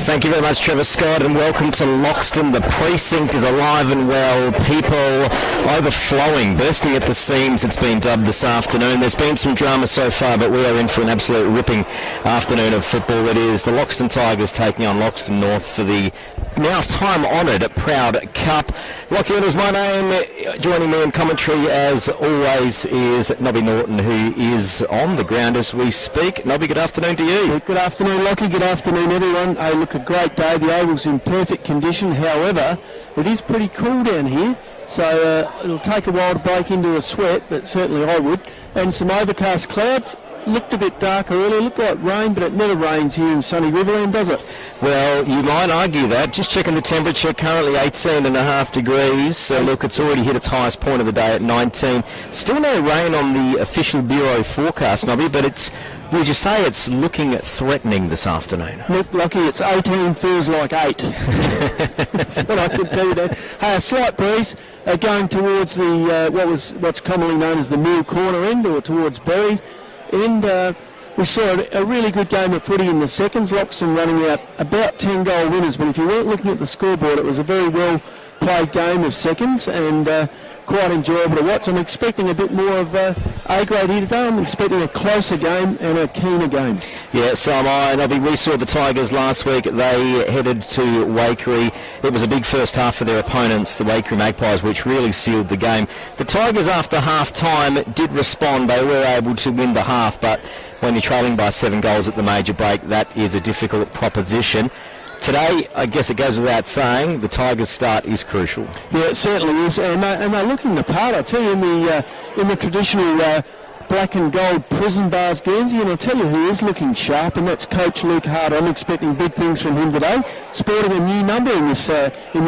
Thank you very much, Trevor Scott, and welcome to Loxton. The precinct is alive and well. People overflowing, bursting at the seams, it's been dubbed this afternoon. There's been some drama so far, but we are in for an absolute ripping afternoon of football. It is the Loxton Tigers taking on Loxton North for the now time-honoured Proud Cup. Lockie, it is my name. Joining me in commentary, as always, is Nobby Norton, who is on the ground as we speak. Nobby, good afternoon to you. Good afternoon, Lockie. Good afternoon, everyone. Look, a great day. The oval's in perfect condition. However, it is pretty cool down here, so it'll take a while to break into a sweat, but certainly I would. And some overcast clouds. Looked a bit darker earlier, looked like rain, but it never rains here in sunny Riverland, does it? Well, you might argue that. Just checking the temperature, currently 18.5 degrees. So look, it's already hit its highest point of the day at 19. Still no rain on the official Bureau forecast, Nobby, but it's, would you say it's looking threatening this afternoon? Look, Lucky, it's 18 feels like 8. That's what I can tell you there. A slight breeze going towards the what's commonly known as the Mill Corner end, or towards Berry. And we saw a really good game of footy in the seconds. Loxton running out about 10 goal winners, but if you weren't looking at the scoreboard, it was a very well played game of seconds and quite enjoyable to watch. I'm expecting a bit more of A-grade here today. I'm expecting a closer game and a keener game. Yeah, so am I. Nobby, we saw the Tigers last week. They headed to Waikerie. It was a big first half for their opponents, the Waikerie Magpies, which really sealed the game. The Tigers, after half-time, did respond. They were able to win the half, but when you're trailing by 7 goals at the major break, that is a difficult proposition. Today, I guess it goes without saying, the Tigers' start is crucial. Yeah, it certainly is, and they're looking the part. I tell you, in the traditional black and gold prison bars Guernsey, and I'll tell you who is looking sharp, and that's Coach Luke Hart. I'm expecting big things from him today. Sporting a new number in this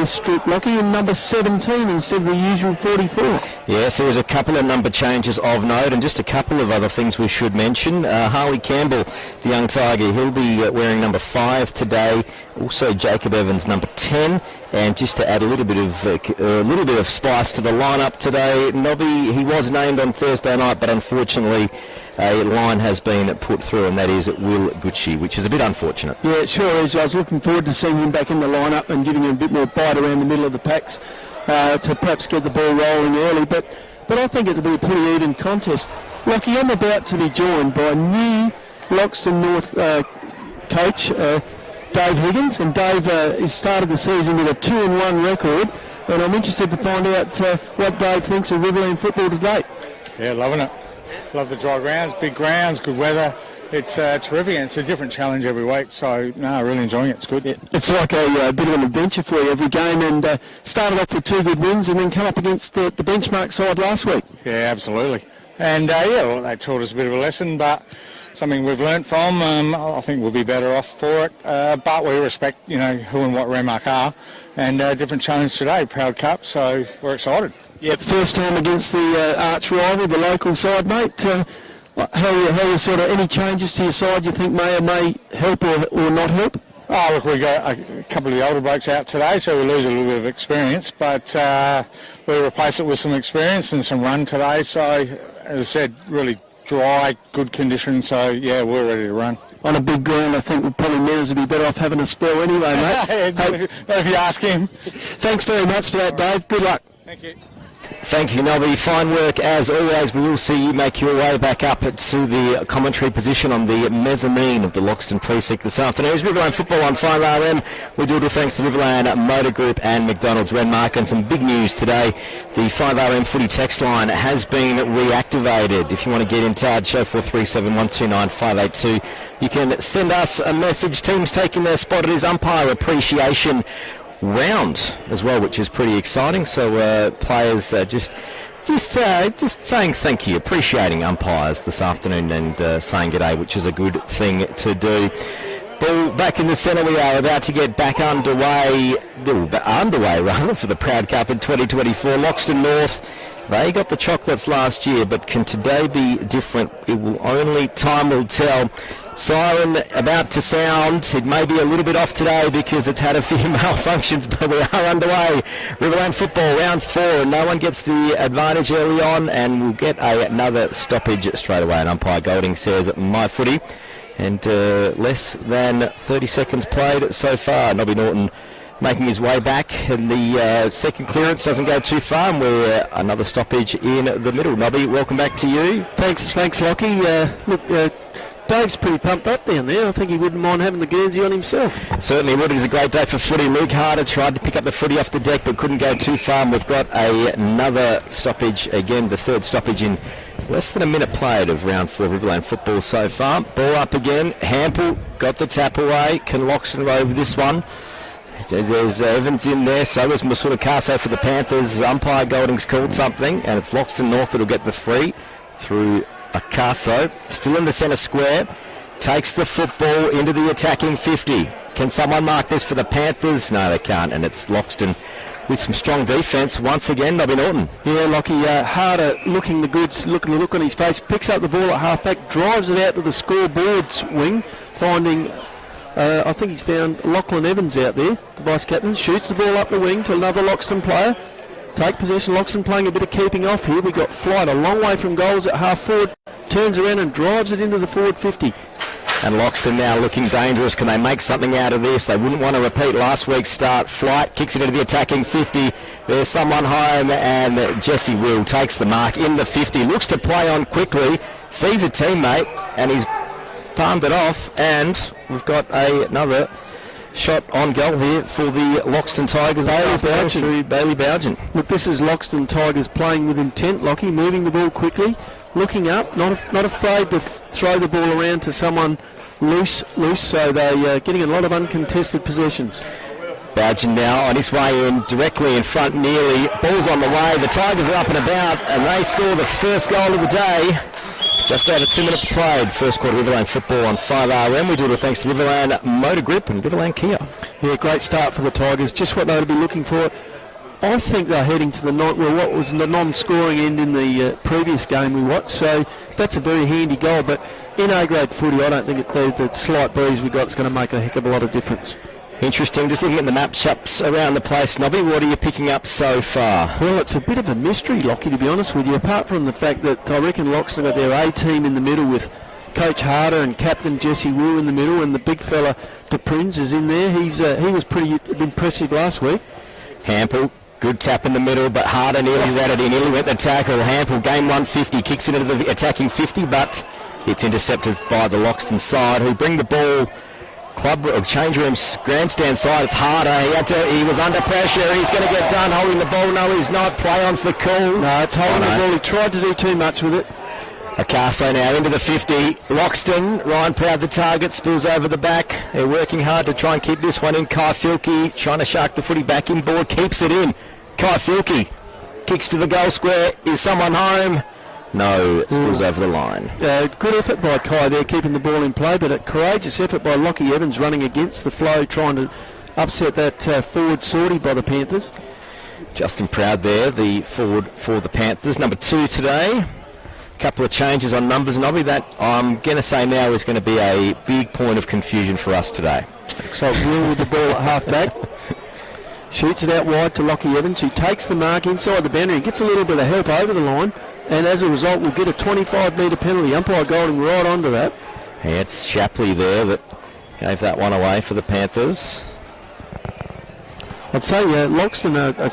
strip, Lockie, in number 17 instead of the usual 44. Yes, there is a couple of number changes of note, and just a couple of other things we should mention. Harley Campbell, the young Tiger, he'll be wearing number 5 today. Also, Jacob Evans, number 10. And just to add a little bit of spice to the lineup today, Nobby, he was named on Thursday night, but unfortunately a line has been put through, and that is Will Gucci, which is a bit unfortunate. Yeah, it sure is. I was looking forward to seeing him back in the lineup and giving him a bit more bite around the middle of the packs to perhaps get the ball rolling early. But I think it'll be a pretty even contest. Lockie, I'm about to be joined by new Loxton North coach, Dave Higgins, and Dave has started the season with a 2-1 record, and I'm interested to find out what Dave thinks of Riverland football today. Yeah, loving it. Love the dry grounds, big grounds, good weather. It's terrific, and it's a different challenge every week, so no, really enjoying it. It's good. Yeah, it's like a bit of an adventure for you every game, and started off with 2 good wins and then come up against the benchmark side last week. Yeah, absolutely. And well, they taught us a bit of a lesson, but something we've learnt from. I think we'll be better off for it, but we respect, who and what Renmark are, and different challenge today, Proud Cup, so we're excited. Yep, first time against the arch rival, the local side, mate. How you sort of, any changes to your side you think may help or not help? Oh, look, we got a couple of the older blokes out today, so we lose a little bit of experience, but we replace it with some experience and some run today, so as I said, really dry, good condition, so yeah, we're ready to run. On a big ground, I think probably Mears would be better off having a spell anyway, mate. Hey, if you ask him. Thanks very much for that, Dave. Good luck. Thank you. Thank you, Nobby. Fine work as always. We will see you make your way back up to the commentary position on the mezzanine of the Loxton precinct this afternoon. It's Riverland football on 5RM. We do it all thanks to Riverland Motor Group and McDonald's Renmark. And some big news today. The 5RM footy text line has been reactivated. If you want to get in touch, 0437 129 582. You can send us a message. Teams taking their spot. It is umpire appreciation round as well, which is pretty exciting. So players just saying thank you, appreciating umpires this afternoon, and saying g'day, which is a good thing to do. Ball back in the centre. We are about to get back underway for the Proud Cup in 2024. Loxton North, they got the chocolates last year, but can today be different? It will only time will tell. Siren about to sound. It may be a little bit off today because it's had a few malfunctions, but we are underway. Riverland football, round 4, and no one gets the advantage early on, and we'll get another stoppage straight away. And umpire Golding says, my footy. And less than 30 seconds played so far. Nobby Norton making his way back, and the second clearance doesn't go too far, and we're another stoppage in the middle. Nobby, welcome back to you. Thanks, Lockie. Look, Dave's pretty pumped up down there. I think he wouldn't mind having the Guernsey on himself. Certainly would. It was a great day for footy. Luke Harder tried to pick up the footy off the deck but couldn't go too far, and we've got another stoppage again, the third stoppage in less than a minute played of round 4 Riverland football so far. Ball up again. Hampel got the tap away. Can Loxton row with this one? There's Evans in there, so is Masuda-Caso for the Panthers. Umpire Golding's called something, and it's Loxton North that'll get the 3 through Acaso. Still in the centre square. Takes the football into the attacking 50. Can someone mark this for the Panthers? No, they can't, and it's Loxton with some strong defence. Once again, Nobby Norton. Yeah, Lockie, Harder looking the goods, looking the look on his face, picks up the ball at half-back, drives it out to the scoreboard's wing, finding... I think he's found Lachlan Evans out there, the vice-captain, shoots the ball up the wing to another Loxton player. Take possession, Loxton playing a bit of keeping off here. We got Flight a long way from goals at half-forward, turns around and drives it into the forward 50. And Loxton now looking dangerous. Can they make something out of this? They wouldn't want to repeat last week's start. Flight kicks it into the attacking 50. There's someone home, and Jesse Will takes the mark in the 50. Looks to play on quickly, sees a teammate, and he's palmed it off, and we've got another shot on goal here for the Loxton Tigers. Bailey Bougen. Look, this is Loxton Tigers playing with intent, Lockie, moving the ball quickly, looking up, not afraid to throw the ball around to someone loose, so they're getting a lot of uncontested possessions. Bougen now on his way in, directly in front nearly. Ball's on the way. The Tigers are up and about, and they score the first goal of the day. Just over 2 minutes played. First quarter Riverland football on 5RM. We do it thanks to Riverland Motor Grip and Riverland Kia. Yeah, great start for the Tigers. Just what they'll be looking for. I think they're heading to the what was the non-scoring end in the previous game we watched. So that's a very handy goal. But in A-grade footy, I don't think the slight breeze we got is going to make a heck of a lot of difference. Interesting. Just looking at the matchups around the place, Nobby, what are you picking up so far? Well, it's a bit of a mystery, Lockie, to be honest with you, apart from the fact that I reckon Loxton got their A-team in the middle with Coach Harder and Captain Jesse Wu in the middle, and the big fella DePrinz is in there. He was pretty impressive last week. Hampel, good tap in the middle, but Harder nearly ran it in. Nearly went the tackle. Hampel, game 150, kicks it into the attacking 50, but it's intercepted by the Loxton side, who bring the ball club or change room's grandstand side. It's Harder. He was under pressure. He's going to get done holding the ball. No, he's not. Play on's the call. No, it's holding the ball. He tried to do too much with it. Acaso now into the 50. Loxton, Ryan Proud the target, spills over the back. They're working hard to try and keep this one in. Kai Filkey trying to shark the footy back in board, keeps it in. Kai Filkey kicks to the goal square. Is someone home? No, it spills over the line. Good effort by Kai there, keeping the ball in play, but a courageous effort by Lockie Evans running against the flow, trying to upset that forward sortie by the Panthers. Justin Proud there, the forward for the Panthers. Number 2 today. Couple of changes on numbers, Nobby. That I'm going to say now is going to be a big point of confusion for us today. So Will with the ball at half-back. Shoots it out wide to Lockie Evans, who takes the mark inside the boundary and gets a little bit of help over the line, and as a result we'll get a 25-metre penalty. Umpire Golding right onto that. Yeah, it's Shapley there that gave that one away for the Panthers. I'd say Loxton are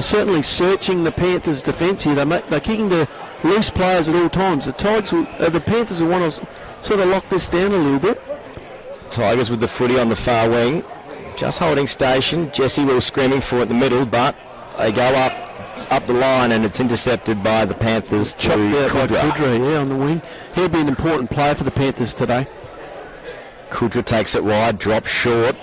certainly searching the Panthers' defence here. They're kicking to loose players at all times. The Panthers will want to sort of lock this down a little bit. Tigers with the footy on the far wing. Just holding station. Jesse Will screaming for it in the middle, but they go up the line and it's intercepted by the Panthers through Kudra. Yeah, on the wing. He'll be an important player for the Panthers today. Kudra takes it wide, drops short.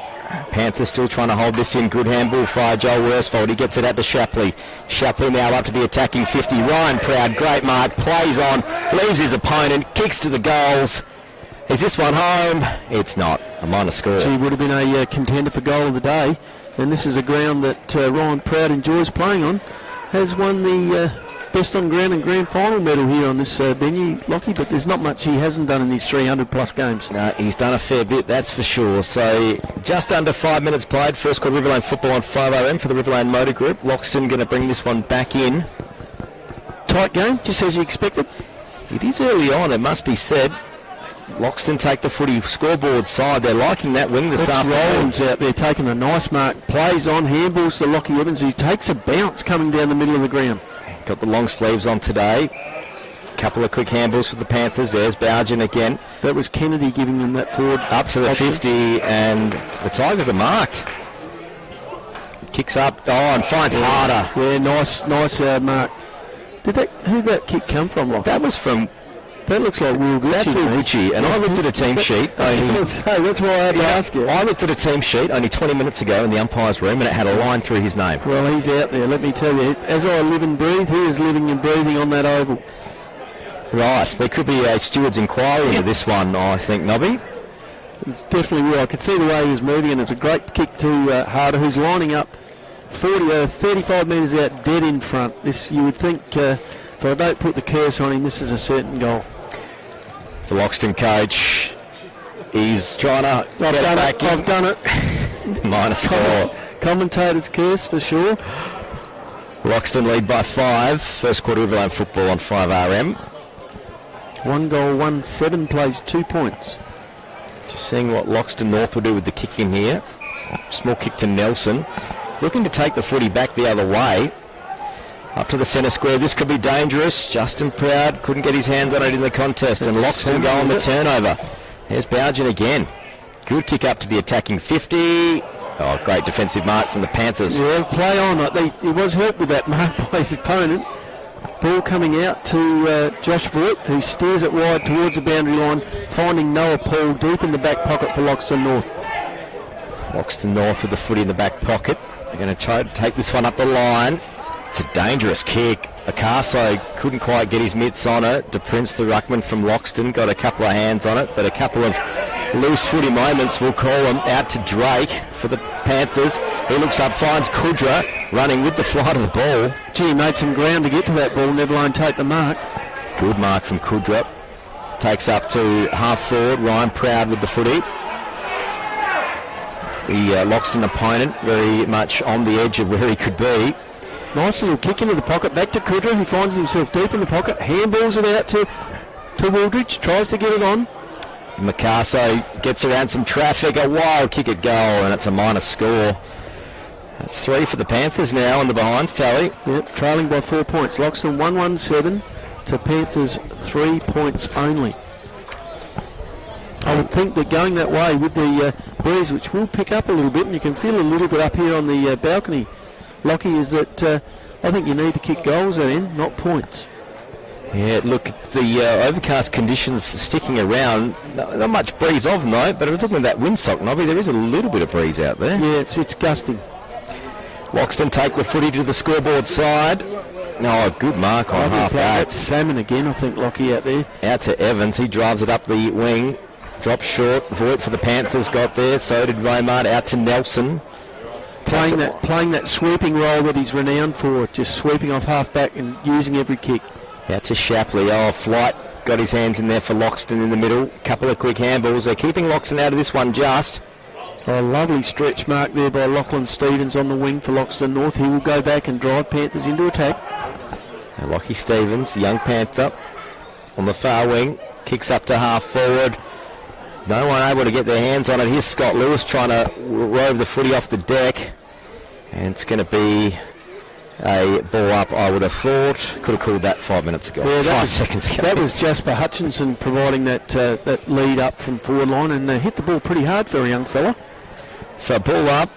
Panthers still trying to hold this in. Good handball fire, Joel Worsfold. He gets it out to Shapley. Shapley now up to the attacking 50. Ryan Proud, great mark, plays on, leaves his opponent, kicks to the goals. Is this one home? It's not. A minor score. He would have been a contender for goal of the day. And this is a ground that Ryan Proud enjoys playing on. Has won the best on ground and grand final medal here on this venue, Lockie, but there's not much he hasn't done in these 300 plus games. No, he's done a fair bit, that's for sure. So just under 5 minutes played. First quarter Riverland football on 5RM for the Riverland Motor Group. Loxton going to bring this one back in. Tight game, just as you expected. It is early on, it must be said. Loxton take the footy scoreboard side. They're liking that wing this afternoon. Rollins out there taking a nice mark. Plays on, handballs to Lockie Evans, who takes a bounce coming down the middle of the ground. Got the long sleeves on today. Couple of quick handballs for the Panthers. There's Bougen again. That was Kennedy giving them that forward. Up to the 50, and the Tigers are marked. Kicks up, and finds Harder. Yeah, nice mark. Who'd that kick come from, Lockie? That was from... That looks like Will Gucci. That's Will Gucci, and I looked at a team sheet. That's why I had to ask you. I looked at a team sheet only 20 minutes ago in the umpire's room, and it had a line through his name. Well, he's out there, let me tell you. As I live and breathe, he is living and breathing on that oval. Right, there could be a steward's inquiry into this one, I think, Nobby. It's definitely will. I could see the way he was moving, and it's a great kick to Harder, who's lining up 35 metres out, dead in front. This, you would think, if I don't put the curse on him, this is a certain goal. The Loxton coach, he's trying to I've done it. Minus 4. Commentator's curse for sure. Loxton lead by 5. First quarter Riverland football on 5RM. 1 goal, 1-7 plays 2 points. Just seeing what Loxton North will do with the kick in here. Small kick to Nelson. Looking to take the footy back the other way. Up to the centre square. This could be dangerous. Justin Proud couldn't get his hands on it in the contest, and Loxton go on the turnover. There's Bougen again. Good kick up to the attacking 50. Oh, great defensive mark from the Panthers. Yeah, play on. He was helped with that mark by his opponent. Ball coming out to Josh Voigt, who steers it wide towards the boundary line, finding Noah Paul deep in the back pocket for Loxton North. Loxton North with the footy in the back pocket. They're going to try to take this one up the line. It's a dangerous kick. Picasso couldn't quite get his mitts on it. De Prince, the ruckman from Loxton, got a couple of hands on it, but a couple of loose footy moments, we'll call them, out to Drake for the Panthers. He looks up, finds Kudra running with the flight of the ball. Gee, he made some ground to get to that ball, never alone take the mark. Good mark from Kudra. Takes up to half forward. Ryan Proud with the footy. The Loxton opponent very much on the edge of where he could be. Nice little kick into the pocket, back to Kudra, who finds himself deep in the pocket, handballs it out to Wildridge, tries to get it on. Picasso gets around some traffic, a wild kick at goal, and it's a minus score. That's 3 for the Panthers now on the behinds tally. Yep, trailing by 4 points. Loxton 1-1-7 to Panthers 3 points only. I would think that going that way with the breeze, which will pick up a little bit, and you can feel a little bit up here on the balcony, Lockie, is that I think you need to kick goals at end, not points. Yeah, look, the overcast conditions sticking around. Not much breeze of note, but I was looking at that windsock, Nobby. There is a little bit of breeze out there. Yeah, it's gusting. Loxton take the footy to the scoreboard side. Oh, good mark on half back. That's Salmon again, I think, Lockie out there. Out to Evans. He drives it up the wing. Drops short. Voigt for the Panthers got there. So did Raymart. Out to Nelson. Playing that sweeping role that he's renowned for, just sweeping off half back and using every kick. Out to Shapley. Oh, Flight got his hands in there for Loxton in the middle. Couple of quick handballs. They're keeping Loxton out of this one just. Oh, a lovely stretch mark there by Lachlan Stevens on the wing for Loxton North. He will go back and drive Panthers into attack. And Lockie Stevens, young Panther, on the far wing. Kicks up to half forward. No one able to get their hands on it. Here's Scott Lewis trying to rove the footy off the deck. And it's going to be a ball up, I would have thought. Could have called that 5 minutes ago. Yeah, 5 seconds ago. That was Jasper Hutchinson providing that lead up from forward line, and hit the ball pretty hard for a young fella. So ball up.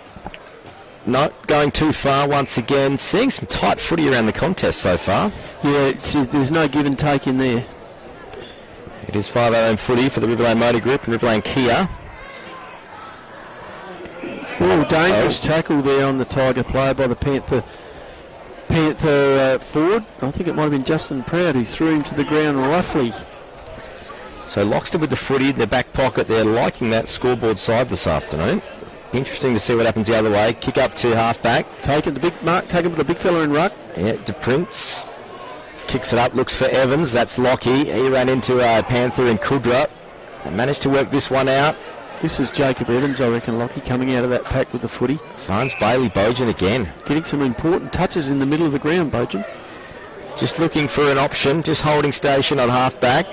Not going too far once again. Seeing some tight footy around the contest so far. Yeah, there's no give and take in there. It is 5-0 footy for the Riverland Motor Group and Riverland Kia. Oh, dangerous tackle there on the Tiger player by the Panther forward. I think it might have been Justin Proud who threw him to the ground roughly. So Loxton with the footy in their back pocket. They're liking that scoreboard side this afternoon. Interesting to see what happens the other way. Kick up to half-back. Taking the big mark, taking the big fella in ruck. Yeah, De Prince kicks it up, looks for Evans. That's Lockie. He ran into Panther and Kudra. They managed to work this one out. This is Jacob Evans, I reckon, Lockie, coming out of that pack with the footy. Finds Bailey Bojan again. Getting some important touches in the middle of the ground, Bojan. Just looking for an option, just holding station on half-back.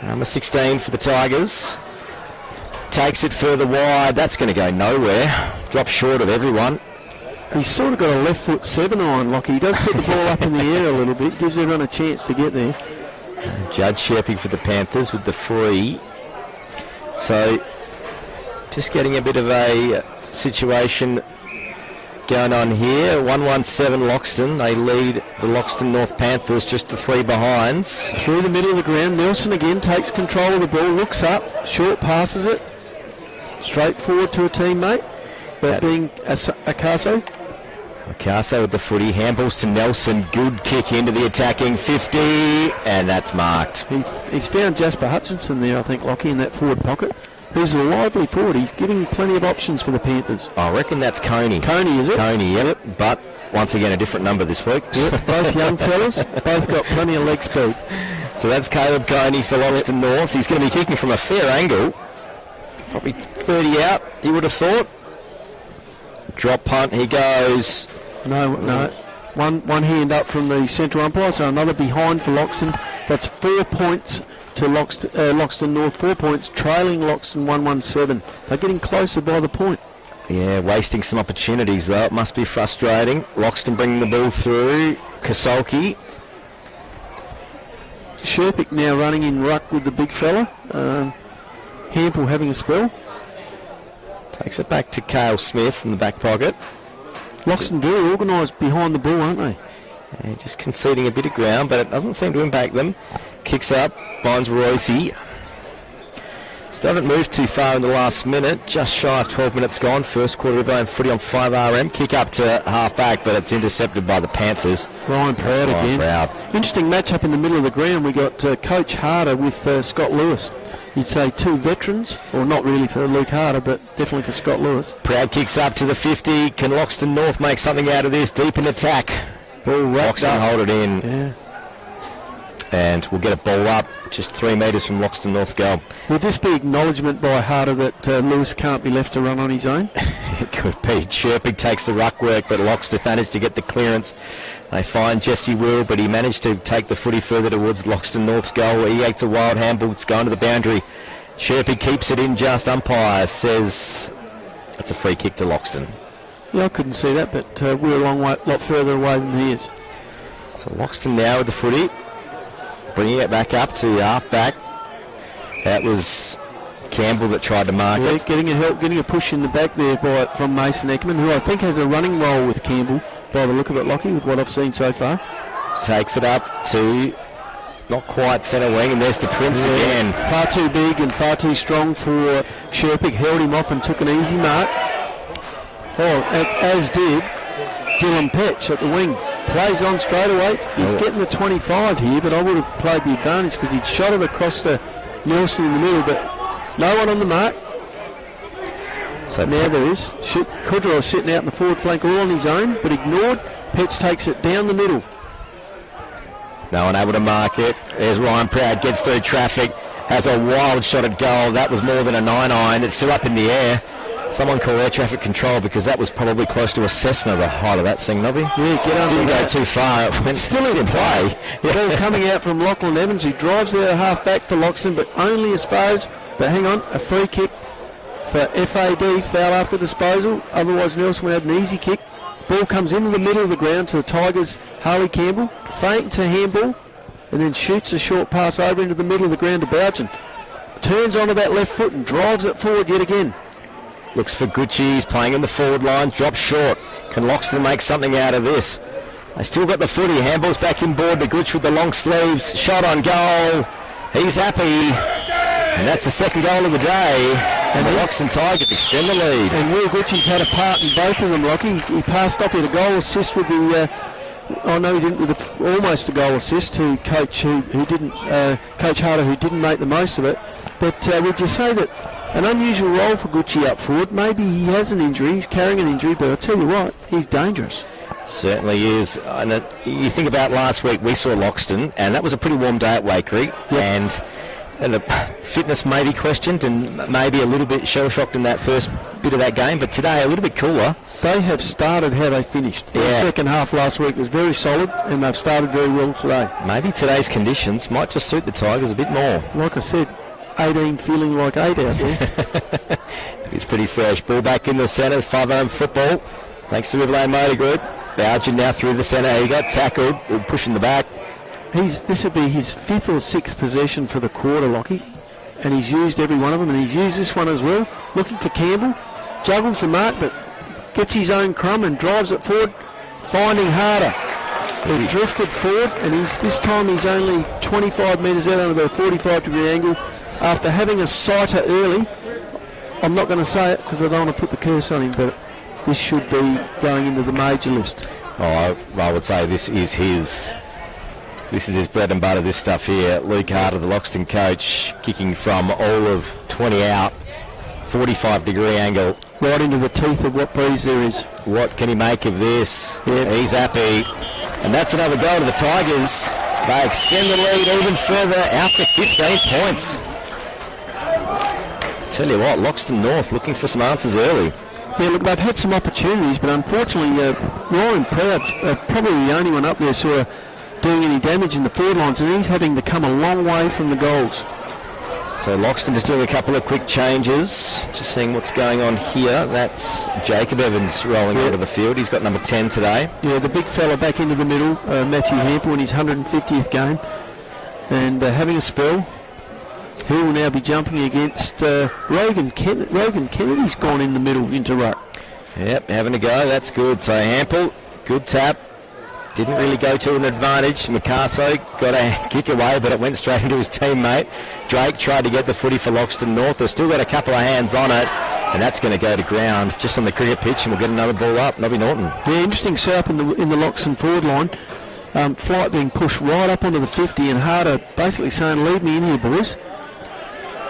Number 16 for the Tigers. Takes it further wide. That's going to go nowhere. Drops short of everyone. He's sort of got a left foot 7-iron, Lockie. He does put the ball up in the air a little bit, gives everyone a chance to get there. Judge Sherping for the Panthers with the free. So just getting a bit of a situation going on here. 1-1-7 Loxton. They lead the Loxton North Panthers just the 3 behinds. Through the middle of the ground. Nelson again takes control of the ball, looks up, short passes it. Straight forward to a teammate. That being Acaso. Acaso with the footy. Handballs to Nelson. Good kick into the attacking 50. And that's marked. He's found Jasper Hutchinson there, I think, Lockie, in that forward pocket. Who's a lively forward. He's giving plenty of options for the Panthers. I reckon that's Coney. Coney, is it? Coney, yep. But once again, a different number this week. Yep, both young fellas. Both got plenty of leg speed. So that's Caleb Coney for Loxton North. He's going to be kicking from a fair angle. Probably 30 out, you would have thought. Drop punt, he goes. No. One hand up from the central umpire, so another behind for Loxton. That's 4 points to Loxton North. 4 points, trailing Loxton 1-1-7. They're getting closer by the point. Yeah, wasting some opportunities though. It must be frustrating. Loxton bringing the ball through. Kasolki. Sherpick now running in ruck with the big fella. Hampel having a spell. Takes it back to Cale Smith in the back pocket. Loxton very organised behind the ball, aren't they? Yeah, just conceding a bit of ground, but it doesn't seem to impact them. Kicks up, finds Roythy. Still haven't moved too far in the last minute. Just shy of 12 minutes gone. First quarter Riverland footy on 5RM. Kick up to half back, but it's intercepted by the Panthers. Ryan Proud again. Interesting matchup in the middle of the ground. We got Coach Harder with Scott Lewis. You'd say 2 veterans, or not really for Luke Harder, but definitely for Scott Lewis. Proud kicks up to the 50. Can Loxton North make something out of this? Deep in attack. Ball wrapped Loxton up. hold it in. Yeah. And we'll get a ball up just 3 metres from Loxton North's goal. Would this be acknowledgement by Harder that Lewis can't be left to run on his own? It could be. Sherping takes the ruck work, but Loxton managed to get the clearance. They find Jesse Will, but he managed to take the footy further towards Loxton North's goal. He takes a wild handball. It's going to the boundary. Sherping keeps it in just. Umpire says that's a free kick to Loxton. Yeah, I couldn't see that, but we're a lot further away than he is. So Loxton now with the footy, bringing it back up to half-back. That was Campbell that tried to mark it. Getting a push in the back there from Mason Ekman, who I think has a running role with Campbell, by the look of it, Lockie, with what I've seen so far. Takes it up to not quite centre wing, and there's the Prince again. Far too big and far too strong for Sherpick. Held him off and took an easy mark. As did Dylan Petch at the wing. Plays on straight away. He's getting the 25 here, but I would have played the advantage because he'd shot it across to Nelson in the middle, but no one on the mark. So now there is. Kudrow sitting out in the forward flank all on his own, but ignored. Petch takes it down the middle. No one able to mark it. There's Ryan Proud, gets through traffic, has a wild shot at goal. That was more than a 9-iron. It's still up in the air. Someone call air traffic control because that was probably close to a Cessna, the height of that thing, Nobby. Yeah, get under Didn't that. go too far. It went Still in play. Ball coming out from Lachlan Evans, who drives there half back for Loxton, but only as far as, but hang on, a free kick for FAD, foul after disposal. Otherwise Nelson would have an easy kick. Ball comes into the middle of the ground to the Tigers, Harley Campbell, feint to handball, and then shoots a short pass over into the middle of the ground to Bouchen. Turns onto that left foot and drives it forward yet again. Looks for Gucci, he's playing in the forward line, drops short. Can Loxton make something out of this? They still got the footy, handball's back in board to Gucci with the long sleeves, shot on goal. He's happy, and that's the second goal of the day. And the Loxton Tigers extend the lead. And Will Gucci's had a part in both of them, Lockie. He passed off with a goal assist with the... he didn't, with almost a goal assist to Coach who didn't, Coach Harder, who didn't make the most of it. But would you say that an unusual role for Gucci up forward? Maybe he has an injury, he's carrying an injury, but I'll tell you what, he's dangerous. Certainly is. And you think about last week, we saw Loxton, and that was a pretty warm day at Wakery, and And the fitness may be questioned and maybe a little bit shell-shocked in that first bit of that game, but today a little bit cooler. They have started how they finished. The second half last week was very solid, and they've started very well today. Maybe today's conditions might just suit the Tigers a bit more. Like I said, 18 feeling like 8 out there. It's pretty fresh. Ball back in the centre, 5-home football. Thanks to Riverland Motor Group. Bougen now through the centre. He got tackled, pushing the back. This would be his 5th or 6th possession for the quarter, Lockie, and he's used every one of them, and he's used this one as well. Looking for Campbell, juggles the mark, but gets his own crumb and drives it forward, finding harder. He drifted forward, and this time he's only 25 metres out on about a 45-degree angle. After having a sighter early, I'm not going to say it because I don't want to put the curse on him, but this should be going into the major list. Oh, I would say this is his bread and butter, this stuff here. Luke Harder, the Loxton coach, kicking from all of 20 out, 45-degree angle. Right into the teeth of what breeze there is. What can he make of this? Yeah. He's happy. And that's another goal to the Tigers. They extend the lead even further out to 15 points. Tell you what, Loxton North looking for some answers early. Yeah, look, they've had some opportunities, but unfortunately, Ryan Proud's probably the only one up there sort of doing any damage in the forward lines, and he's having to come a long way from the goals. So Loxton just doing a couple of quick changes, just seeing what's going on here. That's Jacob Evans rolling out of the field. He's got number 10 today. Yeah, the big fella back into the middle, Matthew Hampel, in his 150th game, and having a spell. He will now be jumping against Rogan Kennedy. Rogan Kennedy's gone in the middle into ruck. Yep, having a go. That's good. So Hampel, good tap. Didn't really go to an advantage. Micasso got a kick away, but it went straight into his teammate. Drake tried to get the footy for Loxton North. They've still got a couple of hands on it, and that's going to go to ground just on the cricket pitch, and we'll get another ball up. Nobby Norton. Yeah, interesting setup in the Loxton forward line. Flight being pushed right up onto the 50, and Harder basically saying, leave me in here, boys.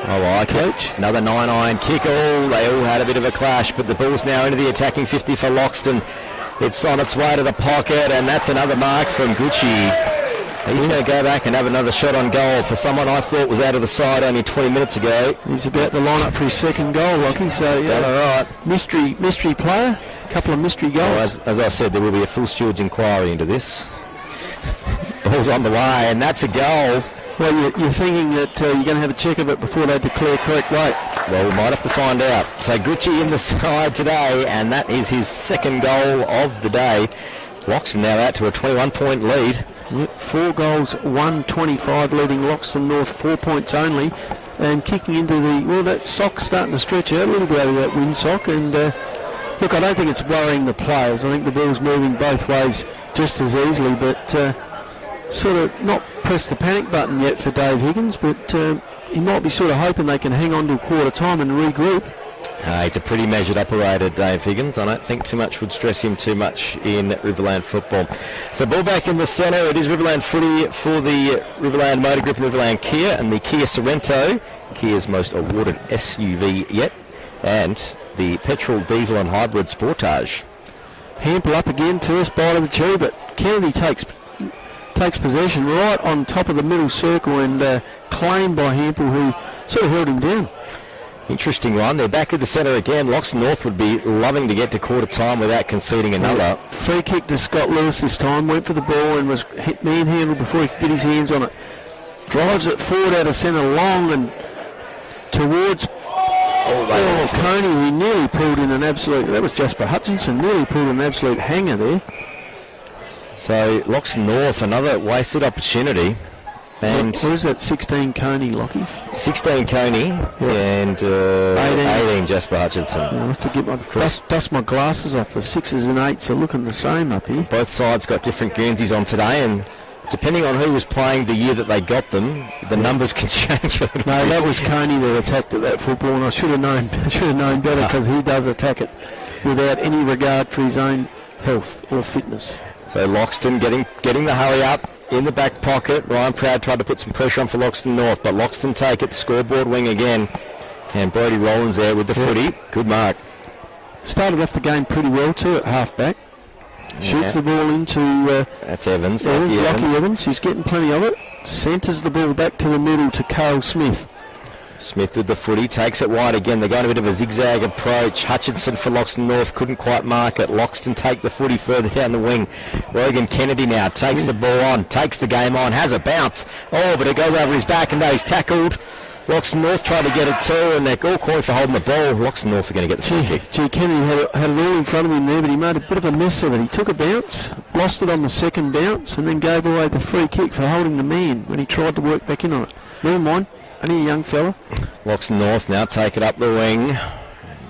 I like it. Another 9-iron kick. Oh, they all had a bit of a clash, but the ball's now into the attacking 50 for Loxton. It's on its way to the pocket, and that's another mark from Gucci. He's going to go back and have another shot on goal for someone I thought was out of the side only 20 minutes ago. He's about to line up for his second goal, Lockie. So yeah, done all right. Mystery player, a couple of mystery goals. Well, as I said, there will be a full steward's inquiry into this. Ball's on the way, and that's a goal. Well, you're thinking that you're going to have a check of it before they declare correct weight. Well, we might have to find out. So Gucci in the side today, and that is his second goal of the day. Loxton now out to a 21-point lead. Yep, 4 goals, 125, leading Loxton North 4 points only, and kicking into that sock's starting to stretch out a little bit out of that windsock. And look, I don't think it's worrying the players. I think the ball's moving both ways just as easily, but sort of not press the panic button yet for Dave Higgins, but he might be sort of hoping they can hang on to a quarter time and regroup. He's a pretty measured operator, Dave Higgins. I don't think too much would stress him too much in Riverland football. So ball back in the centre. It is Riverland footy for the Riverland Motor Group and Riverland Kia, and the Kia Sorrento, Kia's most awarded SUV yet, and the petrol, diesel and hybrid Sportage. Hampel up again, first bite of the cherry, but Kennedy takes possession right on top of the middle circle and claimed by Hampel, who sort of held him down. Interesting one. They're back at the centre again. Loxton North would be loving to get to quarter time without conceding another. Free kick to Scott Lewis this time. Went for the ball and was manhandled before he could get his hands on it. Drives it forward out of centre long and towards Coney. He nearly pulled in an absolute... That was Jasper Hutchinson. Nearly pulled an absolute hanger there. So Loxton North, another wasted opportunity. And what is that, 16 Coney, Lockie? 16 Coney, and 18 Jasper Hutchinson. I'll have to get dust my glasses off. The 6s and 8s are looking the same up here. Both sides got different Guernseys on today, and depending on who was playing the year that they got them, the numbers can change a little bit. No, that was Coney that attacked at that football, and I should have known better, because he does attack it without any regard for his own health or fitness. So Loxton getting the hurry up in the back pocket. Ryan Proud tried to put some pressure on for Loxton North, but Loxton take it, scoreboard wing again. And Brody Rollins there with the footy. Good mark. Started off the game pretty well too at half back. Shoots the ball into... that's Evans. Lockie Evans. He's getting plenty of it. Centres the ball back to the middle to Carl Smith. Smith with the footy, takes it wide again. They're going a bit of a zigzag approach. Hutchinson for Loxton North couldn't quite mark it. Loxton take the footy further down the wing. Rogan Kennedy now takes the ball on, takes the game on, has a bounce. Oh, but it goes over his back and now he's tackled. Loxton North tried to get it too, and they're all calling for holding the ball. Loxton North are going to get the free kick. Gee, Kennedy had it all in front of him there, but he made a bit of a mess of it. He took a bounce, lost it on the second bounce, and then gave away the free kick for holding the man when he tried to work back in on it. Never mind. Only a young fella. Loxton North now take it up the wing.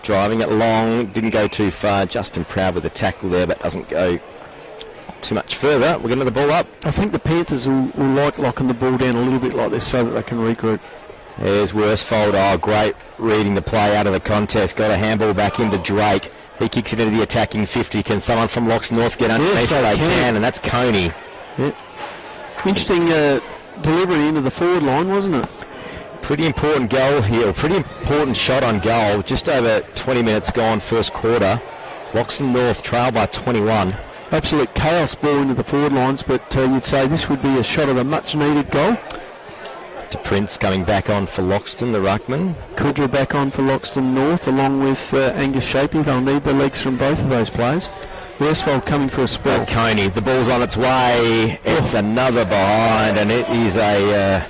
Driving it long. Didn't go too far. Justin Proud with the tackle there, but doesn't go too much further. We're getting the ball up. I think the Panthers will like locking the ball down a little bit like this so that they can regroup. There's Worsfold. Oh, great reading the play out of the contest. Got a handball back into Drake. He kicks it into the attacking 50. Can someone from Loxton North get underneath? Yes, they can, and that's Coney. Yeah. Interesting delivery into the forward line, wasn't it? Pretty important goal here, pretty important shot on goal. Just over 20 minutes gone, first quarter. Loxton North trail by 21. Absolute chaos ball into the forward lines, but you'd say this would be a shot at a much-needed goal. To Prince coming back on for Loxton, the ruckman. Kudra back on for Loxton North, along with Angus Shapey. They'll need the legs from both of those players. Westfold coming for a spell. Coney, the ball's on its way. It's another behind, and it is a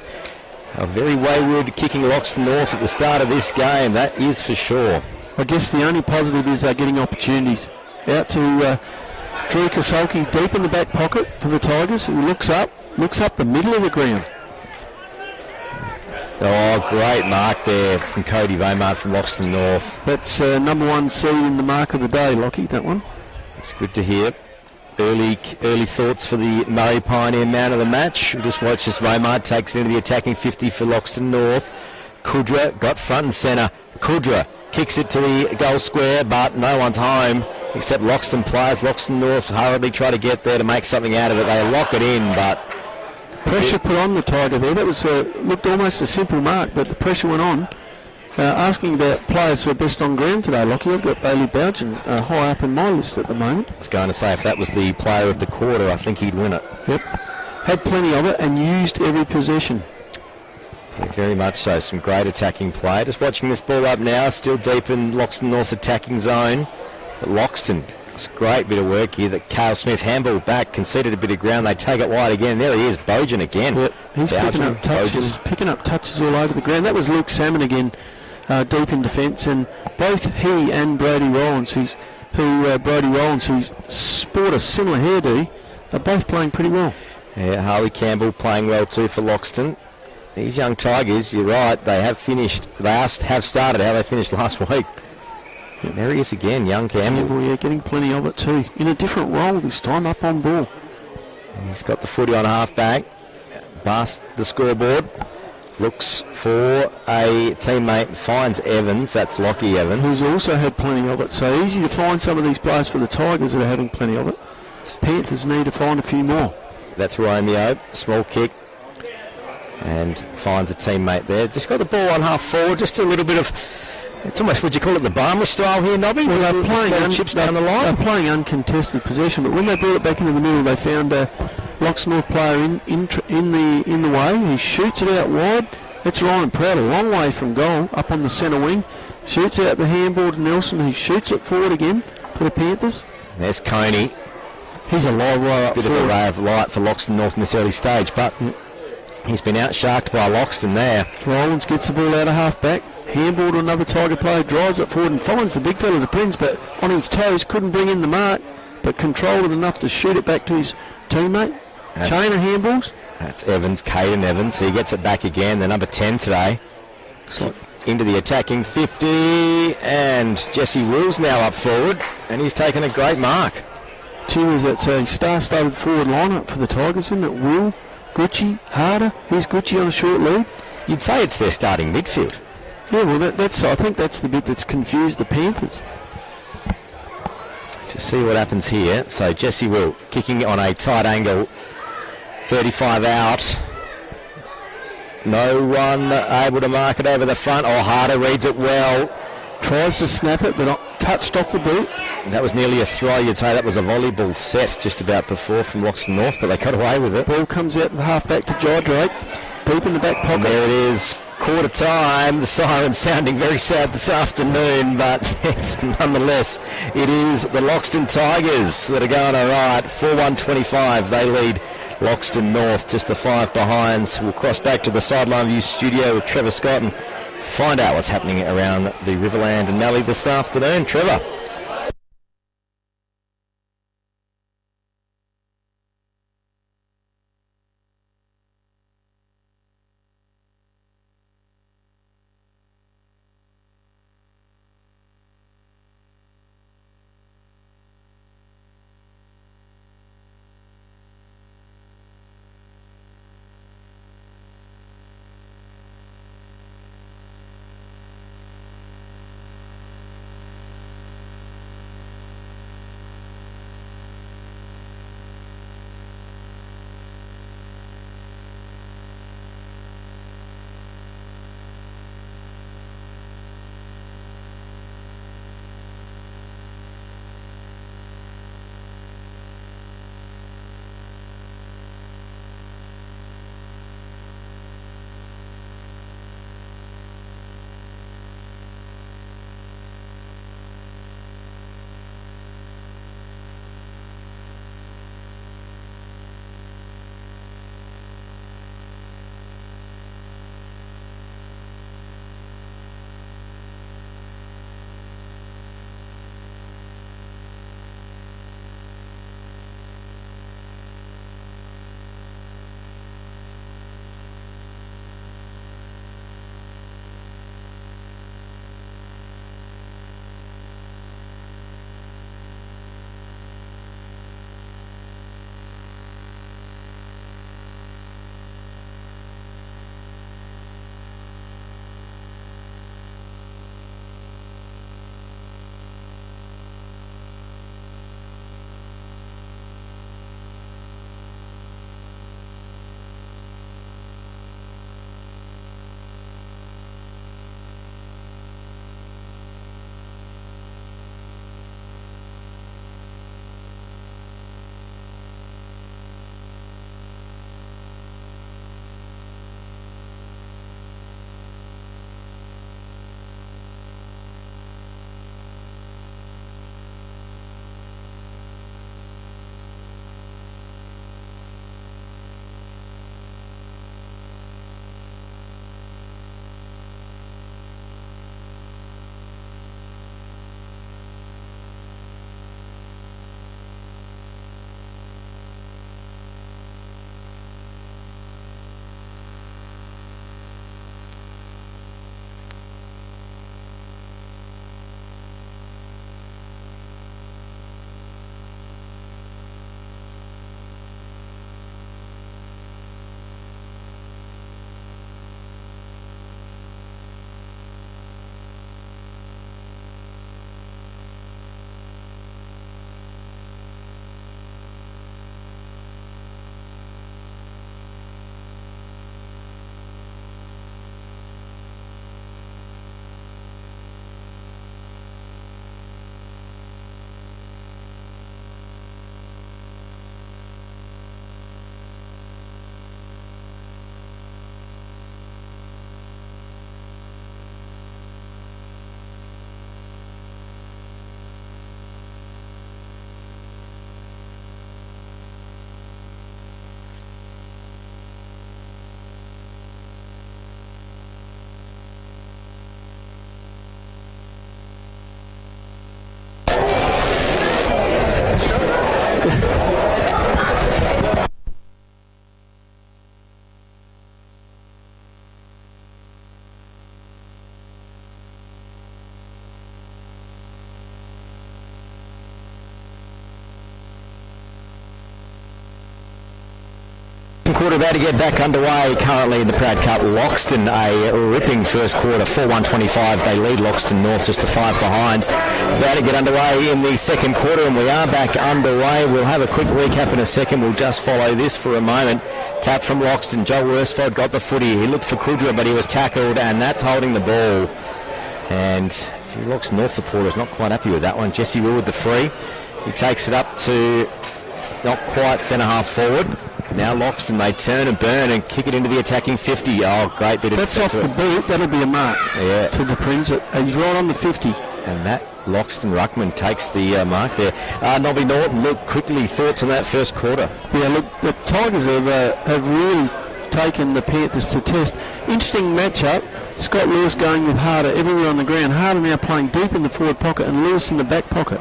very wayward kicking Loxton North at the start of this game, that is for sure. I guess the only positive is they're getting opportunities. Out to Drew Kasolki deep in the back pocket for the Tigers, who looks up the middle of the ground. Oh, great mark there from Cody Vomart from Loxton North. That's number one seed in the mark of the day, Lockie, that one. It's good to hear. Early thoughts for the Murray Pioneer man of the match. We'll just watch as Vomart takes it into the attacking 50 for Loxton North. Kudra got front and centre. Kudra kicks it to the goal square, but no one's home except Loxton players. Loxton North hurriedly try to get there to make something out of it. They lock it in, but pressure put on the Tiger there. That was looked almost a simple mark, but the pressure went on. Asking about players who are best on ground today, Lockie. I've got Bailey Bougen high up in my list at the moment. I was going to say, if that was the player of the quarter, I think he'd win it. Yep. Had plenty of it and used every possession. Yeah, very much so. Some great attacking play. Just watching this ball up now, still deep in Loxton North's attacking zone. But Loxton, it's a great bit of work here. That Cale Smith handball back, conceded a bit of ground. They take it wide again. There he is, Bougen again. Yep. He's picking up touches all over the ground. That was Luke Salmon again. Deep in defence, and both he and Brody Rollins, who sport a similar hairdo, are both playing pretty well. Yeah, Harley Campbell playing well too for Loxton. These young Tigers, you're right, they have finished. They have started how they finished last week. And there he is again, young Campbell. Yeah, getting plenty of it too. In a different role this time, up on ball. And he's got the footy on half back. Past the scoreboard. Looks for a teammate, finds Evans, that's Lockie Evans. Who's also had plenty of it, so easy to find some of these players for the Tigers that are having plenty of it. Panthers need to find a few more. That's Romeo, small kick, and finds a teammate there. Just got the ball on half forward, just a little bit of, it's almost, would you call it the Barmer style here, Nobby? Well, they're playing chips down the line. They're playing uncontested possession, but when they brought it back into the middle, they found a Loxton North player in the way. He shoots it out wide. It's Ryan Proud, a long way from goal, up on the centre wing. Shoots out the handball to Nelson, who shoots it forward again for the Panthers. There's Coney. He's a live way up Bit of a ray of light for Loxton North in this early stage, but he's been outsharked by Loxton there. Rollins gets the ball out of half back. Handball to another Tiger player, drives it forward and finds the big fella to Prince, but on his toes, couldn't bring in the mark, but controlled it enough to shoot it back to his teammate. Chain of handballs. That's Evans, Caden Evans. He gets it back again, the number 10 today. Into the attacking 50, and Jesse Will's now up forward, and he's taken a great mark. Gee whiz, that's a star-studded forward lineup for the Tigers, isn't it? Will, Gucci, Harder. Here's Gucci on a short lead. You'd say it's their starting midfield. Yeah, well, I think that's the bit that's confused the Panthers. To see what happens here. So Jesse Will kicking on a tight angle, 35 out. No one able to mark it over the front. Oh, Harder reads it well. Tries to snap it, but touched off the boot. That was nearly a throw. You'd say that was a volleyball set just about before from Loxton North, but they cut away with it. Ball comes out the half-back to Jodrake. Deep in the back pocket. And there it is. Quarter time. The siren sounding very sad this afternoon, but it's nonetheless, it is the Loxton Tigers that are going all right. 4-1-25. They lead Loxton North, just the 5 behinds. We'll cross back to the Sideline View studio with Trevor Scott and find out what's happening around the Riverland and Mallee this afternoon. Trevor. Quarter about to get back underway currently in the Proud Cup. Loxton a ripping first quarter, 4-1-25. They lead Loxton North just the 5 behinds. About to get underway in the second quarter, and we are back underway. We'll have a quick recap in a second. We'll just follow this for a moment. Tap from Loxton. Joel Worsfold got the footy. He looked for Kudra, but he was tackled, and that's holding the ball. And few Loxton North supporters not quite happy with that one. Jesse Will with the free. He takes it up to not quite centre half forward. Now Loxton, they turn and burn and kick it into the attacking 50. Oh, great bit of... That's off the boot. That'll be a mark to the Prince. He's right on the 50. And that Loxton ruckman takes the mark there. Nobby Norton, look, quickly thoughts on that first quarter. Yeah, look, the Tigers have really taken the Panthers to test. Interesting matchup. Scott Lewis going with Harder everywhere on the ground. Harder now playing deep in the forward pocket and Lewis in the back pocket.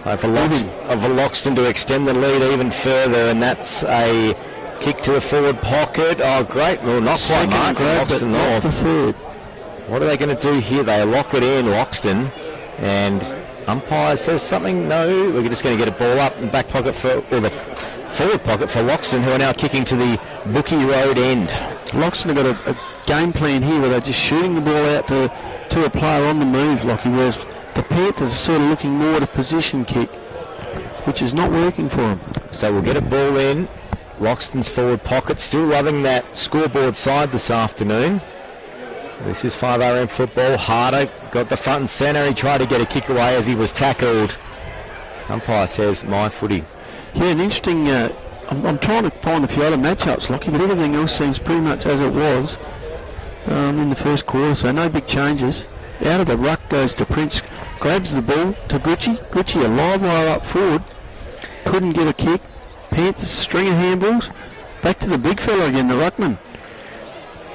For Loxton to extend the lead even further, and that's a kick to the forward pocket. Oh, great. Well, not quite marked for Loxton North. The third. What are they going to do here? They lock it in, Loxton, and umpire says something. No, we're just going to get a ball up in back pocket or the forward pocket for Loxton, who are now kicking to the Bookie Road end. Loxton have got a game plan here where they're just shooting the ball out to a player on the move, Lockie, whereas the Panthers are sort of looking more at a position kick, which is not working for them. So we'll get a ball in. Loxton's forward pocket, still loving that scoreboard side this afternoon. This is 5RM football. Harder got the front and centre. He tried to get a kick away as he was tackled. Umpire says, my footy. Yeah, an interesting... I'm trying to find a few other matchups, Lockie, but everything else seems pretty much as it was in the first quarter, so no big changes. Out of the ruck goes to Prince, grabs the ball to Gucci. Gucci a live wire up forward, couldn't get a kick. Panthers string of handballs. Back to the big fella again, the ruckman.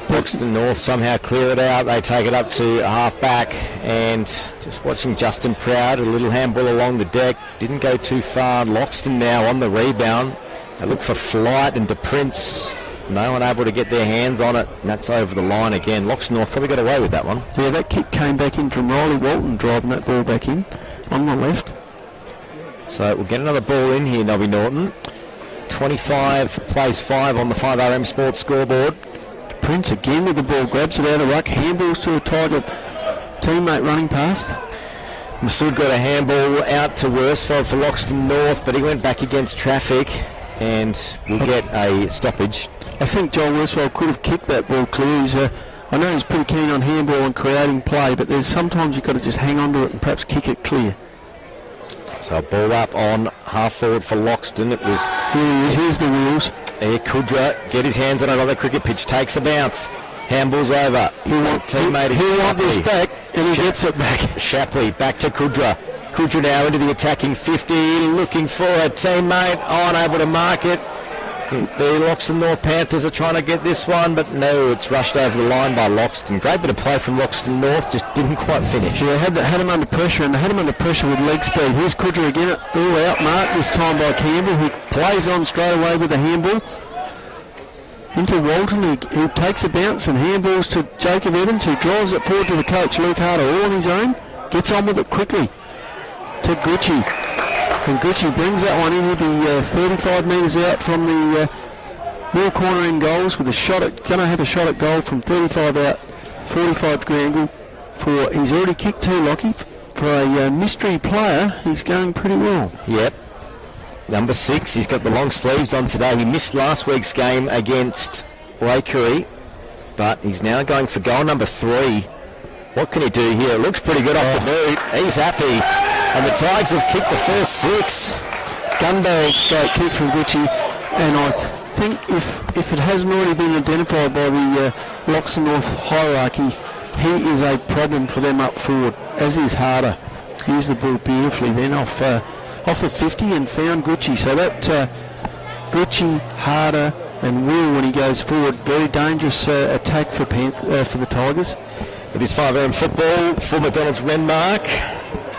Loxton North somehow clear it out. They take it up to half back, and just watching Justin Proud, a little handball along the deck. Didn't go too far. Loxton now on the rebound. They look for Flight and to Prince. No one able to get their hands on it, and that's over the line again. Loxton North probably got away with that one. Yeah, that kick came back in from Riley Walton, driving that ball back in on the left. So we'll get another ball in here, Nobby Norton. 25 plays 5 on the 5RM Sports scoreboard. Prince again with the ball, grabs it out of ruck, handballs to a Tiger teammate running past. Masood got a handball out to Worsfold for Loxton North, but he went back against traffic, and we'll get a stoppage. I think Joel Worsfold could have kicked that ball clear. I know he's pretty keen on handball and creating play, but there's sometimes you've got to just hang on to it and perhaps kick it clear. So ball up on half forward for Loxton. It was... Here he is, here's the wheels. Here Kudra, get his hands on another cricket pitch, takes a bounce. Handball's over. He'll want this back, and he gets it back. Shapley, back to Kudra. Kudra now into the attacking 50, looking for a teammate, unable to mark it. The Loxton North Panthers are trying to get this one, but no, it's rushed over the line by Loxton. Great bit of play from Loxton North, just didn't quite finish. Yeah, had him under pressure, and they had him under pressure with leg speed. Here's Kudra again, all out marked this time by Campbell, who plays on straight away with a handball. Into Walton, who takes a bounce and handballs to Jacob Evans, who drives it forward to the coach, Luke Harder, all on his own. Gets on with it quickly to Gucci. And Gucci brings that one in. He'll be 35 metres out from the near corner end goals with a shot at, going to have a shot at goal from 35 out, 45 degree angle. He's already kicked 2, Lockie. For a mystery player, he's going pretty well. Yep. Number 6, he's got the long sleeves on today. He missed last week's game against Waikerie, but he's now going for goal number 3. What can he do here? It looks pretty good off the boot. He's happy. And the Tigers have kicked the first 6. Gunbag straight kick from Gucci. And I think if it hasn't already been identified by the Loxton North hierarchy, he is a problem for them up forward, as is Harder. He used the ball beautifully then off the 50 and found Gucci. So that Gucci, Harder and Will, when he goes forward, very dangerous attack for the Tigers. It is 5M football for McDonald's Renmark.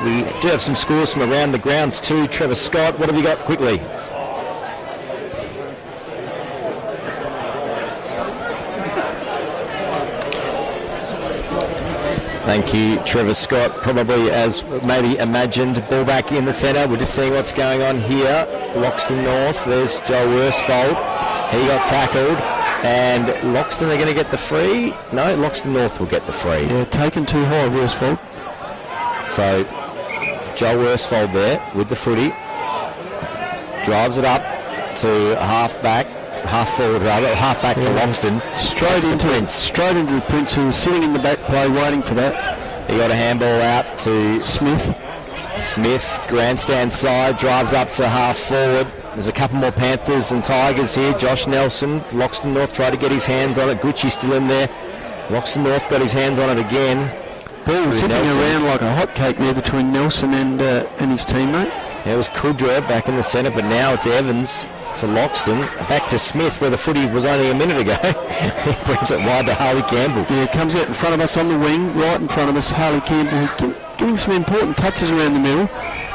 We do have some scores from around the grounds too. Trevor Scott, what have you got quickly? Thank you, Trevor Scott. Probably as maybe imagined, ball back in the centre. We're just seeing what's going on here. Loxton North, there's Joe Worsfold. He got tackled. And Loxton, they're going to get the free? No, Loxton North will get the free. Yeah, taken too high, Worsfold. So, Joe Worsfold there with the footy. Drives it up to half forward rather, half back for Loxton. Straight into the Prince, who was sitting in the back play waiting for that. He got a handball out to Smith. Smith, grandstand side, drives up to half forward. There's a couple more Panthers and Tigers here. Josh Nelson, Loxton North tried to get his hands on it. Gucci still in there. Loxton North got his hands on it again. Ball zipping around like a hotcake there between Nelson and his teammate. It was Kudra back in the centre, but now it's Evans for Loxton. Back to Smith, where the footy was only a minute ago. He brings it wide to Harley Campbell. Yeah, comes out in front of us on the wing, right in front of us. Harley Campbell getting some important touches around the middle.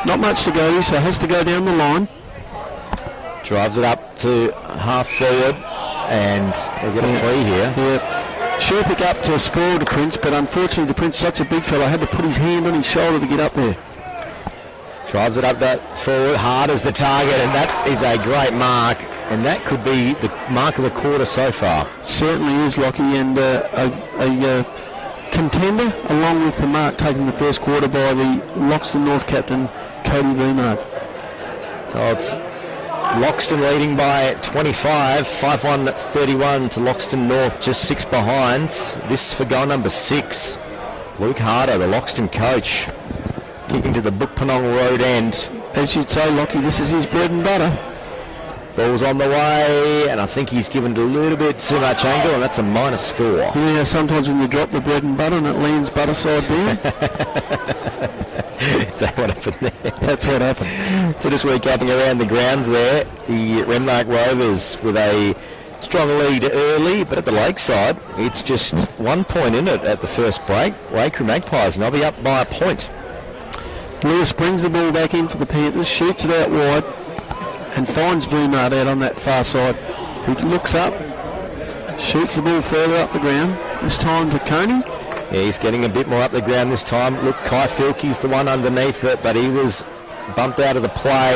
Not much to go, so has to go down the line. Drives it up to half forward, and they get a free here. Yeah. Sure pick up to spoil the Prince, but unfortunately the Prince, such a big fella, had to put his hand on his shoulder to get up there. Drives it up that forward, hard as the target, and that is a great mark, and that could be the mark of the quarter so far. Certainly is, Lockie, and a contender, along with the mark taken the first quarter by the Loxton North captain, Cody Vermark. So it's Loxton leading by 25, 5-1-31 to Loxton North, just 6 behind. This for goal number 6. Luke Harder, the Loxton coach, kicking to the Bookpanong Road end. As you'd say, Lockie, this is his bread and butter. Ball's on the way, and I think he's given it a little bit too much angle, and that's a minus score. You know how sometimes when you drop the bread and butter and it lands butter side down? Is that what happened there? That's what happened. So just recapping around the grounds there, the Renmark Rovers with a strong lead early, but at the lakeside, it's just 1 point in it at the first break. Waikerie Magpies, and they'll be up by a point. Lewis brings the ball back in for the Panthers, shoots it out wide, and finds Vermart out on that far side. He looks up, shoots the ball further up the ground, this time to Coney. Yeah, he's getting a bit more up the ground this time. Look, Kai Filkey's the one underneath it, but he was bumped out of the play.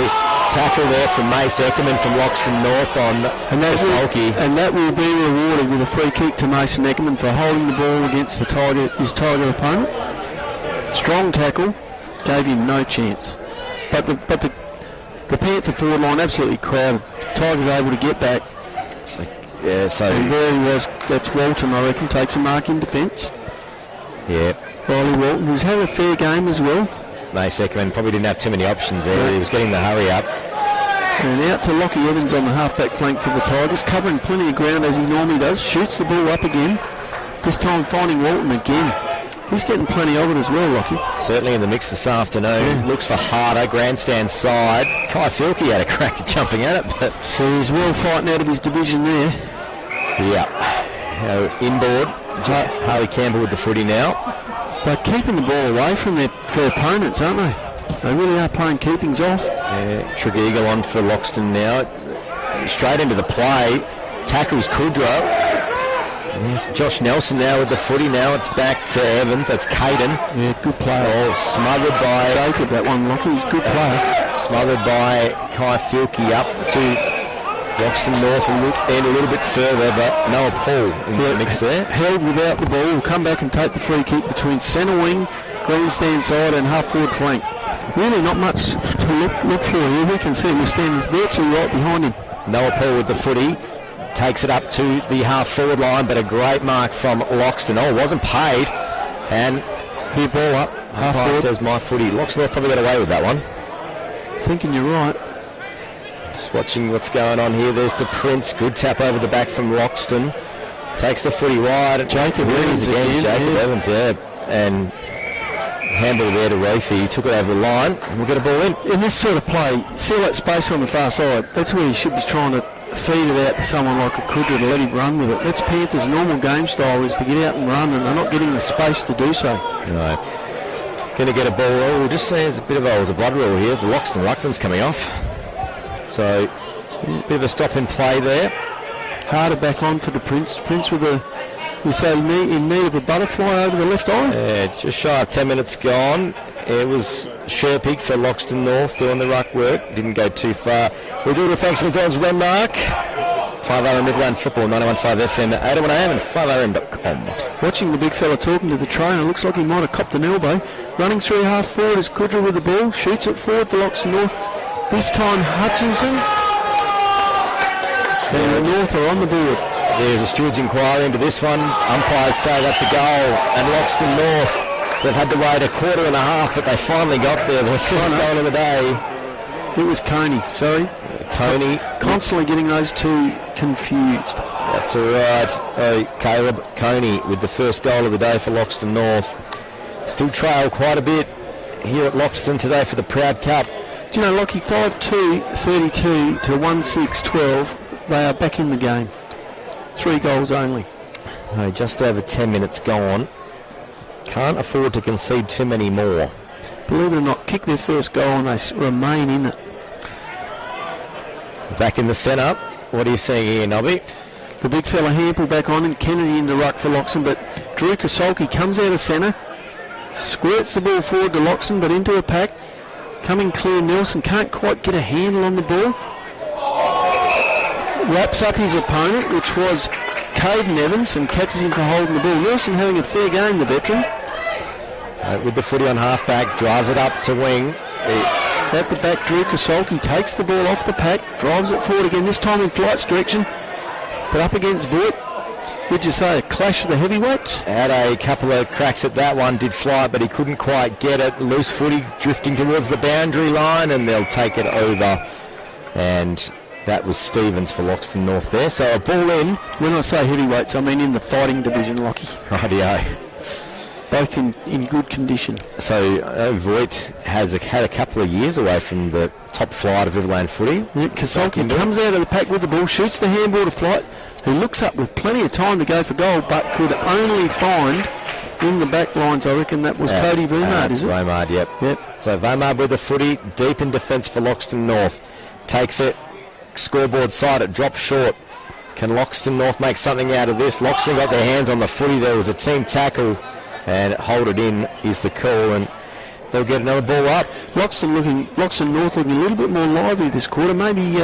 Tackle there from Mace Eckerman from Loxton North on Sulky. And that will be rewarded with a free kick to Mason Eckerman for holding the ball against his Tiger opponent. Strong tackle, gave him no chance. But the Panther forward line absolutely crowded. Tigers able to get back. And there he was. That's Walton, I reckon, takes a mark in defence. Yeah. Riley Walton, who's had a fair game as well. Mace Eckerman probably didn't have too many options there. He was getting the hurry up. And out to Lockie Evans on the half-back flank for the Tigers, covering plenty of ground as he normally does. Shoots the ball up again. This time finding Walton again. He's getting plenty of it as well, Lockie. Certainly in the mix this afternoon. Yeah. Looks for Harder, grandstand side. Kai Filkey had a crack at jumping at it, but he's well fighting out of his division there. Yeah. Inboard. Harley Campbell with the footy now. They're keeping the ball away from their opponents, aren't they? They really are playing keepings off. Yeah. Tregeagle on for Loxton now. Straight into the play. Tackles Kudrow. There's Josh Nelson now with the footy. Now it's back to Evans. That's Caden. Yeah, good player. Oh, smothered by Jacob, that one, Lockie. He's a good player. Smothered by Kai Filkey up to Loxton North and a little bit further, but Noah Paul in the mix there. Held without the ball. Will come back and take the free kick between centre wing, grandstand side and half forward flank. Really not much to look for here. We can see him standing virtually right behind him. Noah Paul with the footy. Takes it up to the half-forward line, but a great mark from Loxton. Oh, it wasn't paid. And here, ball up. Half-forward. Says my footy. Loxton probably got away with that one. Thinking you're right. Just watching what's going on here. There's the Prince. Good tap over the back from Loxton. Takes the footy wide. Jacob Evans again. Jacob Evans, yeah. And handball there to Rothy. He took it over the line. And we'll get a ball in. In this sort of play, see all that space on the far side? That's where you should be trying to feed it out to someone like a Kudra to let him run with it. That's Panthers' normal game style, is to get out and run, and they're not getting the space to do so. No. Going to get a ball. We'll just say there's a bit of a blood rule here. The Loxton Ruckman's coming off. So, a bit of a stop in play there. Harder back on for the Prince. Prince with in need of a butterfly over the left eye. Yeah, just shy of 10 minutes gone. It was Sherpig for Loxton North doing the ruck work. Didn't go too far. We do it with thanks to McDonald's Renmark. 5RM Riverland Football, 91.5 FM, 801 AM and 5RM.com. Watching the big fella talking to the trainer, looks like he might have copped an elbow. Running through half forward is Kudra with the ball. Shoots it forward for Loxton North. This time Hutchinson. And the North are on the board. There's a steward's inquiry into this one. Umpires say that's a goal. And Loxton North They've had to wait a quarter and a half, but they finally got there. The first goal of the day. It was Coney, sorry. Coney. Constantly getting those two confused. That's all right. Caleb Coney with the first goal of the day for Loxton North. Still trail quite a bit here at Loxton today for the Proud Cup. Do you know, Lockie, 5-2-32 to 1-6-12, they are back in the game. 3 goals only. Just over 10 minutes gone. Can't afford to concede too many more. Believe it or not, kick their first goal and they remain in it. Back in the centre. What are you seeing here, Nobby? The big fella Hampel back on and Kennedy into ruck for Loxton, but Drew Kasolki comes out of centre, squirts the ball forward to Loxton, but into a pack. Coming clear, Nelson can't quite get a handle on the ball. Wraps up his opponent, which was Caden Evans, and catches him for holding the ball. Nelson having a fair game, the veteran. With the footy on half-back, drives it up to wing. At the back, Drew Kasolki takes the ball off the pack, drives it forward again, this time in Flight's direction. But up against Voigt, would you say a clash of the heavyweights? Had a couple of cracks at that one, did fly, but he couldn't quite get it. Loose footy drifting towards the boundary line, and they'll take it over. And that was Stevens for Loxton North there. So a ball in. When I say heavyweights, I mean in the fighting division, Lockie. Rightio. Both in good condition. So Voigt has had a couple of years away from the top flight of Riverland footy. Yeah, Kasolki comes out of the pack with the ball, shoots the handball to Flight, who looks up with plenty of time to go for goal, but could only find in the back lines, I reckon that was Cody Vomard, is it? Vomard, yep. So Vomard with the footy, deep in defence for Loxton North. Takes it, scoreboard side, it drops short. Can Loxton North make something out of this? Loxton got their hands on the footy, there was a team tackle, and hold it in is the call, and they'll get another ball up. Loxton North looking a little bit more lively this quarter. Maybe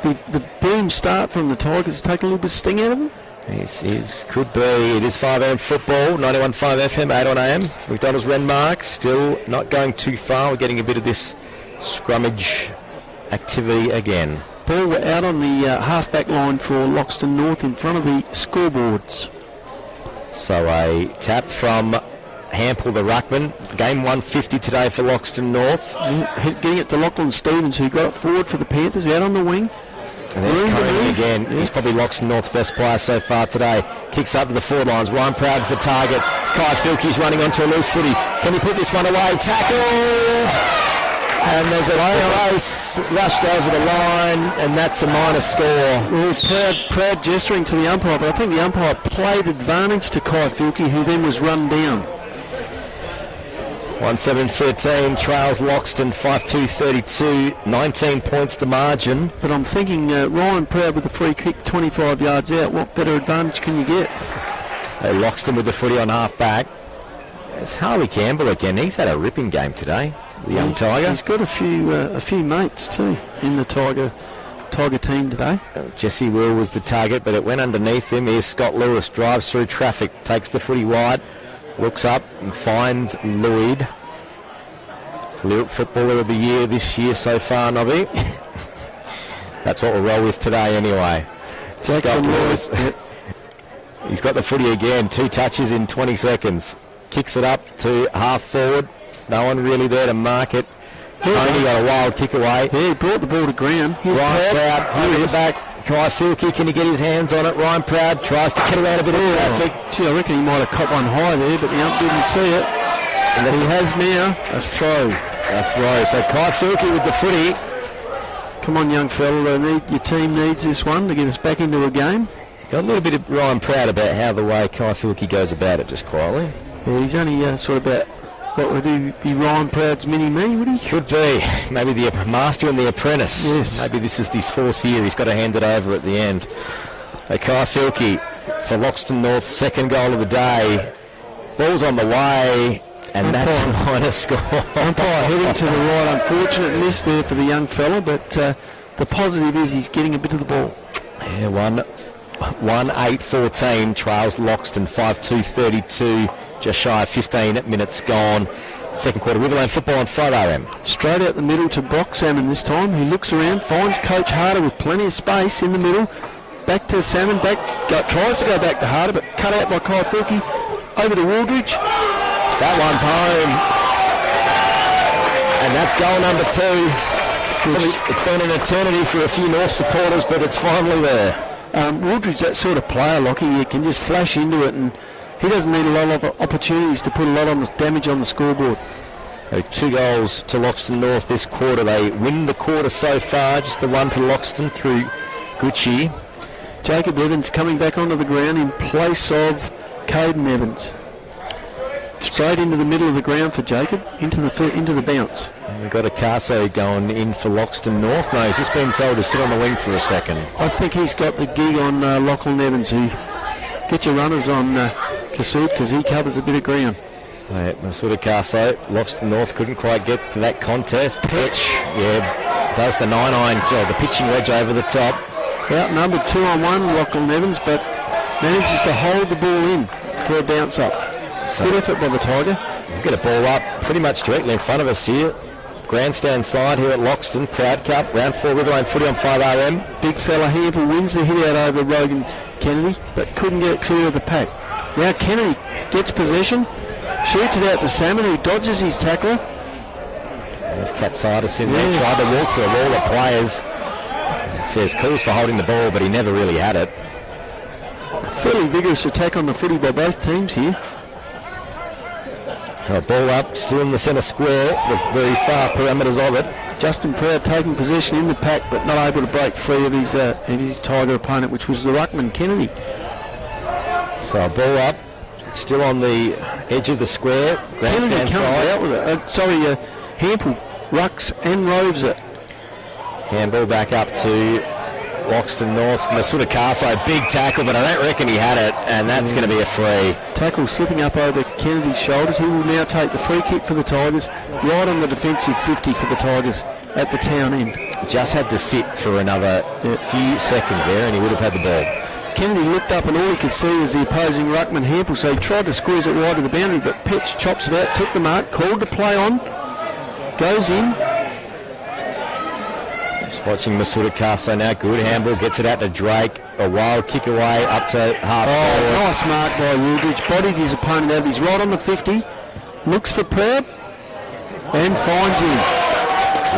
the boom start from the Tigers take a little bit of sting out of them. Yes, could be. It is 5 a.m. football, 91.5 FM, 8 on AM. McDonald's Renmark, still not going too far. We're getting a bit of this scrummage activity again. Ball out on the half-back line for Loxton North in front of the scoreboards. So a tap from Hampel, the ruckman. Game 150 today for Loxton North. Getting it to Lachlan Stevens, who got it forward for the Panthers, out on the wing. And there's Coney again. Yeah. He's probably Loxton North's best player so far today. Kicks up to the forward lines. Ryan Proud's the target. Kai Filkey's running onto a loose footy. Can he put this one away? Tackled! And there's a race rushed over the line, and that's a minor score. Well, Proud gesturing to the umpire, but I think the umpire played advantage to Kai Filkey, who then was run down. 1-7-13, trails Loxton, 5-2-32, 19 points the margin. But I'm thinking Ryan Proud with the free kick, 25 yards out. What better advantage can you get? Loxton with the footy on half-back. It's Harley Campbell again. He's had a ripping game today, the young Tiger. He's got a few mates too in the Tiger team today. Jesse Will was the target, but it went underneath him. Here's Scott Lewis, drives through traffic, takes the footy wide, looks up and finds Lloyd. Lyric Footballer of the Year this year so far, Nobby. That's what we'll roll with today anyway. Scott Lewis. He's got the footy again, 2 touches in 20 seconds. Kicks it up to half forward. No one really there to mark it. Only got a wild kick away. Yeah, he brought the ball to ground. Ryan Proud over the back. Kai Filkey, can he get his hands on it? Ryan Proud tries to get around a bit of traffic. Gee, I reckon he might have caught one high there, but the ump didn't see it. And he has now a throw. A throw. So Kai Filkey with the footy. Come on, young fella. Your team needs this one to get us back into a game. Got a little bit of Ryan Proud about how the way Kai Filkey goes about it, just quietly. Yeah, he's only sort of about, what would he be, Ryan Proud's mini-me, would he? Could be. Maybe the master and the apprentice. Yes. Maybe this is his 4th year. He's got to hand it over at the end. Kai Filkey for Loxton North's second goal of the day. Ball's on the way, and that's a minor score. Umpire heading to the right. Unfortunate miss there for the young fella, but the positive is he's getting a bit of the ball. Yeah, 1-8-14 trails Loxton, 5-2-32. Just shy of 15 minutes gone. Second quarter, Riverland football on 5 a.m. Straight out the middle to Brock Salmon this time. He looks around, finds Coach Harder with plenty of space in the middle. Back to Salmon, tries to go back to Harder, but cut out by Kai Filkey. Over to Waldridge. That one's home. And that's goal number 2. It's been an eternity for a few North supporters, but it's finally there. Wooldridge, that sort of player, Lockie, you can just flash into it, and he doesn't need a lot of opportunities to put a lot of damage on the scoreboard. 2 goals to Loxton North this quarter. They win the quarter so far, just the one to Loxton through Gucci. Jacob Evans coming back onto the ground in place of Caden Evans. Straight into the middle of the ground for Jacob, into the bounce. And we've got a Caso going in for Loxton North. No, he's just been told to sit on the wing for a second. I think he's got the gig on Lachlan Evans, who get your runners on Kassoud, because he covers a bit of ground. Masuda Caso, Loxton North couldn't quite get to that contest. Pitch, does the 9-iron, the pitching wedge over the top. Outnumbered 2-on-1, Lachlan Evans, but manages to hold the ball in for a bounce up. So good effort by the Tiger. We'll get a ball up pretty much directly in front of us here. Grandstand side here at Loxton, Crowd Cup, round 4 Riverland footy on 5RM. Big fella Hample wins the hit out over Rogan Kennedy, but couldn't get it clear of the pack. Now Kennedy gets possession, shoots it out to Salmon, who dodges his tackler. There's Katsidis in there, tried to walk through a wall of players. There's calls for holding the ball, but he never really had it. A fairly vigorous attack on the footy by both teams here. Ball up, still in the centre square, the very far parameters of it. Justin Proud taking possession in the pack, but not able to break free of his Tiger opponent, which was the ruckman Kennedy. So ball up, still on the edge of the square. Kennedy comes side. out with it. Hample rucks and roves it. Handball back up to Loxton North. Masuda Caso, big tackle, but I don't reckon he had it, and that's going to be a free. Tackle slipping up over Kennedy's shoulders. He will now take the free kick for the Tigers, right on the defensive 50 for the Tigers at the town end. Just had to sit for another few seconds there, and he would have had the ball. Kennedy looked up, and all he could see was the opposing ruckman Hample, so he tried to squeeze it wide of the boundary, but Pitch chops it out, took the mark, called to play on, goes in. Just watching Masuda Caso now. Good handball, gets it out to Drake. A wild kick away up to half forward. Nice mark by Wooldridge. Bodied his opponent out. He's right on the 50. Looks for Proud and finds him.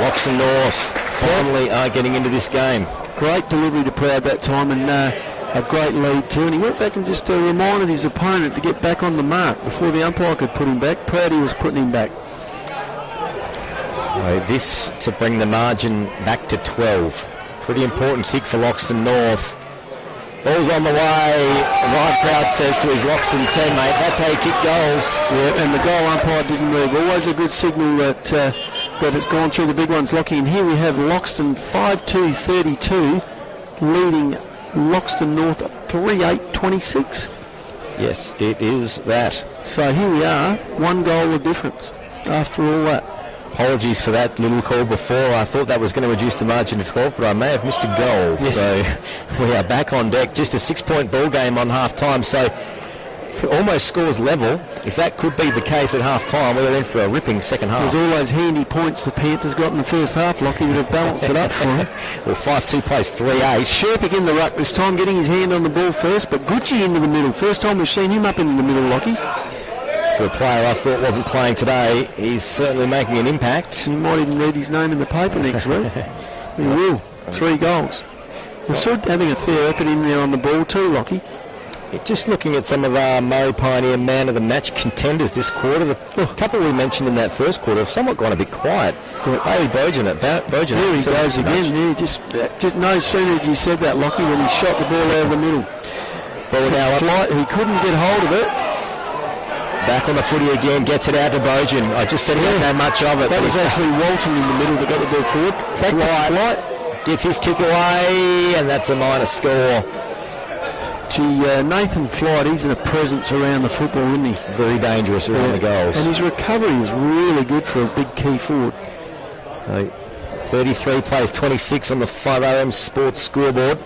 Loxton North finally are getting into this game. Great delivery to Proud that time, and a great lead too. And he went back and just reminded his opponent to get back on the mark before the umpire could put him back. Proud, he was putting him back. This to bring the margin back to 12. Pretty important kick for Loxton North. Ball's on the way. Ryan Proud says to his Loxton teammate, that's how you kick goals. Yeah, and the goal umpire didn't move. Always a good signal that it's gone through the big ones, Lockie. And here we have Loxton 5-2-32 leading Loxton North 3-8-26. Yes, it is that. So here we are, 1 goal of difference after all that. Apologies for that little call before. I thought that was going to reduce the margin to 12, but I may have missed a goal. Yes. So we are back on deck. Just a 6-point ball game on half-time. So it almost scores level. If that could be the case at half-time, we're in for a ripping second half. There's all those handy points the Panthers got in the first half, Lockie, that have balanced it up for him. Well, 5-2 plays 3-8. Sherpick in the ruck this time, getting his hand on the ball first, but Gucci into the middle. First time we've seen him up in the middle, Lockie. For a player I thought wasn't playing today, he's certainly making an impact. He might even read his name in the paper next week. He will. 3 goals. Masud having a fair effort in there on the ball too, Lockie. Just looking at some of our Murray Pioneer Man of the Match contenders this quarter, the couple we mentioned in that first quarter have somewhat gone a bit quiet. Bailey Bojan at Bojan. Here he goes again. Yeah, just no sooner did you said that, Lockie, than he shot the ball out of the middle. Ball now flight, he couldn't get hold of it. Back on the footy again, gets it out to Bojan. I just said he didn't have much of it. That was actually Walton in the middle that got the ball forward. Flight gets his kick away, and that's a minus score. Gee, Nathan Flight, he's in a presence around the football, isn't he? Very dangerous around the goals. And his recovery is really good for a big key forward. 33 plays 26 on the 5RM Sports scoreboard.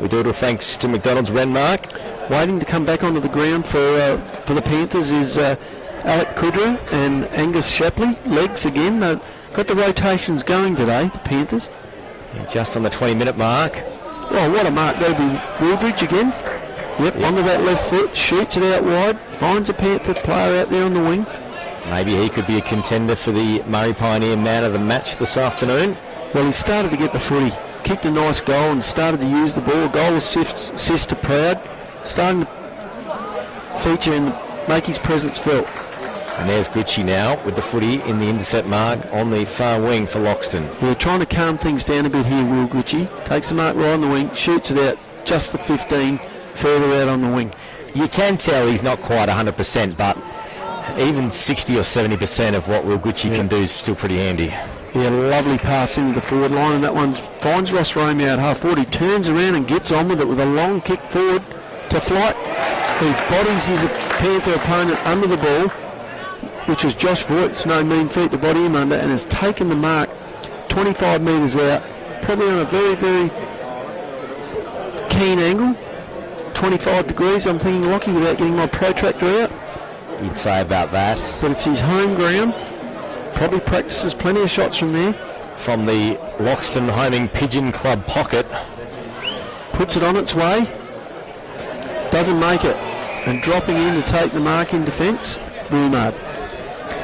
We do it all thanks to McDonald's Renmark. Waiting to come back onto the ground for the Panthers is Alec Kudra and Angus Shapley. Legs again. Got the rotations going today, the Panthers. Just on the 20-minute mark. Oh, what a mark. That'll be Wooldridge again. Yep, onto that left foot, shoots it out wide, finds a Panther player out there on the wing. Maybe he could be a contender for the Murray Pioneer Man of the Match this afternoon. Well, he started to get the footy, kicked a nice goal and started to use the ball. Goal assist to Proud, starting to feature and make his presence felt. And there's Gucci now with the footy in the intercept mark on the far wing for Loxton. Yeah, trying to calm things down a bit here, Will Gucci. Takes the mark right on the wing, shoots it out just the 15, further out on the wing. You can tell he's not quite 100%, but even 60 or 70% of what Will Gucci can do is still pretty handy. Yeah, lovely pass into the forward line, and that one finds Ross Romeo at half forward. He turns around and gets on with it with a long kick forward to Flight, who bodies his Panther opponent under the ball, which was Josh Voigt. It's no mean feat to body him under, and has taken the mark 25 metres out, probably on a very, very keen angle, 25 degrees, I'm thinking, Lockie, without getting my protractor out. You'd say about that. But it's his home ground. Probably practices plenty of shots from there. From the Loxton Homing Pigeon Club pocket. Puts it on its way. Doesn't make it. And dropping in to take the mark in defence, Rumard.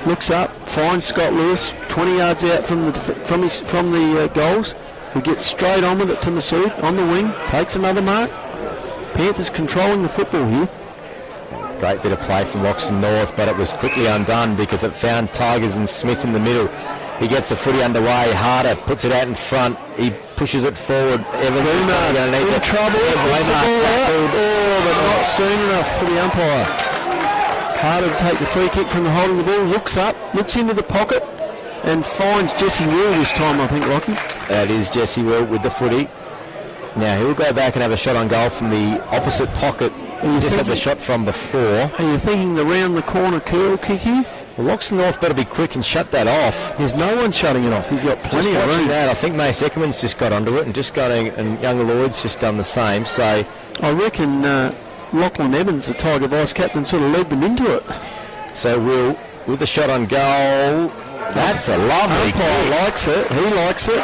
Looks up, finds Scott Lewis 20 yards out from the goals. He gets straight on with it to Masood on the wing, takes another mark. Panthers controlling the football here. Great bit of play from Loxton North, but it was quickly undone because it found Tigers and Smith in the middle. He gets the footy underway, Harder puts it out in front, he pushes it forward. Evans in trouble, puts the ball out. But not soon enough for the umpire. Harder to take the free kick from the holding the ball, looks up, looks into the pocket, and finds Jesse Will this time, I think, Lockie. That is Jesse Will with the footy. Now he'll go back and have a shot on goal from the opposite pocket he just had the shot from before. Are you thinking the round the corner curl kick here? Well, Loxton North better be quick and shut that off. There's no one shutting it off. He's got plenty of room. That, I think Mace Eckerman's just got onto it and Younger Lloyd's just done the same. So I reckon Lachlan Evans, the Tiger vice captain, sort of led them into it. So Will with the shot on goal. That's a lovely goal. He likes it. He likes it.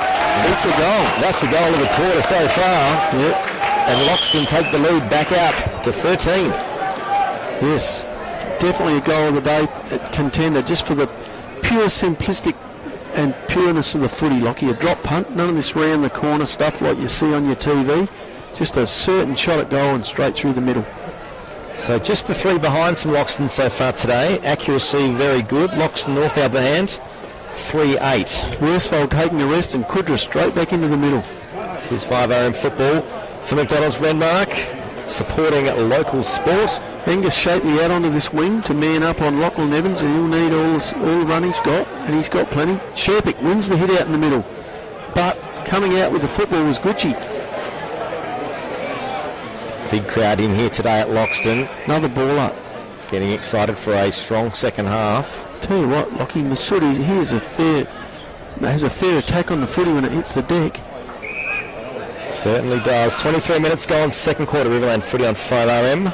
It's a goal. That's the goal of the quarter so far. Yep. And Loxton take the lead back out to 13. Yes. Definitely a goal of the day contender, just for the pure simplistic and pureness of the footy, Lockie. A drop punt, none of this round the corner stuff like you see on your TV. Just a certain shot at goal and straight through the middle. So just the three behinds from Loxton so far today. Accuracy very good. Loxton North out the hand, 3-8. Worsfold taking a rest and Kudra straight back into the middle. This is 5RM football for McDonald's Renmark, supporting local sport. Angus Shapley out onto this wing to man up on Lachlan Evans, and he'll need all the run he's got, and he's got plenty. Sherpick wins the hit out in the middle, but coming out with the football was Gucci. Big crowd in here today at Loxton. Another ball up. Getting excited for a strong second half. Tell you what, Lockie, Masood, he has a fair attack on the footy when it hits the deck. Certainly does. 23 minutes gone, second quarter, Riverland footy on 5RM.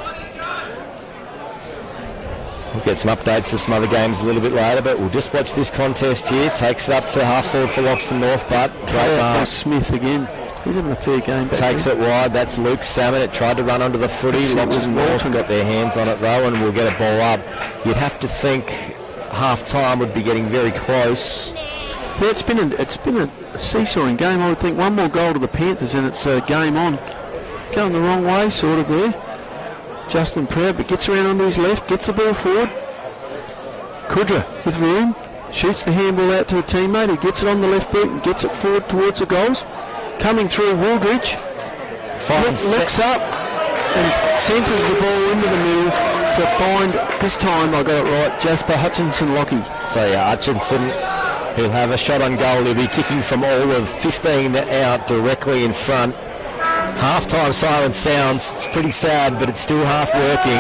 We'll get some updates of some other games a little bit later, but we'll just watch this contest here. Takes it up to half forward for Loxton North, but great mark. Smith again. He's having a fair game. Takes it wide. That's Luke Salmon. It tried to run onto the footy. Loxton North got their hands on it though, and we'll get a ball up. You'd have to think half time would be getting very close. Yeah, it's been a seesawing game. I would think one more goal to the Panthers and it's game on. Going the wrong way, sort of there. Justin Proud, but gets around onto his left, gets the ball forward. Kudra with room, shoots the handball out to a teammate who gets it on the left boot and gets it forward towards the goals. Coming through Wooldridge, looks up and centres the ball into the middle to find, this time I got it right, Jasper Hutchinson Lockie. So yeah, Hutchinson, he'll have a shot on goal. He'll be kicking from all of 15 out directly in front. Half-time silence sounds, it's pretty sad, but it's still half working.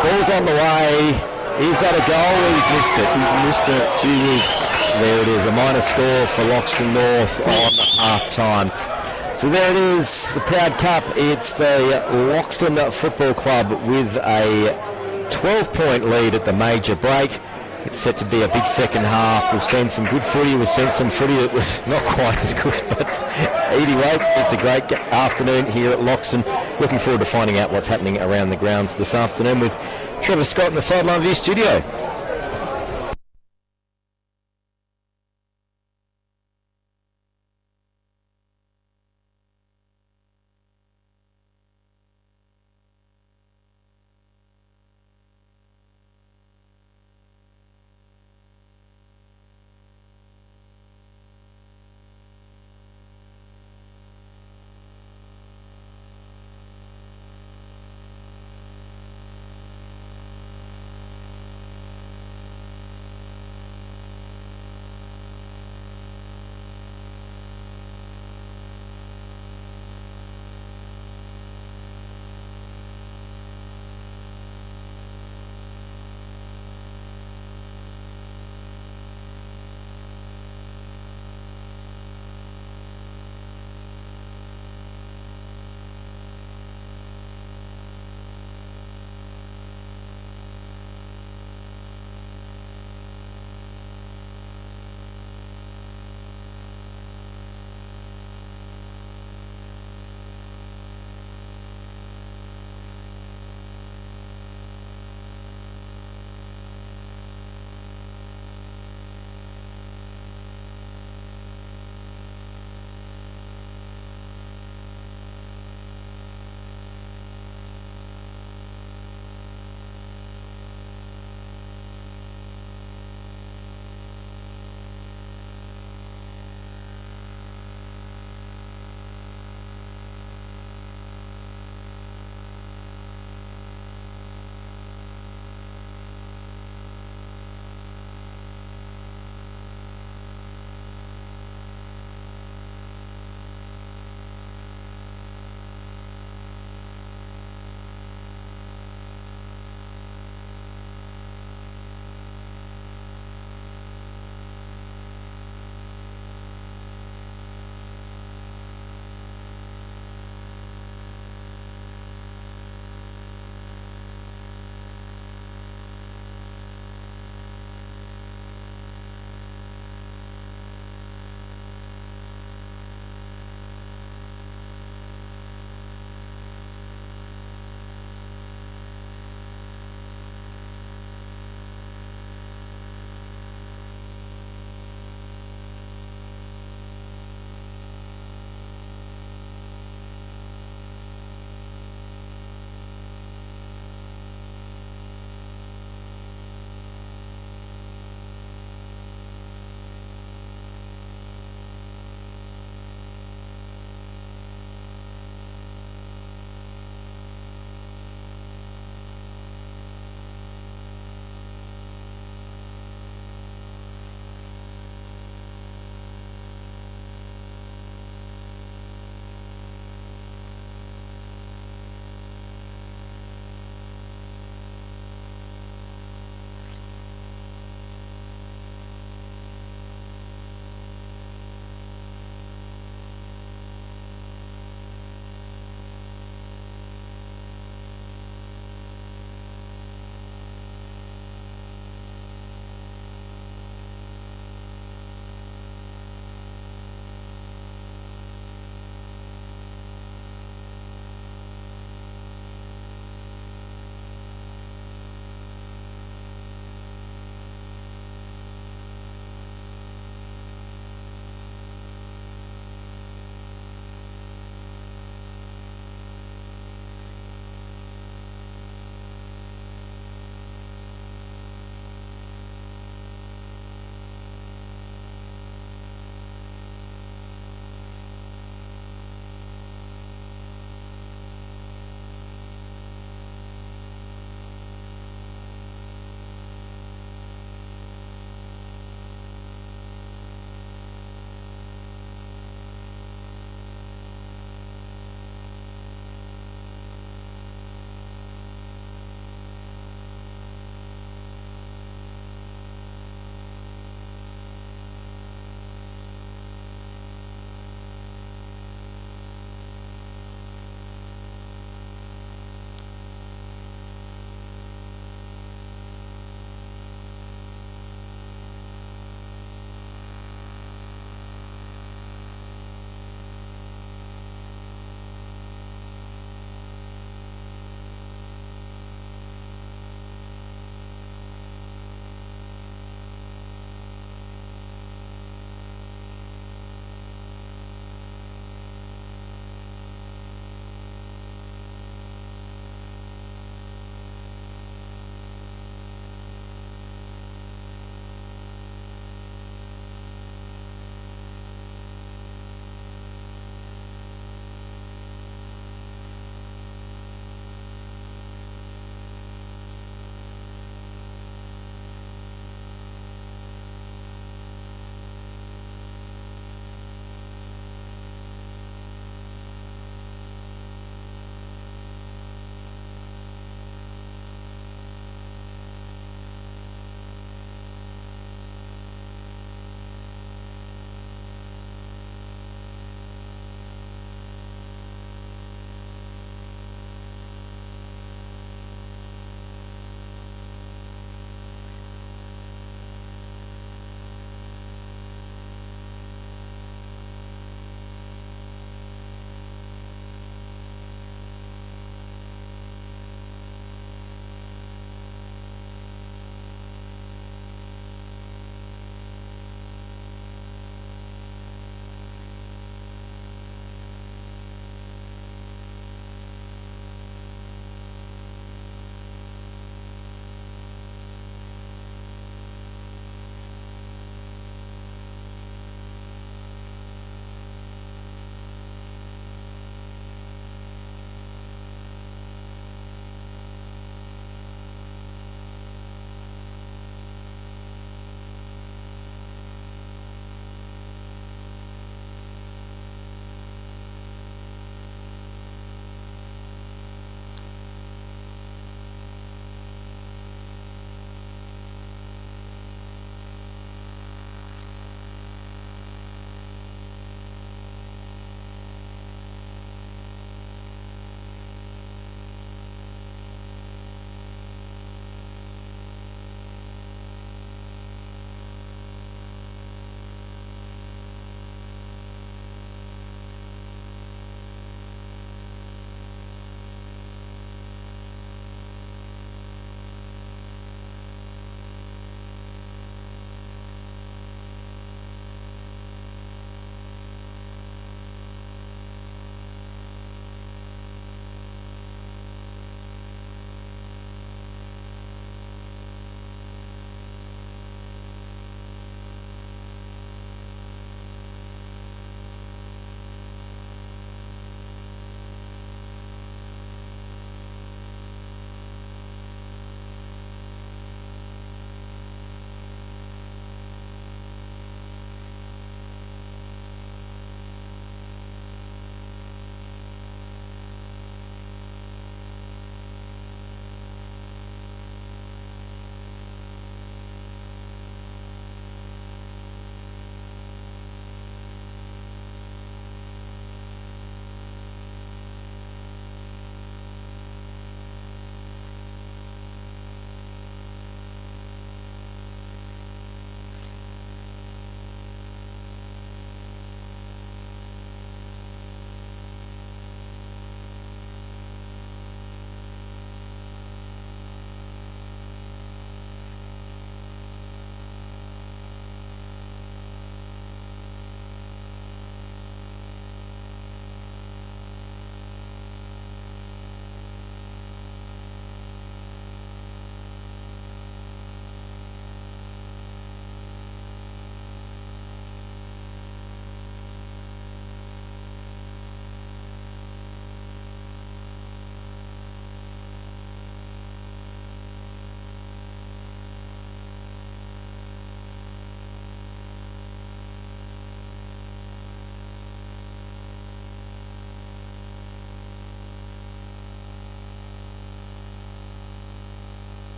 Ball's on the way. Is that a goal? He's missed it. He's missed it. Gee whiz. There it is, a minor score for Loxton North on half-time. So there it is, the Proud Cup. It's the Loxton Football Club with a 12-point lead at the major break. It's set to be a big second half. We've seen some good footy. We've seen some footy that was not quite as good. But anyway, it's a great afternoon here at Loxton. Looking forward to finding out what's happening around the grounds this afternoon with Trevor Scott in the Sideline View studio.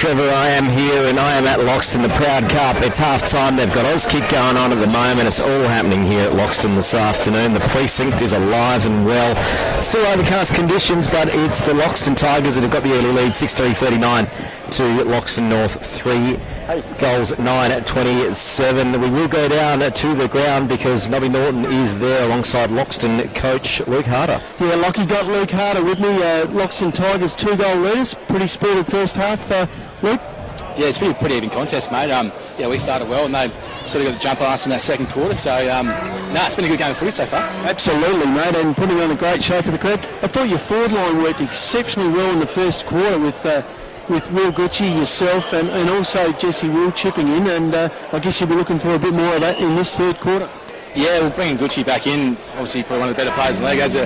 Trevor. I am here and I am at Loxton, the Proud Cup. It's half time. They've got Auskick going on at the moment. It's all happening here at Loxton this afternoon. The precinct is alive and well. Still overcast conditions, but it's the Loxton Tigers that have got the early lead, 6-3-39 to Loxton North. 3 goals, 9-27. We will go down to the ground because Nobby Norton is there alongside Loxton coach Luke Harder. Yeah, Lockie got Luke Harder with me. Loxton Tigers 2-goal leaders. Pretty spirited first half. Luke? Yeah, it's been a pretty even contest, mate. We started well and they sort of got a jump on us in that second quarter. So, it's been a good game of footy so far. Absolutely, mate, and putting on a great show for the crowd. I thought your forward line worked exceptionally well in the first quarter with Will Gucci, yourself, and also Jesse Will chipping in, and I guess you'll be looking for a bit more of that in this third quarter. Yeah, we're bringing Gucci back in. Obviously, probably one of the better players in the league. Adds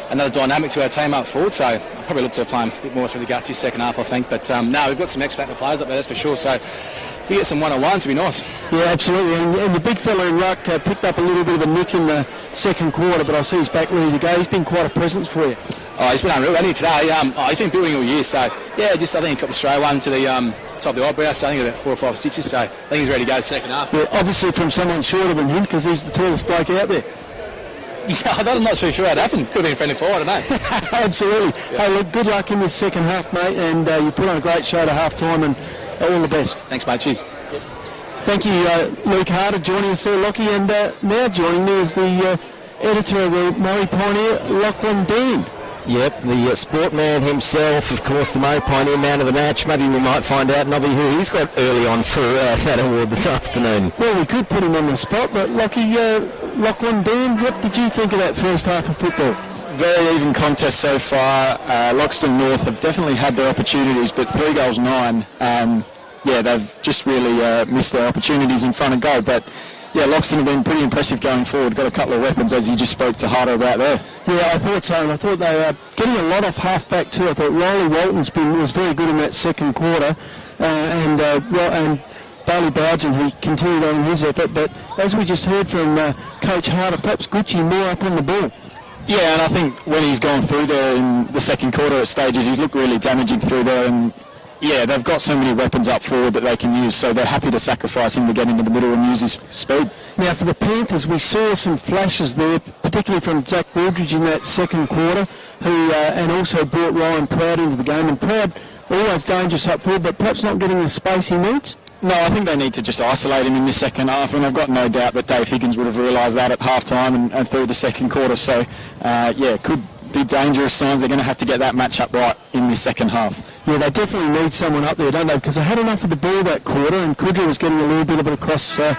another dynamic to our team up forward, so I'll probably look to apply him a bit more through the guts this second half, I think. But we've got some X-factor players up there, that's for sure. So if we get some one-on-ones, it'd be nice. Yeah, absolutely. And the big fella in ruck picked up a little bit of a nick in the second quarter, but I see he's back ready to go. He's been quite a presence for you. Oh, he's been unreal, hasn't he, today? He's been building all year, so yeah, I think he got the stray one to the top of the eyebrow, so I think about 4 or 5 stitches, so I think he's ready to go second half. Yeah, obviously from someone shorter than him, because he's the tallest bloke out there. Yeah, I'm not so sure how it happened. Could have been friendly forward, I don't know. Absolutely. Yeah. Hey, look, good luck in this second half, mate, and you put on a great show to half-time, and all the best. Thanks, mate. Cheers. Thank you, Luke Harder, joining us there, Lockie, and now joining me is the editor of the Murray Pioneer, Lachlan Dean. Yep, the sportman himself, of course, the Murray Pioneer man of the match. Maybe we might find out, Nobby, who he's got early on for that award this afternoon. Well, we could put him on the spot, but Lachlan Dean, what did you think of that first half of football? Very even contest so far. Loxton North have definitely had their opportunities, but 3 goals 9. They've just really missed their opportunities in front of goal. But yeah, Loxton have been pretty impressive going forward. Got a couple of weapons, as you just spoke to Harder about there. Yeah, I thought so, and I thought they were getting a lot off half-back too. I thought Riley Walton was very good in that second quarter, and Bailey Bowden, he continued on his effort. But as we just heard from Coach Harder, perhaps Gucci more up on the ball. Yeah, and I think when he's gone through there in the second quarter at stages, he's looked really damaging through there, and yeah, they've got so many weapons up forward that they can use, so they're happy to sacrifice him to get into the middle and use his speed. Now for the Panthers, we saw some flashes there, particularly from Zach Wooldridge in that second quarter, who and also brought Ryan Proud into the game. And Proud, always dangerous up forward, but perhaps not getting the space he needs. No, I think they need to just isolate him in this second half, and I've got no doubt that Dave Higgins would have realised that at half-time and through the second quarter. So, could be dangerous signs. They're going to have to get that match-up right in this second half. Yeah, they definitely need someone up there, don't they? Because they had enough of the ball that quarter, and Kudra was getting a little bit of it across the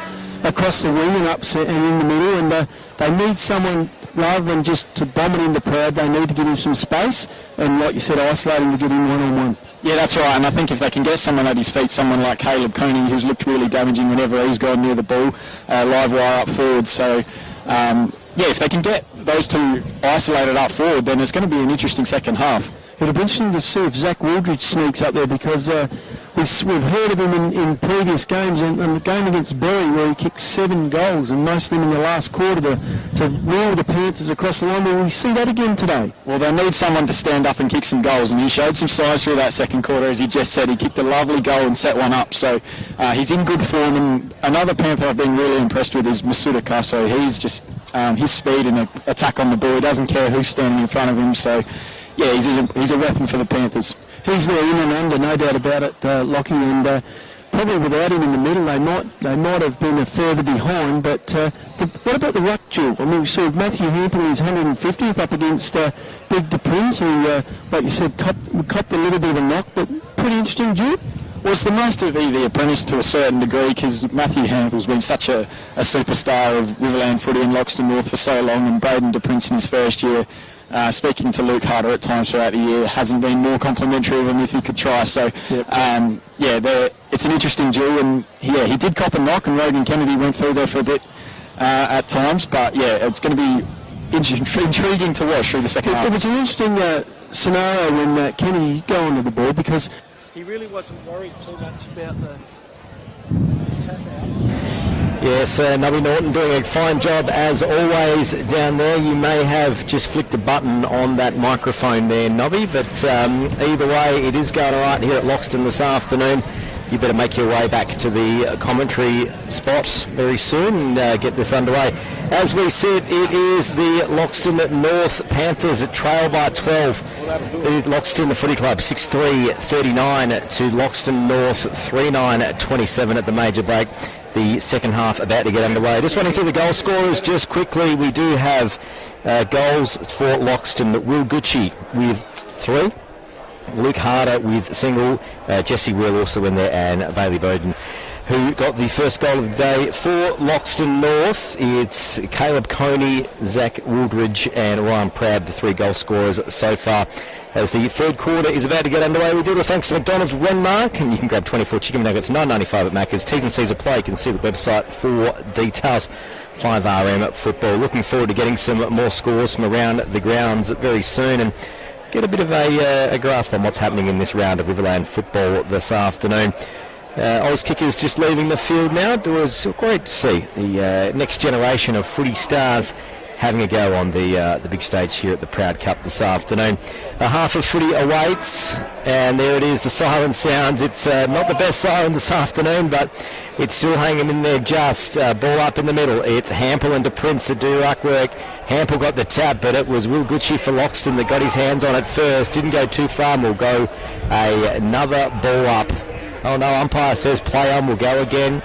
wing and upset and in the middle, and they need someone, rather than just to bomb it into Proud, they need to give him some space, and like you said, isolate him to get him one-on-one. Yeah, that's right, and I think if they can get someone at his feet, someone like Caleb Coney, who's looked really damaging whenever he's gone near the ball, live wire up forward, so if they can get those two isolated up forward, then it's going to be an interesting second half. It'll be interesting to see if Zach Wooldridge sneaks up there, because we've heard of him in previous games, and a game against Berry where he kicked 7 goals, and most of them in the last quarter to rule the Panthers across the line. Will we see that again today? Well, they need someone to stand up and kick some goals, and he showed some size through that second quarter, as he just said. He kicked a lovely goal and set one up, so he's in good form. And another Panther I've been really impressed with is Masuda. So he's just his speed and attack on the ball. He doesn't care who's standing in front of him, so yeah, he's a weapon for the Panthers. He's there in and under, no doubt about it, Lockie, and probably without him in the middle, they might have been further behind. But what about the ruck duel? I mean, we saw Matthew Hampton in his 150th up against Big DePrince, who, like you said, copped a little bit of a knock, but pretty interesting duel. Well, it's the most of the apprentice to a certain degree, because Matthew Hampton's been such a superstar of Riverland footy in Loxton North for so long, and Braden DePrince in his first year, speaking to Luke Harder at times throughout the year, hasn't been more complimentary of him if he could try. So, it's an interesting duel, and he did cop a knock, and Rogan Kennedy went through there for a bit at times, but it's going to be intriguing to watch through the second half. It was an interesting scenario when Kennedy go onto the ball, because he really wasn't worried too much about the tap out. Yes, Nubby Norton doing a fine job as always down there. You may have just flicked a button on that microphone there, Nubby, but either way, it is going all right here at Loxton this afternoon. You better make your way back to the commentary spot very soon and get this underway. As we said, it is the Loxton North Panthers at trail by 12. The Loxton Footy Club 6-3-39 to Loxton North 3-9-27 at the major break. The second half about to get underway. Just running through the goal scorers just quickly. We do have goals for Loxton. Will Gucci with 3. Luke Harder with single, Jesse Will also in there, and Bailey Bowden, who got the first goal of the day for Loxton North. It's Caleb Coney, Zach Wooldridge and Ryan Proud, the 3 goal scorers so far. As the third quarter is about to get underway, we do it thanks to McDonald's Renmark, and you can grab 24 chicken nuggets, $9.95 at Macca's. T's and C's apply. You can see the website for details. 5RM football. Looking forward to getting some more scores from around the grounds very soon, and get a bit of a grasp on what's happening in this round of Riverland football this afternoon. Oz kickers just leaving the field now. It was great to see the next generation of footy stars having a go on the big stage here at the Proud Cup this afternoon. A half of footy awaits, and there it is, the siren sounds. It's not the best siren this afternoon, but it's still hanging in there just. Ball up in the middle. It's Hampel and DePrince that do ruck work. Hampel got the tap, but it was Will Gucci for Loxton that got his hands on it first. Didn't go too far, and will go another ball up. Oh no, umpire says play on, will go again.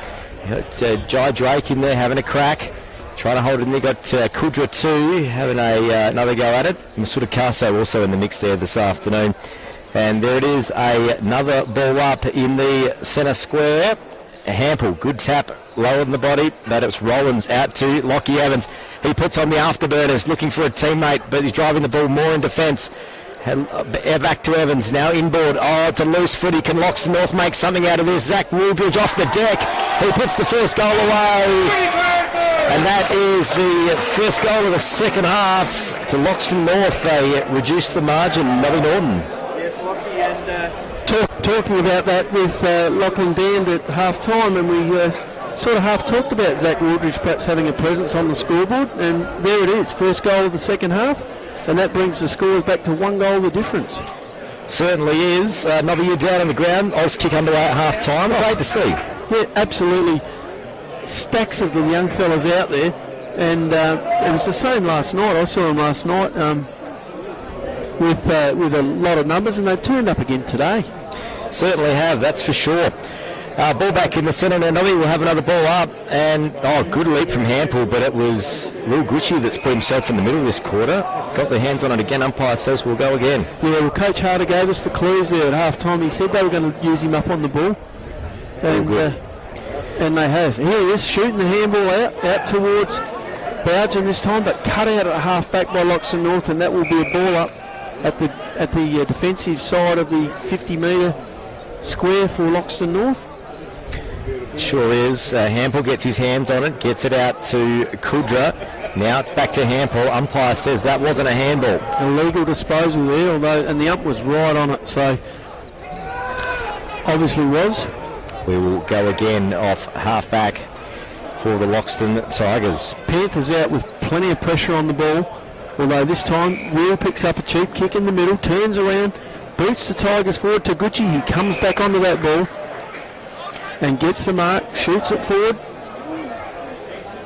Got Jai Drake in there having a crack. Trying to hold it in there. Got Kudra too having another go at it. Masuda Kaso also in the mix there this afternoon. And there it is, another ball up in the centre square. Hampel, good tap, lower in the body, but it's Rollins out to Lockie Evans. He puts on the afterburners, looking for a teammate, but he's driving the ball more in defence. Back to Evans, now inboard. Oh, it's a loose footy. Can Loxton North make something out of this? Zach Wooldridge off the deck. He puts the first goal away. And that is the first goal of the second half to Loxton North. They reduced the margin. Nubby Norton. Yes, Lockie, and talking about that with Lachlan Dand at half-time, and we sort of half talked about Zach Wooldridge perhaps having a presence on the scoreboard, and there it is, first goal of the second half, and that brings the scores back to 1 goal the difference. Certainly is. Nubby, you're down on the ground. Oz kick underway at half-time. Great to see. Yeah, absolutely. Stacks of the young fellas out there, and it was the same last night. I saw them last night with a lot of numbers, and they've turned up again today. Certainly have, that's for sure. Ball back in the centre now. Nubby will have another ball up, and good leap from Hampel, but it was Will Gucci that's put himself in the middle this quarter. Got their hands on it again. Umpire says we'll go again. Yeah, well, Coach Harder gave us the clues there at half-time. He said they were going to use him up on the ball, and they have. Here he is shooting the handball out towards Bougen this time, but cut out at half-back by Loxton North, and that will be a ball up at the defensive side of the 50-metre square for Loxton North. Sure is. Hampel gets his hands on it, gets it out to Kudra. Now it's back to Hampel. Umpire says that wasn't a handball. Illegal disposal there, and the ump was right on it, so obviously was. We will go again off half-back for the Loxton Tigers. Panthers out with plenty of pressure on the ball, although this time Will picks up a cheap kick in the middle, turns around, boots the Tigers forward to Gucci, who comes back onto that ball and gets the mark, shoots it forward.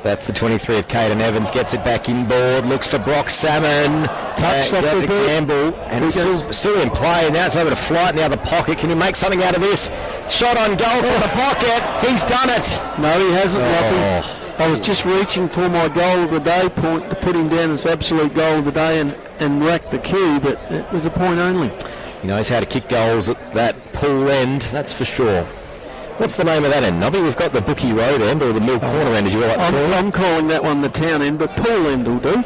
That's the 23 of Caden Evans, gets it back inboard, looks for Brock Salmon. Touched off the Campbell, and it's still in play. Now it's over to Flight, now the pocket. Can he make something out of this? Shot on goal for the pocket. He's done it. No, he hasn't, Lockie. I was just reaching for my goal of the day point to put him down as absolute goal of the day and rack the key, but it was a point only. He knows how to kick goals at that pool end, that's for sure. What's the name of that end, Nubby? We've got the Bookie Road end, or the Mill Corner end, as you like to call it. I'm calling that one the town end, but pool end will do.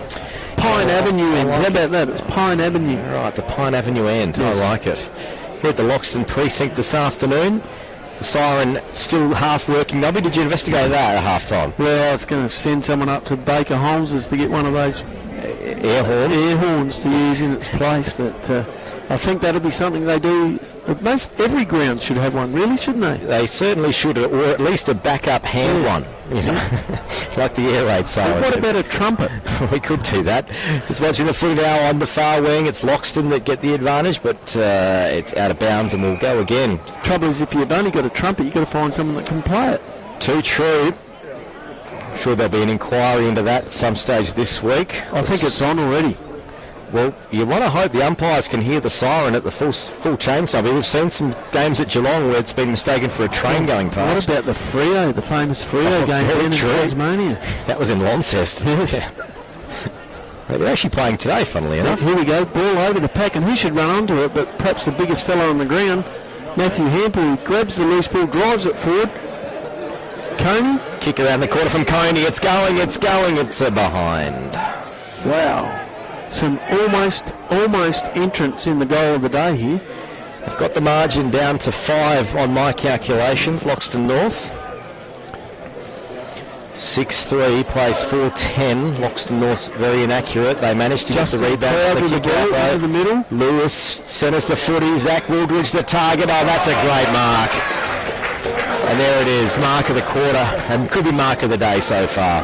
Pine Avenue end. How about that? It's Pine Avenue. Right, the Pine Avenue end. Yes. I like it. Here at the Loxton precinct this afternoon. The siren still half working. Nubby, did you investigate that at half time? Well, I was going to send someone up to Baker Holmes's to get one of those air horns to use in its place, but I think that'll be something they do. Most every ground should have one, really, shouldn't they? They certainly should, or at least a backup hand one, you know, like the air raid siren. What about a trumpet? We could do that. Just watching the footy now on the far wing. It's Loxton that get the advantage, but it's out of bounds and we'll go again. Trouble is, if you've only got a trumpet, you've got to find someone that can play it. Too true. I'm sure there'll be an inquiry into that at some stage this week. I think it's on already. Well, you want to hope the umpires can hear the siren at the full change. I mean, we've seen some games at Geelong where it's been mistaken for a train going past. What about the Freo, the famous Freo game down in Tasmania? That was in Launceston. Yes. They're actually playing today, funnily enough. Here we go, ball over the pack, and who should run onto it but perhaps the biggest fellow on the ground, Matthew Hampel, who grabs the loose ball, drives it forward. Coney. Kick around the corner from Coney. It's going, it's a behind. Wow. Some almost entrance in the goal of the day here. I've got the margin down to 5 on my calculations. Loxton North 6-3 plays 4-10. Loxton North very inaccurate. They managed to get the rebound. The kick out in the middle. Lewis centres the footy. Zach Wildridge the target. Oh, that's a great mark. And there it is, mark of the quarter, and could be mark of the day so far.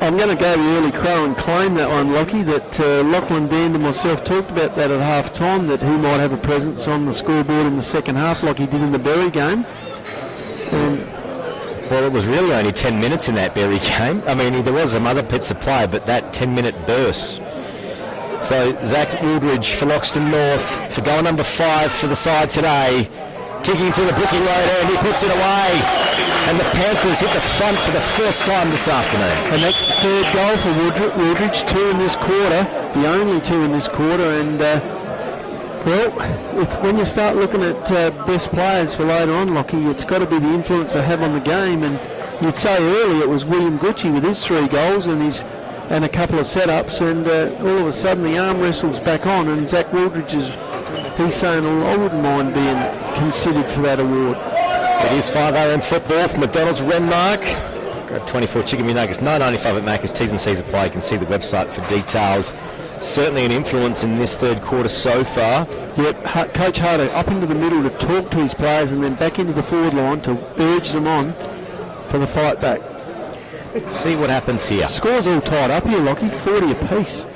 I'm going to go the early crow and claim that one, Lockie, that Lachlan Band and myself talked about that at half-time, that he might have a presence on the scoreboard in the second half like he did in the Berry game. Well, it was really only 10 minutes in that Berry game. I mean, there was some other bits of play, but that 10-minute burst. So Zach Wildridge for Loxton North, for goal number 5 for the side today. Kicking to the booking loader, and he puts it away. And the Panthers hit the front for the first time this afternoon. And that's the third goal for Wildridge, 2 in this quarter, the only 2 in this quarter. And, when you start looking at best players for later on, Lockie, it's got to be the influence they have on the game. And you'd say earlier it was William Gucci with his 3 goals and a couple of setups, and all of a sudden the arm wrestle's back on, and Zach Wildridge he's saying, I wouldn't mind being considered for that award. It is 5 a.m. football from McDonald's Renmark. Grab 24 chicken nuggets, $9.95 at Macca's. T's and C's apply. You can see the website for details. Certainly an influence in this third quarter so far. Yep, Coach Harder up into the middle to talk to his players and then back into the forward line to urge them on for the fight back. See what happens here. Score's all tied up here, Lockie, 40 apiece.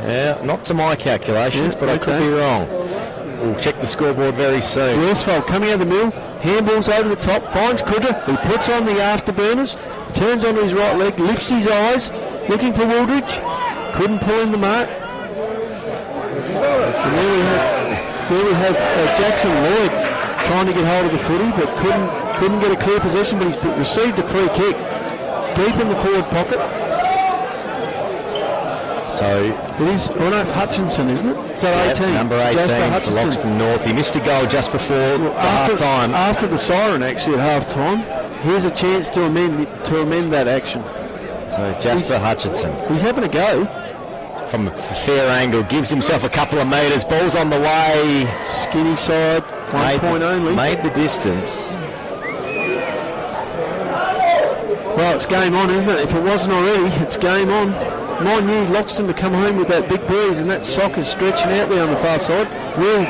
Yeah, not to my calculations, but I could be wrong. We'll check the scoreboard very soon. Worsfold coming out of the middle, handballs over the top, finds Kudra, he puts on the afterburners, turns onto his right leg, lifts his eyes, looking for Wildridge, couldn't pull in the mark. And there we have Jackson Lloyd trying to get hold of the footy, but couldn't get a clear possession, but he's received a free kick deep in the forward pocket. So it is, it's Hutchinson, isn't it? Is that 18? Number 18 for Loxton North. He missed a goal just before half-time. After the siren, actually, at half-time. Here's a chance to amend that action. So Jasper Hutchinson. He's having a go. From a fair angle, gives himself a couple of metres. Ball's on the way. Skinny side, 1 point only. Made the distance. Well, it's game on, isn't it? If it wasn't already, it's game on. Mind you, Loxton to come home with that big breeze, and that sock is stretching out there on the far side. Will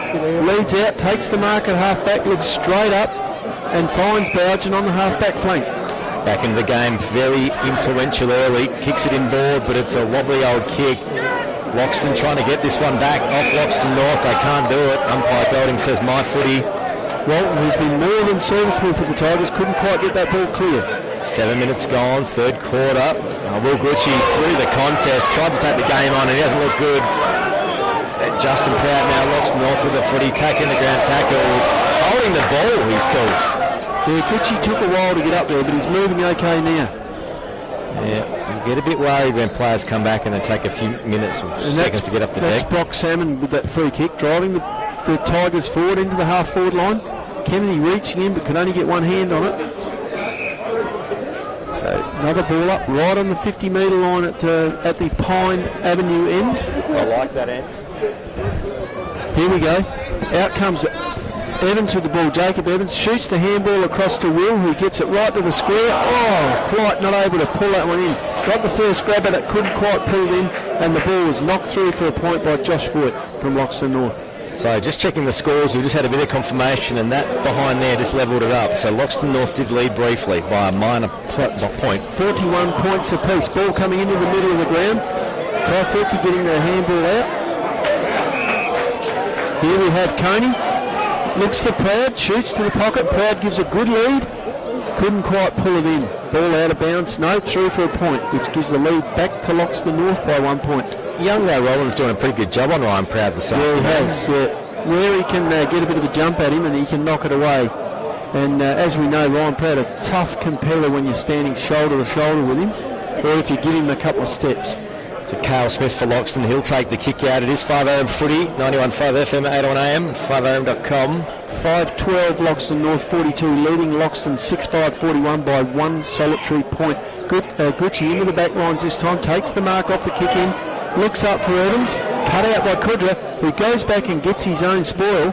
leads out, takes the mark at half-back, looks straight up, and finds Bougen on the half-back flank. Back into the game, very influential early. Kicks it inboard, but it's a wobbly old kick. Loxton trying to get this one back off Loxton North. They can't do it. Umpire Golding says my footy. Walton, who's been more than serviceable for the Tigers, couldn't quite get that ball clear. 7 minutes gone, third quarter. Will Gucci through the contest, tried to take the game on, and he doesn't look good. Justin Proud now locks North with the footy, tackling the ground tackle, holding the ball, he's called. Yeah, Gucci took a while to get up there, but he's moving okay now. Yeah, you get a bit worried when players come back and they take a few minutes or seconds to get off the deck. That's Brock Salmon with that free kick, driving the Tigers forward into the half-forward line. Kennedy reaching in, but could only get one hand on it. So another ball up right on the 50-metre line at the Pine Avenue end. I like that end. Here we go. Out comes Evans with the ball. Jacob Evans shoots the handball across to Will, who gets it right to the square. Oh, Flight not able to pull that one in. Got the first grab at it, couldn't quite pull it in, and the ball was knocked through for a point by Josh Voigt from Loxton North. So just checking the scores, we just had a bit of confirmation, and that behind there just levelled it up. So Loxton North did lead briefly by a minor point. 41 points apiece. Ball coming into the middle of the ground. Kaifilke getting the handball out. Here we have Coney. Looks for Proud, shoots to the pocket. Proud gives a good lead. Couldn't quite pull it in. Ball out of bounds. No, through for a point, which gives the lead back to Loxton North by 1 point. Young Ray Rowland's doing a pretty good job on Ryan Proud this afternoon. Yeah, he has. Yeah. Where he can get a bit of a jump at him and he can knock it away. And as we know, Ryan Proud, a tough competitor when you're standing shoulder to shoulder with him, or if you give him a couple of steps. So Cale Smith for Loxton, he'll take the kick out. It is 5am footy, 91.5 FM, 8on AM, 5am.com. 5-12 Loxton North 42, leading Loxton 6-5-41 by 1 solitary point. Gucci into the back lines this time, takes the mark off the kick in, looks up for Evans, cut out by Kudra, who goes back and gets his own spoil,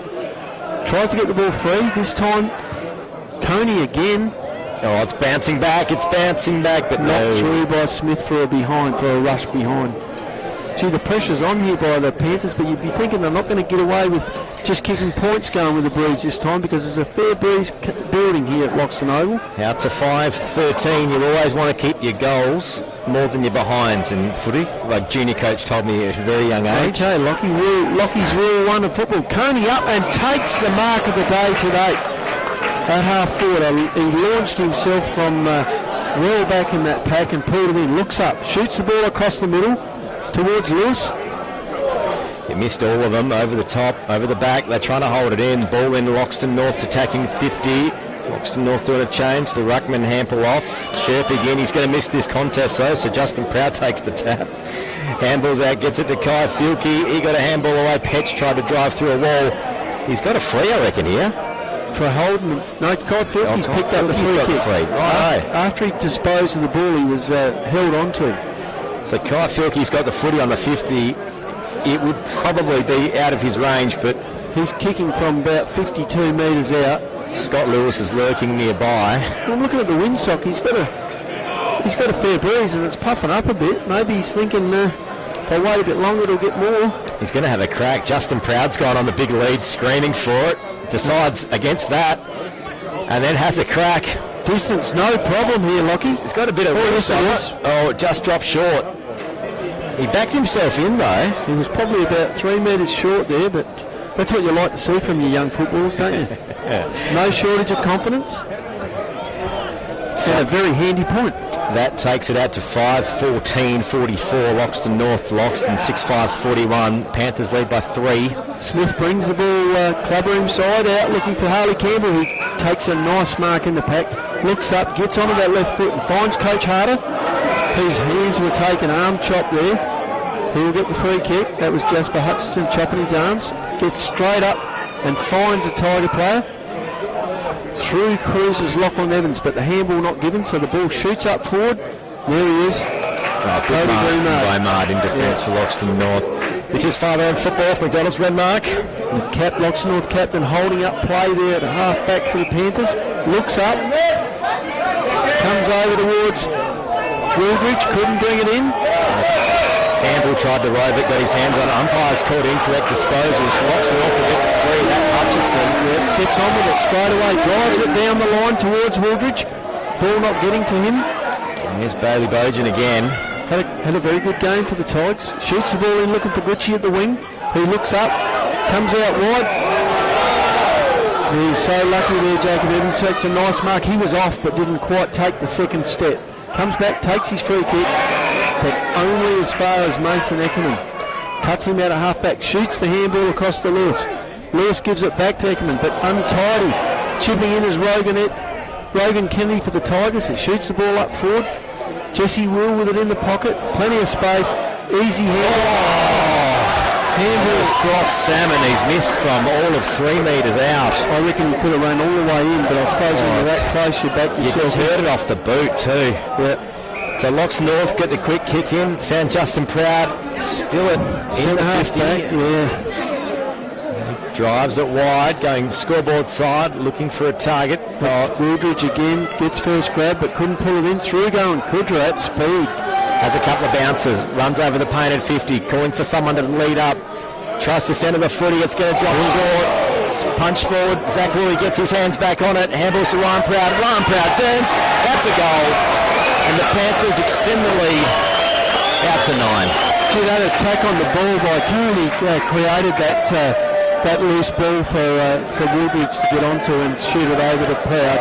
tries to get the ball free. This time, Coney again. Oh, it's bouncing back, but Knocked through by Smith for a rush behind. Gee, the pressure's on here by the Panthers, but you'd be thinking they're not going to get away with just kicking points going with the breeze this time, because there's a fair breeze building here at Loxton Oval. Now it's a 5-13. You always want to keep your goals more than your behinds in footy, like junior coach told me at a very young age. Okay, Lockie's rule 1 of football. Coney up and takes the mark of the day today. At half forward, he launched himself from well back in that pack and pulled it in. Looks up, shoots the ball across the middle towards Lewis. He missed all of them, over the top, over the back. They're trying to hold it in. Ball in, Loxton North attacking 50. Loxton North doing a change. The ruckman handball off. Sherp again. He's going to miss this contest though, so Justin Proud takes the tap. Handballs out, gets it to Kaifilke. He got a handball away. Petch tried to drive through a wall. He's got a free, I reckon, here. For holding, no, Kaifilke's picked up the free kick. After he disposed of the ball, he was held on to. So Kaifilke's got the footy on the 50. It would probably be out of his range, but he's kicking from about 52 metres out. Scott Lewis is lurking nearby. Well, I'm looking at the windsock. He's got a fair breeze and it's puffing up a bit. Maybe he's thinking if I wait a bit longer, it'll get more. He's going to have a crack. Justin Proud's gone on the big lead, screaming for it. Decides against that, and then has a crack. Distance, no problem here, Lockie. He's got a bit of risk on it. Oh, it just dropped short. He backed himself in though. He was probably about 3 metres short there, but that's what you like to see from your young footballers, don't you? Yeah. No shortage of confidence. And a very handy point. That takes it out to 5-14-44. Loxton North, Loxton 6-5-41. Panthers lead by 3. Smith brings the ball clubroom side out, looking for Harley Campbell, who takes a nice mark in the pack. Looks up, gets onto that left foot and finds Coach Harder, whose hands were taken, arm chop there. He will get the free kick. That was Jasper Hutchinson chopping his arms. Gets straight up and finds a Tiger player. Through cruises Lachlan Evans, but the handball not given, so the ball shoots up forward. There he is. Good mark by Mard in defence for Loxton North. This is 5am football for McDonald's Renmark. The Loxton North captain holding up play there at half back for the Panthers. Looks up. Comes over towards Wildridge, couldn't bring it in. Campbell tried to rove it, got his hands on it. Umpires called incorrect disposals. Loxton North will get the free. That's Hutchison. Gets on with it straight away. Drives it down the line towards Wildridge. Ball not getting to him. And here's Bailey Bojan again. Had a very good game for the Tigers. Shoots the ball in looking for Gucci at the wing. He looks up. Comes out wide. He's so lucky there, Jacob Evans. Takes a nice mark. He was off but didn't quite take the second step. Comes back, takes his free kick, but only as far as Mason Eckerman. Cuts him out of half-back, shoots the handball across to Lewis. Lewis gives it back to Eckerman, but untidy. Chipping in is Rogan Kennedy for the Tigers. He shoots the ball up forward. Jesse Will with it in the pocket. Plenty of space. Easy handball. Handball's Brock Salmon. He's missed from all of 3 metres out. I reckon he could have run all the way in, but I suppose when you're that close, you back yourself. You just heard it off the boot too. Yeah. So Loxton North get the quick kick in. It's found Justin Proud still at in the 50. Back, yeah. Drives it wide, going scoreboard side, looking for a target. Wildridge again gets first grab but couldn't pull it in. Through going Kudra at speed. Has a couple of bounces, runs over the painted 50, calling for someone to lead up. Tries to centre the footy, it's going to drop short. Punch forward, Zach Woolley gets his hands back on it, handballs to Ryan Proud. Ryan Proud turns, that's a goal. And the Panthers extend the lead out to 9. Gee, that attack on the ball by Kennedy created that loose ball for Wildridge to get onto and shoot it over to Proud.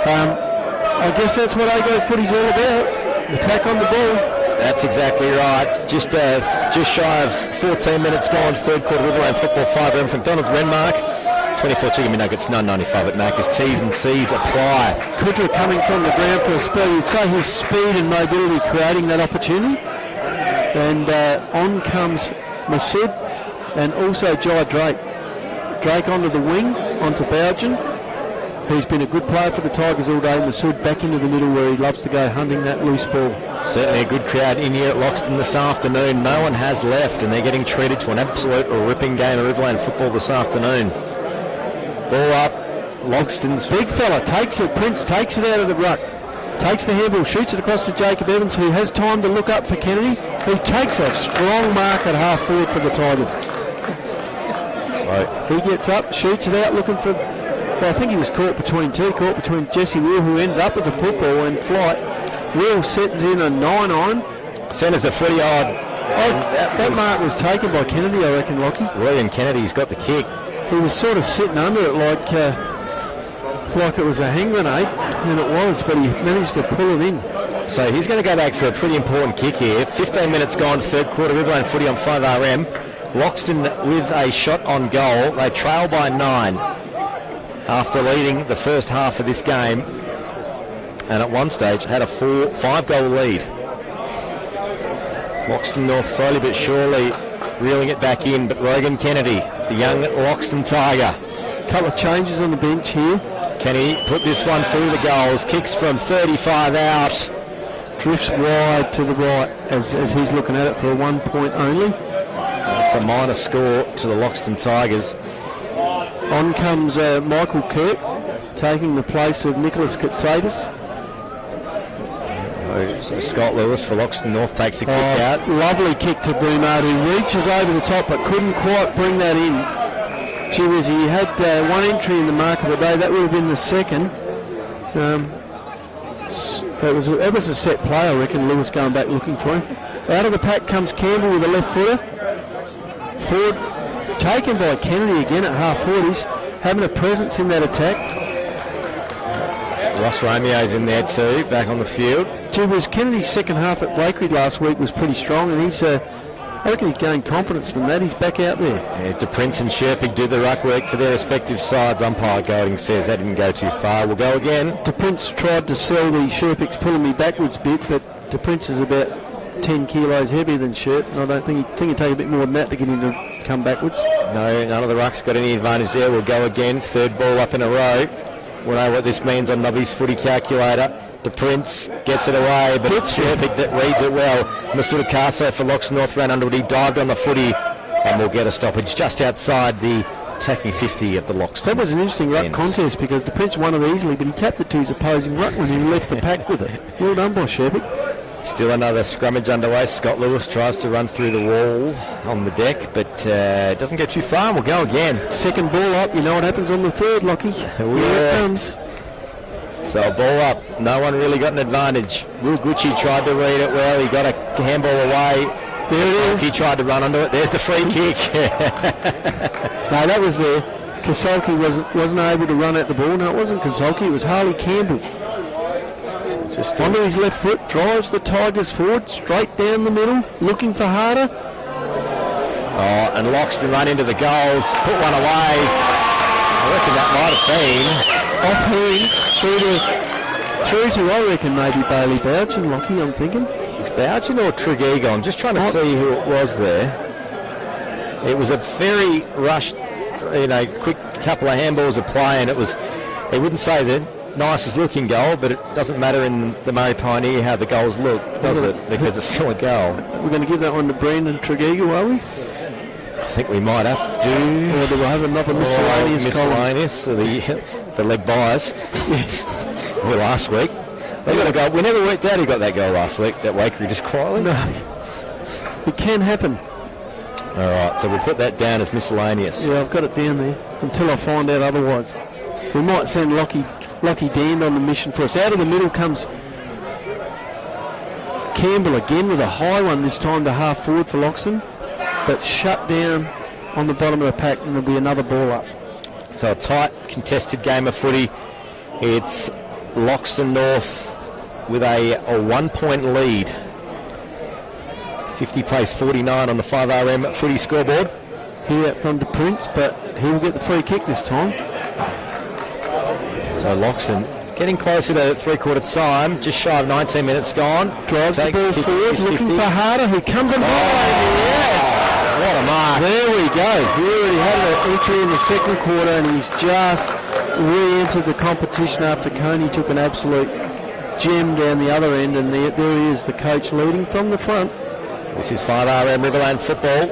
I guess that's what A-grade footy's all about. Attack on the ball. That's exactly right. Just shy of 14 minutes gone. Third quarter Riverland football 5 from Donald Renmark. 24 chicken nuggets, $9.95 at Macca's. T's and C's apply. Kudra coming from the ground for a spell. You'd say his speed and mobility creating that opportunity. And on comes Masood and also Jai Drake. Drake onto the wing, onto Bougen, who's been a good player for the Tigers all day. Masood back into the middle where he loves to go hunting that loose ball. Certainly a good crowd in here at Loxton this afternoon. No one has left and they're getting treated to an absolute ripping game of Riverland football this afternoon. Ball up, Loxton's big fella takes it, Prince takes it out of the ruck. Takes the handball, shoots it across to Jacob Evans, who has time to look up for Kennedy, who takes a strong mark at half forward for the Tigers. So he gets up, shoots it out, looking for... Well, I think he was caught between Jesse Will, who ended up with the football in flight. Will sets in a 9-on. Centres the footy on. That mark was taken by Kennedy, I reckon, Lockie. William Kennedy's got the kick. He was sort of sitting under it like it was a hand grenade, and it was, but he managed to pull it in. So he's going to go back for a pretty important kick here. 15 minutes gone, third quarter, Riverland footy on 5RM. Loxton with a shot on goal. They trail by 9 after leading the first half of this game, and at one stage had a 5 goal lead. Loxton North slowly but surely reeling it back in, but Rogan Kennedy, the young Loxton Tiger. Couple of changes on the bench here. Can he put this one through the goals? Kicks from 35 out. Drifts wide to the right as he's looking at it for a 1 point only. That's a minor score to the Loxton Tigers. On comes Michael Kirk, taking the place of Nicholas Katsaidis. So Scott Lewis for Loxton North takes a kick out. Lovely kick to Boumard, who reaches over the top but couldn't quite bring that in. Gee whiz, he had one entry in the mark of the day. That would have been the second. It was a set play, I reckon. Lewis going back looking for him. Out of the pack comes Campbell with a left footer. Forward taken by Kennedy again at half forward. He's having a presence in that attack. Ross Romeo's in there too, back on the field. Gee whiz, Kennedy's second half at Blakery last week was pretty strong, and I reckon he's gained confidence from that. He's back out there. Yeah, DePrince and Sherpick do the ruck work for their respective sides. Umpire Golding says that didn't go too far. We'll go again. DePrince tried to sell the Sherpick's pulling me backwards bit, but DePrince is about 10 kilos heavier than Sherp, and I don't think he'd take a bit more than that to get him to come backwards. No, none of the rucks got any advantage there. We'll go again. Third ball up in a row. We'll know what this means on Nobby's footy calculator. DePrince gets it away, but it's Sherpick that reads it well. Masuda Caso for Loxton North ran under it. He dived on the footy and will get a stoppage just outside the attacking 50 of the Loxton. That was an interesting ruck contest because DePrince won it easily, but he tapped it to his opposing ruck when he left the pack with it. Well done by Sherpick. Still another scrummage underway. Scott Lewis tries to run through the wall on the deck, but doesn't get too far, and we'll go again. Second ball up, you know what happens on the third, Lockie. Here it comes. So ball up, no one really got an advantage. Will Gucci tried to read it well, he got a handball away. There it is. He tried to run under it, there's the free kick. No, that was there. Kasolki wasn't able to run at the ball. No, it wasn't Kasolki, it was Harley Campbell. Just onto his left foot, drives the Tigers forward, straight down the middle, looking for harder. Oh, and Loxton run into the goals, put one away. I reckon that might have been off hands through to I reckon maybe Bailey Bougen, Lockie, I'm thinking. Is Bougen or Tregeaga? I'm just trying to see who it was there. It was a very rushed, quick couple of handballs of play, and it was, they wouldn't say the nicest looking goal, but it doesn't matter in the Murray Pioneer how the goals look, does it? Because it's still a goal. We're going to give that one to Brandon Tregeaga, are we? think we might have to. Or do we have another miscellaneous the leg bias. Well, last week. They got a goal. We never worked out who got that goal last week, that Wakery just quietly. No. It can happen. All right, so we'll put that down as miscellaneous. Yeah, I've got it down there until I find out otherwise. We might send Lockie Dan on the mission for us. Out of the middle comes Campbell again with a high one, this time to half forward for Loxton, but shut down on the bottom of the pack, and there'll be another ball up. So a tight, contested game of footy. It's Loxton North with a 1 point lead. 50 plays 49 on the 5RM footy scoreboard. Here out from DePrince, but he will get the free kick this time. So Loxton getting closer to three-quarter time, just shy of 19 minutes gone. Drives the ball forward, looking for Harder, who comes and yes! What a mark. There we go. He already had an entry in the second quarter, and he's just re-entered the competition after Coney took an absolute gem down the other end, and there he is, the coach leading from the front. This is 5RM Riverland football.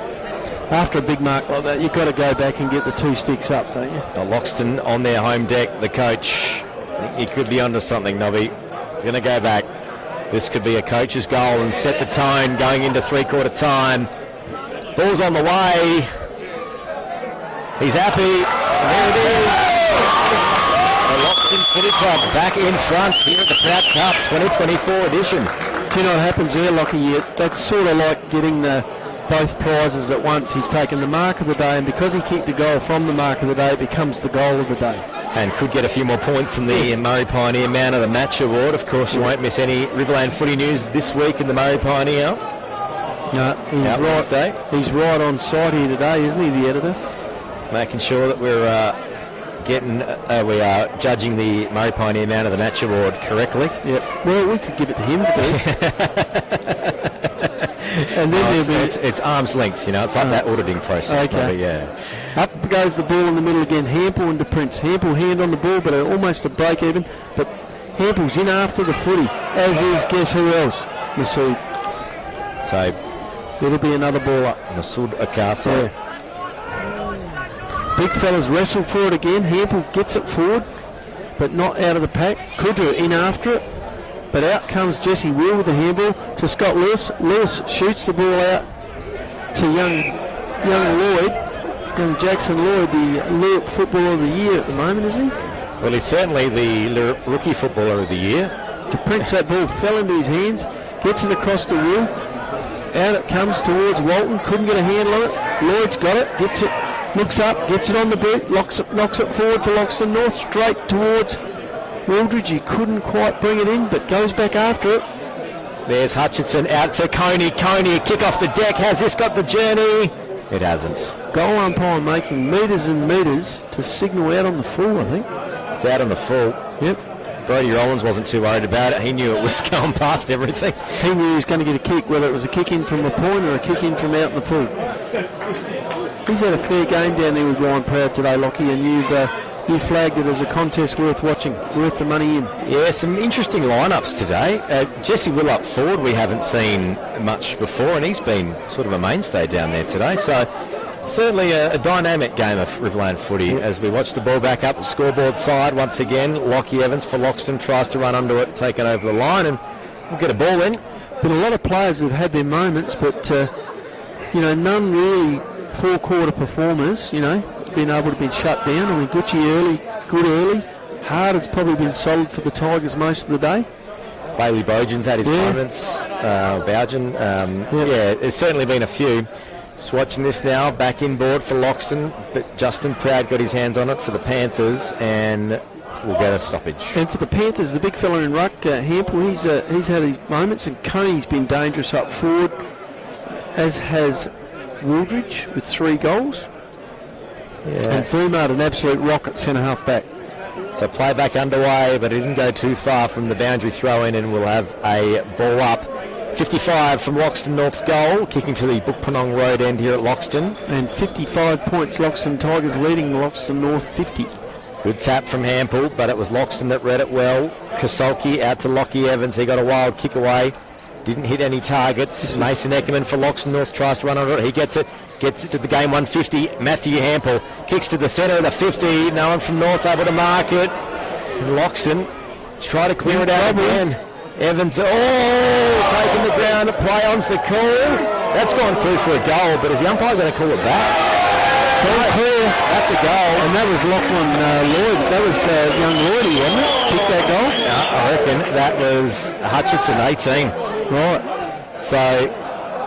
After a big mark like that, you've got to go back and get the two sticks up, don't you? The Loxton on their home deck, the coach. I think he could be onto something, Nobby. He's going to go back. This could be a coach's goal and set the tone going into three-quarter time. Ball's on the way. He's happy. And there it is. The Loxton Footy Club back in front here at the Proud Cup 2024 edition. Do you know what happens there, Lockie? That's sort of like getting both prizes at once. He's taken the mark of the day, and because he kicked a goal from the mark of the day, it becomes the goal of the day. And could get a few more points in the Murray Pioneer Man of the Match Award. Of course, you won't miss any Riverland footy news this week in the Murray Pioneer. No, he's right on site here today, isn't he, the editor? Making sure that we're we are judging the Murray Pioneer Man of the Match Award correctly. Yep. Well, we could give it to him to do. And then it's arm's length, it's like that auditing process. Okay. Yeah. Up goes the ball in the middle again. Hampel and DePrince. Hampel hand on the ball, but almost a break even. But Hampel's in after the footy, as is guess who else? Masood. So it'll be another ball up. Masood Akasa. Yeah. Big fellas wrestle for it again. Hampel gets it forward, but not out of the pack. Kudra in after it, but out comes Jesse Will with the handball to Scott Lewis. Lewis shoots the ball out to young Jackson Lloyd, the Lurp Footballer of the Year at the moment, isn't he? Well, he's certainly the Lurp Rookie Footballer of the Year. To Prince, that ball fell into his hands, gets it across to Will. Out it comes towards Walton, couldn't get a handle on it. Lloyd's got it, gets it. Looks up, gets it on the boot, knocks it forward for Loxton North, straight towards Wildridge. He couldn't quite bring it in, but goes back after it. There's Hutchinson out to Coney. Coney, a kick off the deck. Has this got the journey? It hasn't. Goal umpire making metres and metres to signal out on the full, I think. It's out on the full. Yep. Brody Rollins wasn't too worried about it. He knew it was going past everything. He knew he was going to get a kick, whether it was a kick in from the point or a kick in from out in the full. He's had a fair game down there with Ryan Proud today, Lockie, and you flagged it as a contest worth watching, worth the money in. Yeah, some interesting lineups today. Jesse Will up forward, we haven't seen much before, and he's been sort of a mainstay down there today. So certainly a dynamic game of Riverland footy as we watch the ball back up the scoreboard side once again. Lockie Evans for Loxton tries to run under it, taken over the line, and we'll get a ball in. Been a lot of players that have had their moments, but none really four-quarter performers, been able to be shut down. I mean, Gucci good early. Hard has probably been solid for the Tigers most of the day. Bailey Bojan's had his moments. Bougen. There's certainly been a few. Just watching this now, back inboard for Loxton, but Justin Proud got his hands on it for the Panthers, and we'll get a stoppage. And for the Panthers, the big fella in ruck, Hampel, he's had his moments, and Coney's been dangerous up forward, as has Wildridge with 3 goals. Yeah. And Fumard, an absolute rocket centre-half back. So play back underway, but it didn't go too far from the boundary throw-in, and we'll have a ball up. 55 from Loxton North's goal, kicking to the Bukpanong Road end here at Loxton. And 55 points, Loxton Tigers leading Loxton North 50. Good tap from Hampel, but it was Loxton that read it well. Kasolki out to Lockie Evans. He got a wild kick away. Didn't hit any targets. Mason Eckerman for Loxton North tries to run under it. He gets it to the game 150. Matthew Hampel kicks to the centre of the 50. No one from North able to mark it. And Loxton try to clear it out again. Evans, taking the ground. Play on's the call. That's gone through for a goal, but is the umpire going to call it back? So clear. That's a goal. And that was Lachlan Lloyd. That was young Lloydie, wasn't it? Kicked that goal? I reckon that was Hutchinson, 18. Right. So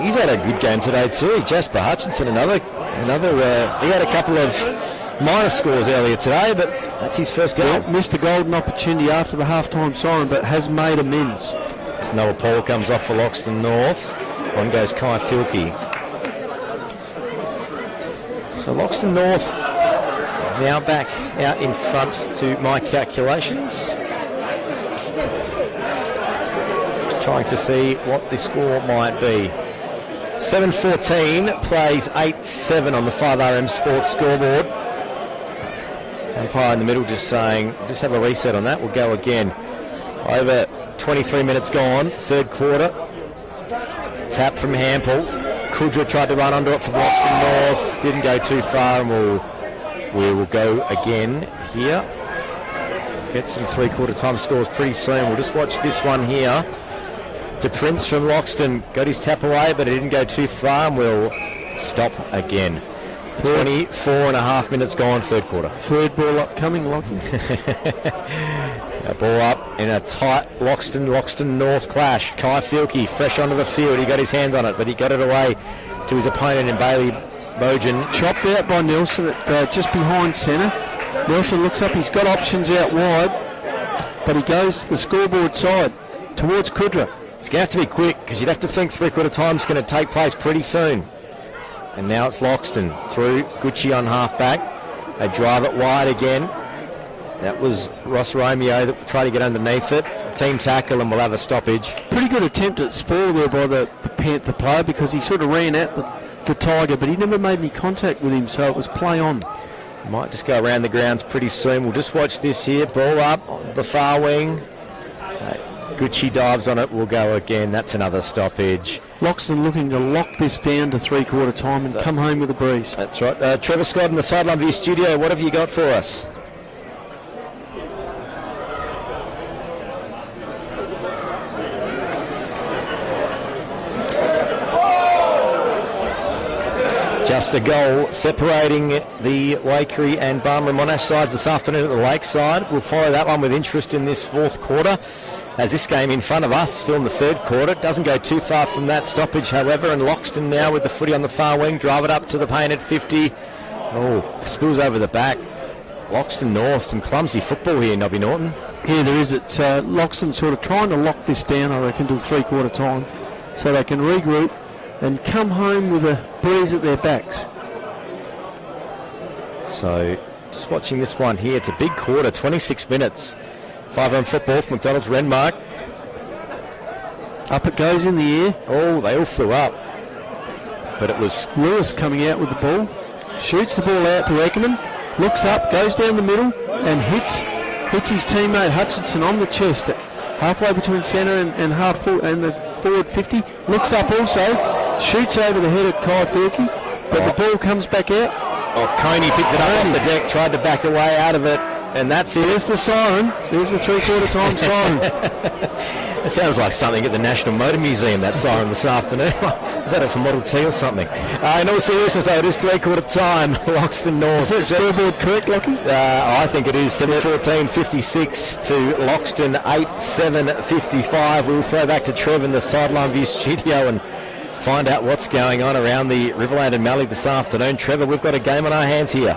he's had a good game today too. Jasper Hutchinson, another. He had a couple of minor scores earlier today, but that's his first goal. Yeah, missed a golden opportunity after the half-time siren, but has made amends. So Noah Paul comes off for Loxton North. On goes Kai Filkey. So Loxton North now back out in front to my calculations. Just trying to see what the score might be. 7-14 plays 8-7 on the 5RM Sports scoreboard. Umpire in the middle just saying, just have a reset on that, we'll go again. Over 23 minutes gone, third quarter. Tap from Hampel. Kudra tried to run under it for Loxton North, didn't go too far, and we will go again here. Get some three-quarter time scores pretty soon. We'll just watch this one here. De Prince from Loxton got his tap away, but it didn't go too far, and we'll stop again. 24 and a half minutes gone, third quarter. Third ball upcoming, Loxton. A ball up in a tight Loxton North clash. Kai Filkey fresh onto the field. He got his hands on it, but he got it away to his opponent in Bailey Bojan. Chopped out by Nelson at, just behind centre. Nelson looks up. He's got options out wide, but he goes to the scoreboard side towards Kudra. It's going to have to be quick because you'd have to think three-quarter time's going to take place pretty soon. And now it's Loxton through Gucci on half-back. They drive it wide again. That was Ross Romeo that tried to get underneath it. Team tackle, and we'll have a stoppage. Pretty good attempt at spoil there by the Panther player because he sort of ran at the Tiger, but he never made any contact with him, so it was play on. Might just go around the grounds pretty soon. We'll just watch this here. Ball up on the far wing. Gucci dives on it. We'll go again. That's another stoppage. Loxton looking to lock this down to three-quarter time and come home with a breeze. That's right. Trevor Scott in the Sideline View studio. What have you got for us? Just a goal separating the Waikerie and Barmera Monash sides this afternoon at the Lakeside. We'll follow that one with interest in this fourth quarter, as this game in front of us, still in the third quarter, doesn't go too far from that stoppage, however, and Loxton now with the footy on the far wing, drive it up to the paint at 50. Spills over the back. Loxton North, some clumsy football here, Nobby Norton. Yeah, there is. It's Loxton sort of trying to lock this down, I reckon, till three-quarter time, so they can regroup and come home with a breeze at their backs. So, just watching this one here, it's a big quarter, 26 minutes. 5-on football from McDonald's Renmark. Up it goes in the air. Oh, they all flew up. But it was Lewis coming out with the ball. Shoots the ball out to Eckerman. Looks up, goes down the middle and hits his teammate Hutchinson on the chest. Halfway between centre and the forward 50. Looks up also. Shoots over the head of Kai Filkey. But the ball comes back out. Coney picked it up off the deck, tried to back away out of it. And that's it. There's the siren. There's the three-quarter time siren. It sounds like something at the National Motor Museum, that siren this afternoon. Is that it for Model T or something? In all seriousness, though, it is three-quarter time. Loxton North. Is that scoreboard correct, Lockie? I think it is. 7-14-56 to Loxton, 8-7-55. We'll throw back to Trev in the Sideline View studio and find out what's going on around the Riverland and Mallee this afternoon. Trevor, we've got a game on our hands here.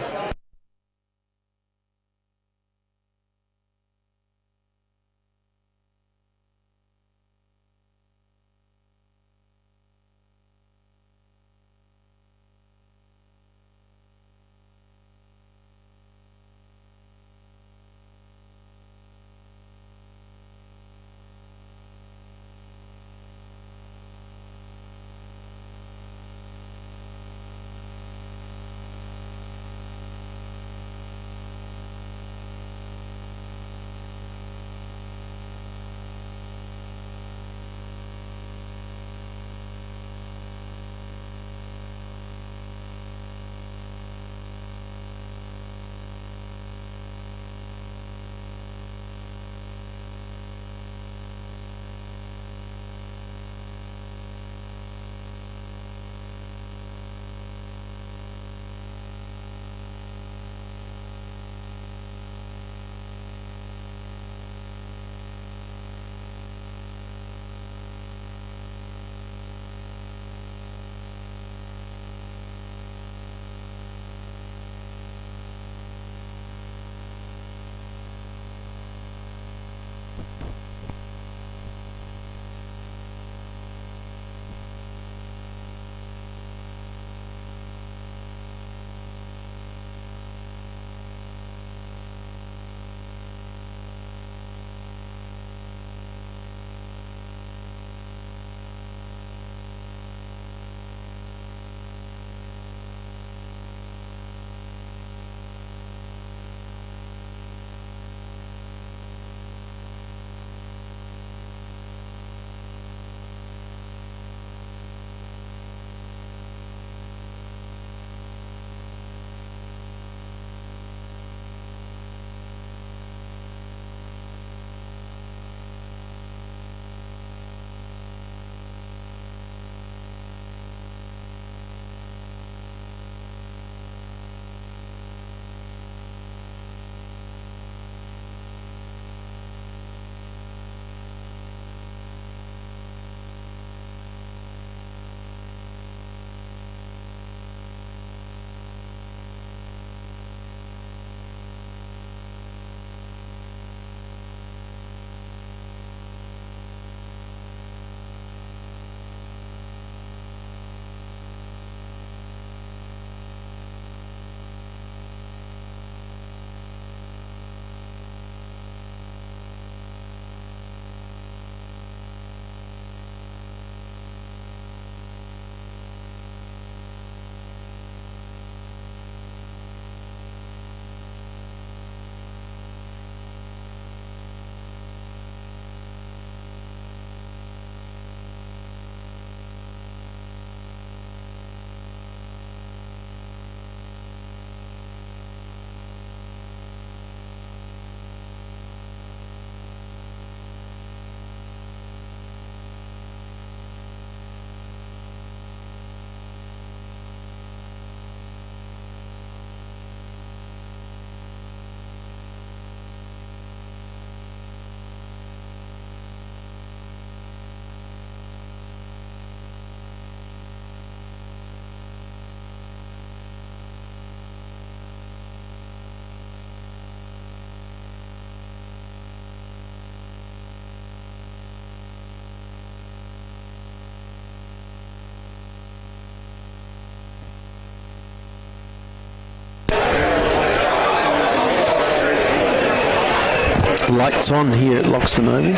lights on here at Loxton Oval.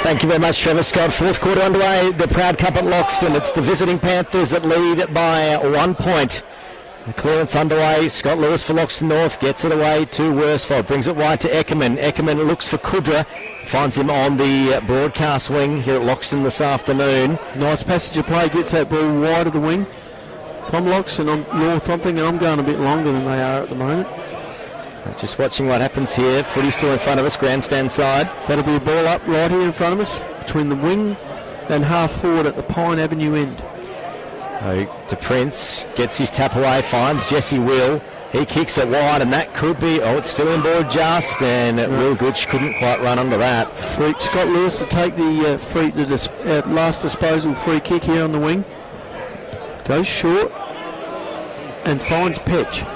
Thank you very much, Trevor Scott. Fourth quarter underway. The Proud Cup at Loxton. It's the visiting Panthers that lead by 1 point. The clearance underway. Scott Lewis for Loxton North gets it away to Worsfold. Brings it wide to Eckerman. Eckerman looks for Kudra. Finds him on the broadcast wing here at Loxton this afternoon. Nice passage of play. Gets that ball wide of the wing. From Loxton North, I'm thinking I'm going a bit longer than they are at the moment. Just watching what happens here. Footy still in front of us, grandstand side. That'll be a ball up right here in front of us between the wing and half forward at the Pine Avenue end. To Prince, gets his tap away, finds Jesse Will. He kicks it wide, and that could be, it's still inboard just, and Will Gooch couldn't quite run under that. Scott Lewis to take the last disposal free kick here on the wing. Goes short and finds Petch.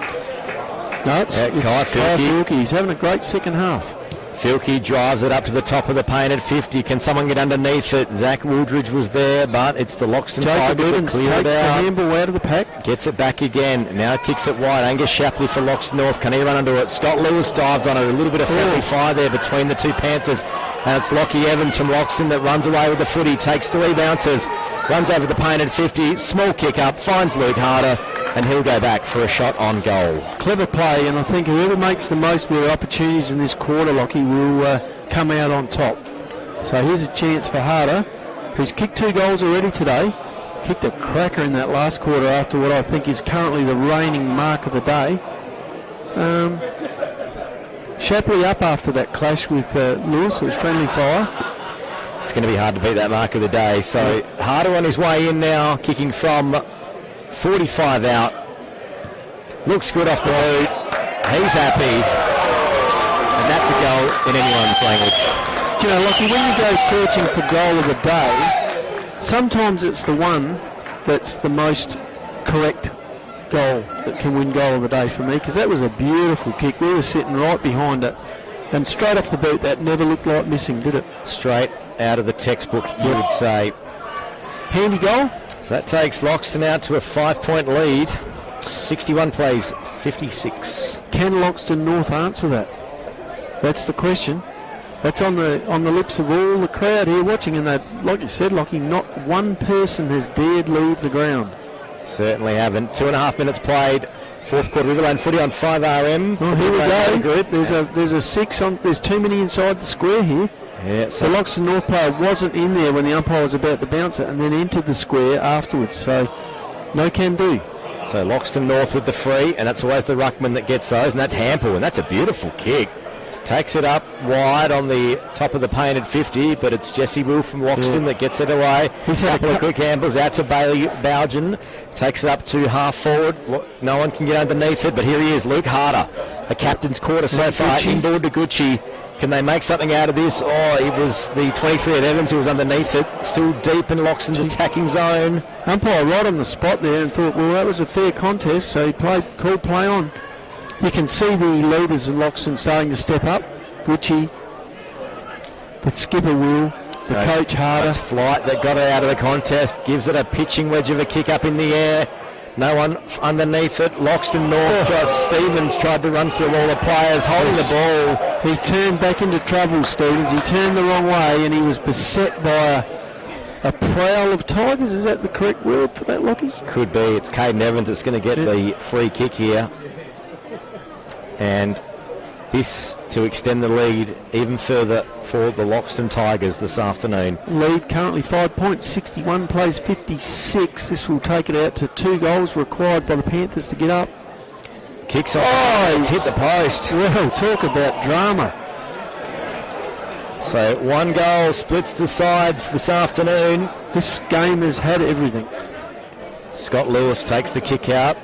No, it's Kai Filkey. He's having a great second half. Filkey drives it up to the top of the paint at 50. Can someone get underneath it? Zach Wooldridge was there, but it's the Loxton Tigers that clear it out. Takes the handball out of the pack. Gets it back again. Now kicks it wide. Angus Shapley for Loxton North. Can he run under it? Scott Lewis dived on it. A little bit of friendly fire there between the two Panthers. And it's Lockie Evans from Loxton that runs away with the footy. Takes 3 bounces. Runs over the paint at 50. Small kick up. Finds Luke Harder. And he'll go back for a shot on goal. Clever play, and I think whoever makes the most of their opportunities in this quarter, Lockie, will come out on top. So here's a chance for Harder, who's kicked 2 goals already today. Kicked a cracker in that last quarter after what I think is currently the reigning mark of the day. Shapley up after that clash with Lewis. It was friendly fire. It's going to be hard to beat that mark of the day. So Harder on his way in now, kicking from 45 out. Looks good off the boot. He's happy. And that's a goal in anyone's language. Do you know, Lockie, when you go searching for goal of the day, sometimes it's the one that's the most correct goal that can win goal of the day for me, because that was a beautiful kick. We were sitting right behind it. And straight off the boot, that never looked like missing, did it? Straight out of the textbook, you would say. Handy goal. So that takes Loxton out to a 5-point lead. 61 plays, 56. Can Loxton North answer that? That's the question. That's on the lips of all the crowd here watching, and that, like you said, Lockie, not one person has dared leave the ground. Certainly haven't. 2.5 minutes played. Fourth quarter Riverland footy on 5RM. Oh, here we go. Group. There's a 6 on. There's too many inside the square here. Yeah, so the Loxton North player wasn't in there when the umpire was about to bounce it, and then entered the square afterwards. So no can do. So Loxton North with the free, and that's always the ruckman that gets those, and that's Hampel, and that's a beautiful kick. Takes it up wide on the top of the paint at 50, but it's Jesse Will from Loxton that gets it away. He's had a couple of quick handballs out to Bailey Bowgen. Takes it up to half forward. No one can get underneath it, but here he is, Luke Harder. A captain's quarter so far, inboard to Gucci. Can they make something out of this? Oh, it was the 23 of Evans who was underneath it. Still deep in Loxton's attacking zone. Umpire right on the spot there and thought, well, that was a fair contest, so he called play on. You can see the leaders of Loxton starting to step up. Gucci, the skipper Will, the coach Harder. That's Flight that got it out of the contest. Gives it a pitching wedge of a kick up in the air. No one underneath it. Loxton North. Stevens tried to run through all the players, holding the ball. He turned back into trouble, Stevens. He turned the wrong way, and he was beset by a prowl of tigers. Is that the correct word for that, Lockie? Could be. It's Caden Evans that's going to get the free kick here. And this to extend the lead even further for the Loxton Tigers this afternoon. Lead currently 5 points, 61 plays 56. This will take it out to 2 goals required by the Panthers to get up. Kicks off. He's hit the post. Well, talk about drama. So 1 goal splits the sides this afternoon. This game has had everything. Scott Lewis takes the kick out.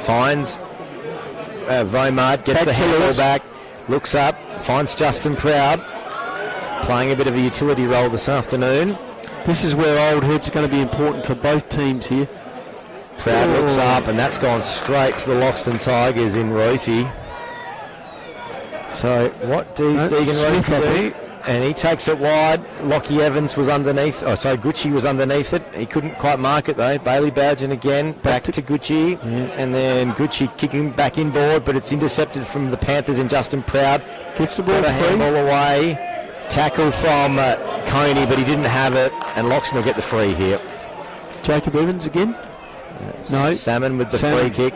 Finds Vomard, gets the handball back, looks up, finds Justin Proud, playing a bit of a utility role this afternoon. This is where old heads are going to be important for both teams here. Proud looks up, and that's gone straight to the Loxton Tigers in Rothie. So what do Deegan Rothie do? And he takes it wide. Lockie Evans was underneath. Oh, sorry, Gucci was underneath it. He couldn't quite mark it though. Bailey Bowden again. Back to Gucci. Yeah. And then Gucci kicking back inboard, but it's intercepted from the Panthers in Justin Proud. Gets the ball free. Handball away. Tackle from Coney, but he didn't have it. And Loxton will get the free here. Jacob Evans again. No. Salmon with the free kick.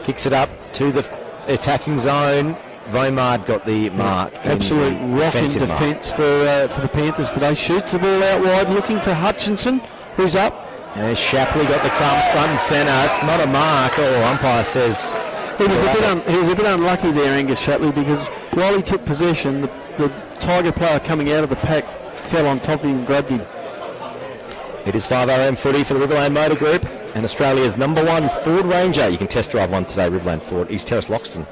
Kicks it up to the attacking zone. Vomard got the mark. Absolute rock in defence for the Panthers today. Shoots the ball out wide, looking for Hutchinson, who's up. And Shapley got the crumbs front and centre. It's not a mark. Umpire says he was a bit unlucky there, Angus Shapley, because while he took possession, the Tiger player coming out of the pack fell on top of him and grabbed him. It is 5RM footy for the Riverland Motor Group and Australia's #1 Ford Ranger. You can test drive one today, Riverland Ford, East Terrace, Loxton.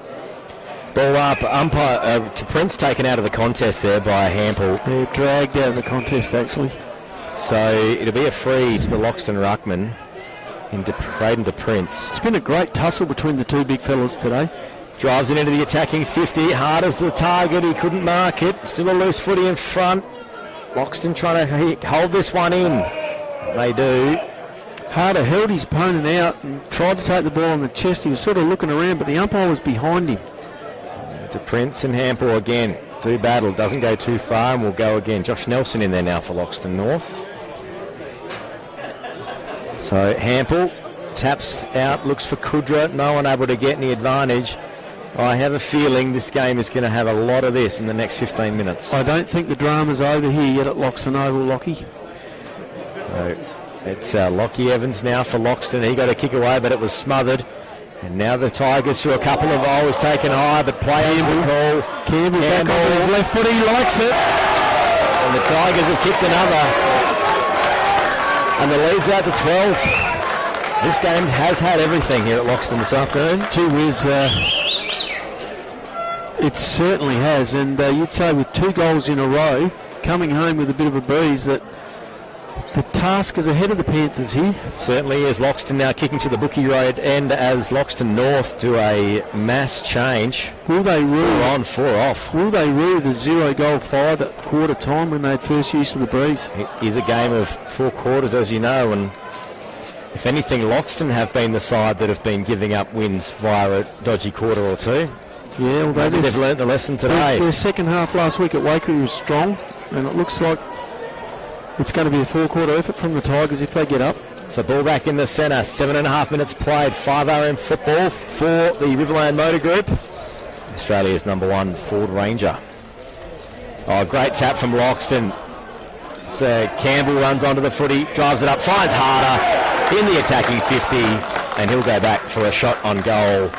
Ball up, umpire to Prince, taken out of the contest there by Hampel. Yeah, dragged out of the contest actually. So it'll be a free to the Loxton ruckman in Braden to Prince. It's been a great tussle between the two big fellas today. Drives it into the attacking 50, hard as the target, he couldn't mark it. Still a loose footy in front. Loxton trying to hold this one in. They do. Harder held his opponent out and tried to take the ball on the chest. He was sort of looking around, but the umpire was behind him. To Prince and Hampel again. Do battle, doesn't go too far and will go again. Josh Nelson in there now for Loxton North. So Hampel taps out, looks for Kudra, no one able to get any advantage. I have a feeling this game is going to have a lot of this in the next 15 minutes. I don't think the drama's over here yet at Loxton Oval, Lockie. So it's Lockie Evans now for Loxton. He got a kick away, but it was smothered. And now the Tigers, through a couple of holes, taken high, but players the call. Campbell back on his left foot, he likes it. And the Tigers have kicked another. And the lead's out to 12. This game has had everything here at Loxton this afternoon. Gee whiz, it certainly has. And you'd say with 2 goals in a row, coming home with a bit of a breeze, that the task is ahead of the Panthers here. Certainly is. Loxton now kicking to the Bookie Road end as Loxton North do a mass change. Will they rue 4 on, 4 off? Will they rue the 0-goal 5 at quarter time when they had first use of the breeze? It is a game of 4 quarters, as you know, and if anything, Loxton have been the side that have been giving up wins via a dodgy quarter or two. Yeah, well, they've learnt the lesson today. Their second half last week at Waikerie was strong, and it looks like it's going to be a 4-quarter effort from the Tigers if they get up. So ball back in the centre, 7.5 minutes played, 5RM football for the Riverland Motor Group. Australia's #1 Ford Ranger. Oh, great tap from Loxton. So Campbell runs onto the footy, drives it up, finds Harder in the attacking 50, and he'll go back for a shot on goal.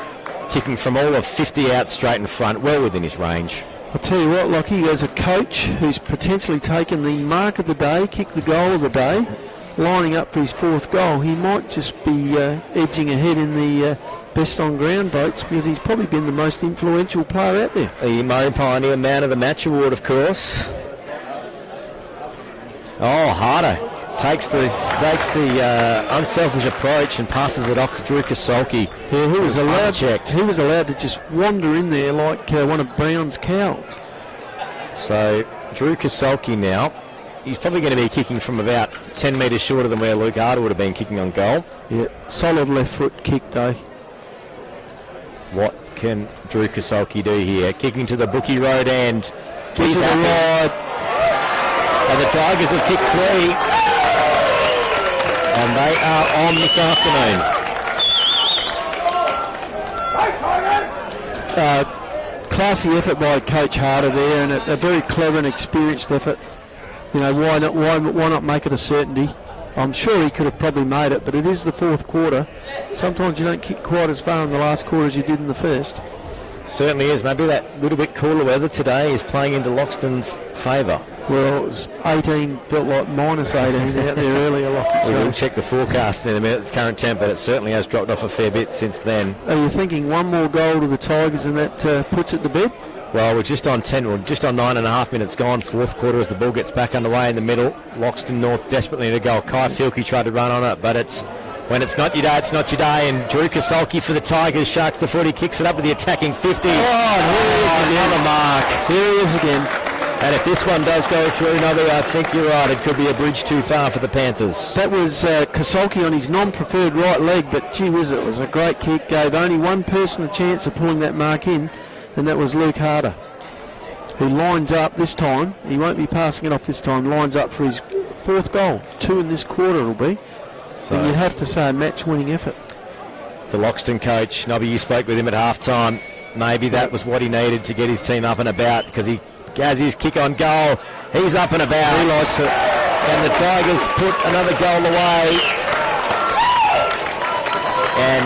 Kicking from all of 50 out straight in front, well within his range. I'll tell you what, Lockie, as a coach who's potentially taken the mark of the day, kicked the goal of the day, lining up for his 4th goal, he might just be edging ahead in the best on ground votes because he's probably been the most influential player out there. The Murray Pioneer Man of the Match award, of course. Oh, Harder takes the unselfish approach and passes it off to Drew Kasolki. Yeah, he was allowed to just wander in there like one of Brown's cows. So Drew Kasolki now, he's probably going to be kicking from about 10 metres shorter than where Luke Harder would have been kicking on goal. Yeah, solid left foot kick though. What can Drew Kasolki do here? Kicking to the Bookie Road end. He's wide. And the Tigers have kicked 3. And they are on this afternoon. Classy effort by Coach Harder there, and a very clever and experienced effort. You know, why not make it a certainty? I'm sure he could have probably made it, but it is the 4th quarter. Sometimes you don't kick quite as far in the last quarter as you did in the first. Certainly is. Maybe that little bit cooler weather today is playing into Loxton's favour. Well, it was 18, felt like minus 18 out there earlier. We'll check the forecast in a minute. It's current temp, but it certainly has dropped off a fair bit since then. Are you thinking one more goal to the Tigers and that puts it to bed? Well, we're just on 9.5 minutes gone. 4th quarter as the ball gets back underway in the middle. Loxton North desperately need a goal. Kai Filkey tried to run on it, but when it's not your day, it's not your day. And Drew Kasolki for the Tigers sharks the footy, kicks it up with the attacking 50. Oh, another mark. Here he is again. And if this one does go through, Nobby, I think you're right. It could be a bridge too far for the Panthers. That was Kasolki on his non-preferred right leg, but gee whiz, it was a great kick. Gave only one person a chance of pulling that mark in, and that was Luke Harder, who lines up this time. He won't be passing it off this time. Lines up for his 4th goal. 2 in this quarter it'll be. So and you'd have to say a match-winning effort. The Loxton coach, Nobby, you spoke with him at half-time. Maybe that was what he needed to get his team up and about, because he has his kick on goal. He's up and about. He likes it. And the Tigers put another goal away. And